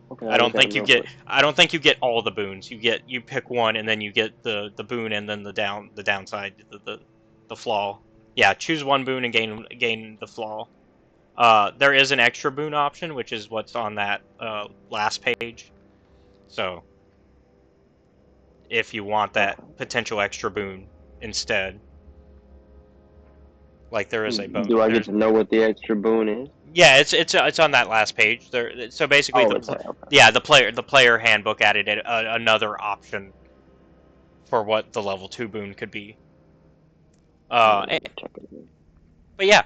Okay, I I'll don't look at think him you real get quick. I don't think you get all the boons. You pick one, and then you get the boon, and then the downside, the flaw. Yeah, choose one boon and gain the flaw. There is an extra boon option, which is what's on that last page. So if you want that potential extra boon instead, like there is a bonus. Do I get to know what the extra boon is? Yeah, it's on that last page. There, so basically, Oh, it's okay. the player handbook added another option for what the level 2 boon could be. Let me check it in. But yeah,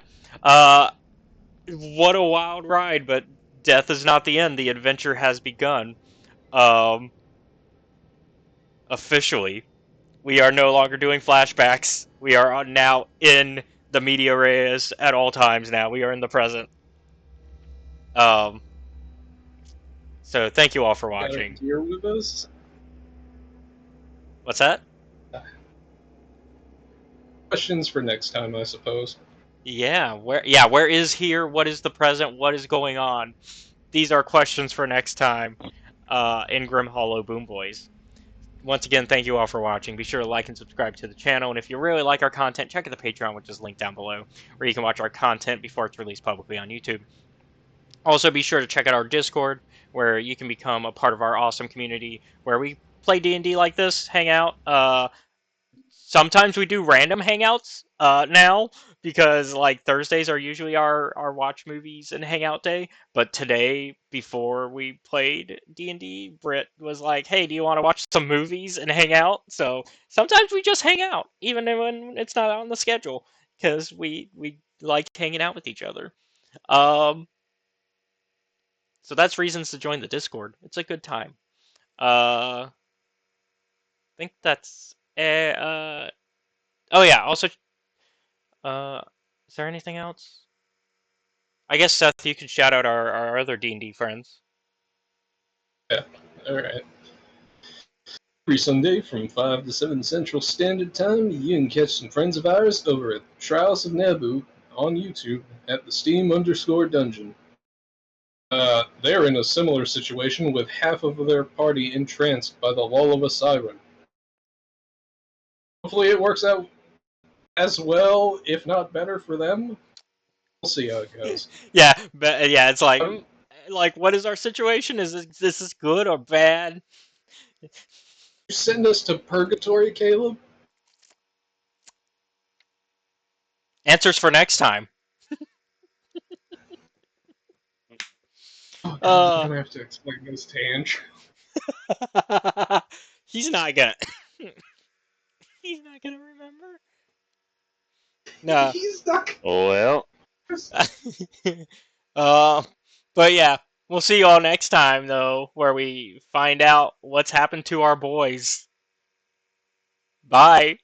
what a wild ride! But death is not the end. The adventure has begun. Officially, we are no longer doing flashbacks. We are now in the media res at all times. Now we are in the present. So thank you all for Got a watching. deer with us? What's that? Questions for next time, I suppose. Yeah, where is here? What is the present? What is going on? These are questions for next time in Grim Hollow Boom Boys. Once again, thank you all for watching. Be sure to like and subscribe to the channel, and if you really like our content, check out the Patreon, which is linked down below, where you can watch our content before it's released publicly on YouTube. Also, be sure to check out our Discord, where you can become a part of our awesome community, where we play D&D like this, hang out. Sometimes we do random hangouts now, because like Thursdays are usually our watch movies and hangout day. But today, before we played D&D, Britt was like, "Hey, do you want to watch some movies and hang out?" So sometimes we just hang out, even when it's not on the schedule, because we like hanging out with each other. So that's reasons to join the Discord. It's a good time. I think that's. Oh yeah. Also, is there anything else? I guess Seth, you could shout out our other D&D friends. Yeah, alright. Every Sunday from 5 to 7 Central Standard Time, you can catch some friends of ours over at Trials of Naboo on YouTube at the Steam_Dungeon. They're in a similar situation with half of their party entranced by the lull of a siren. Hopefully it works out as well, if not better, for them. We'll see how it goes. Yeah, but yeah, it's like, what is our situation? Is this good or bad? You send us to purgatory, Caleb? Answers for next time. Oh god, I'm gonna have to explain this to Andrew. He's not gonna. He's not gonna remember. No. He's not. Well, But yeah, we'll see you all next time though, where we find out what's happened to our boys. Bye.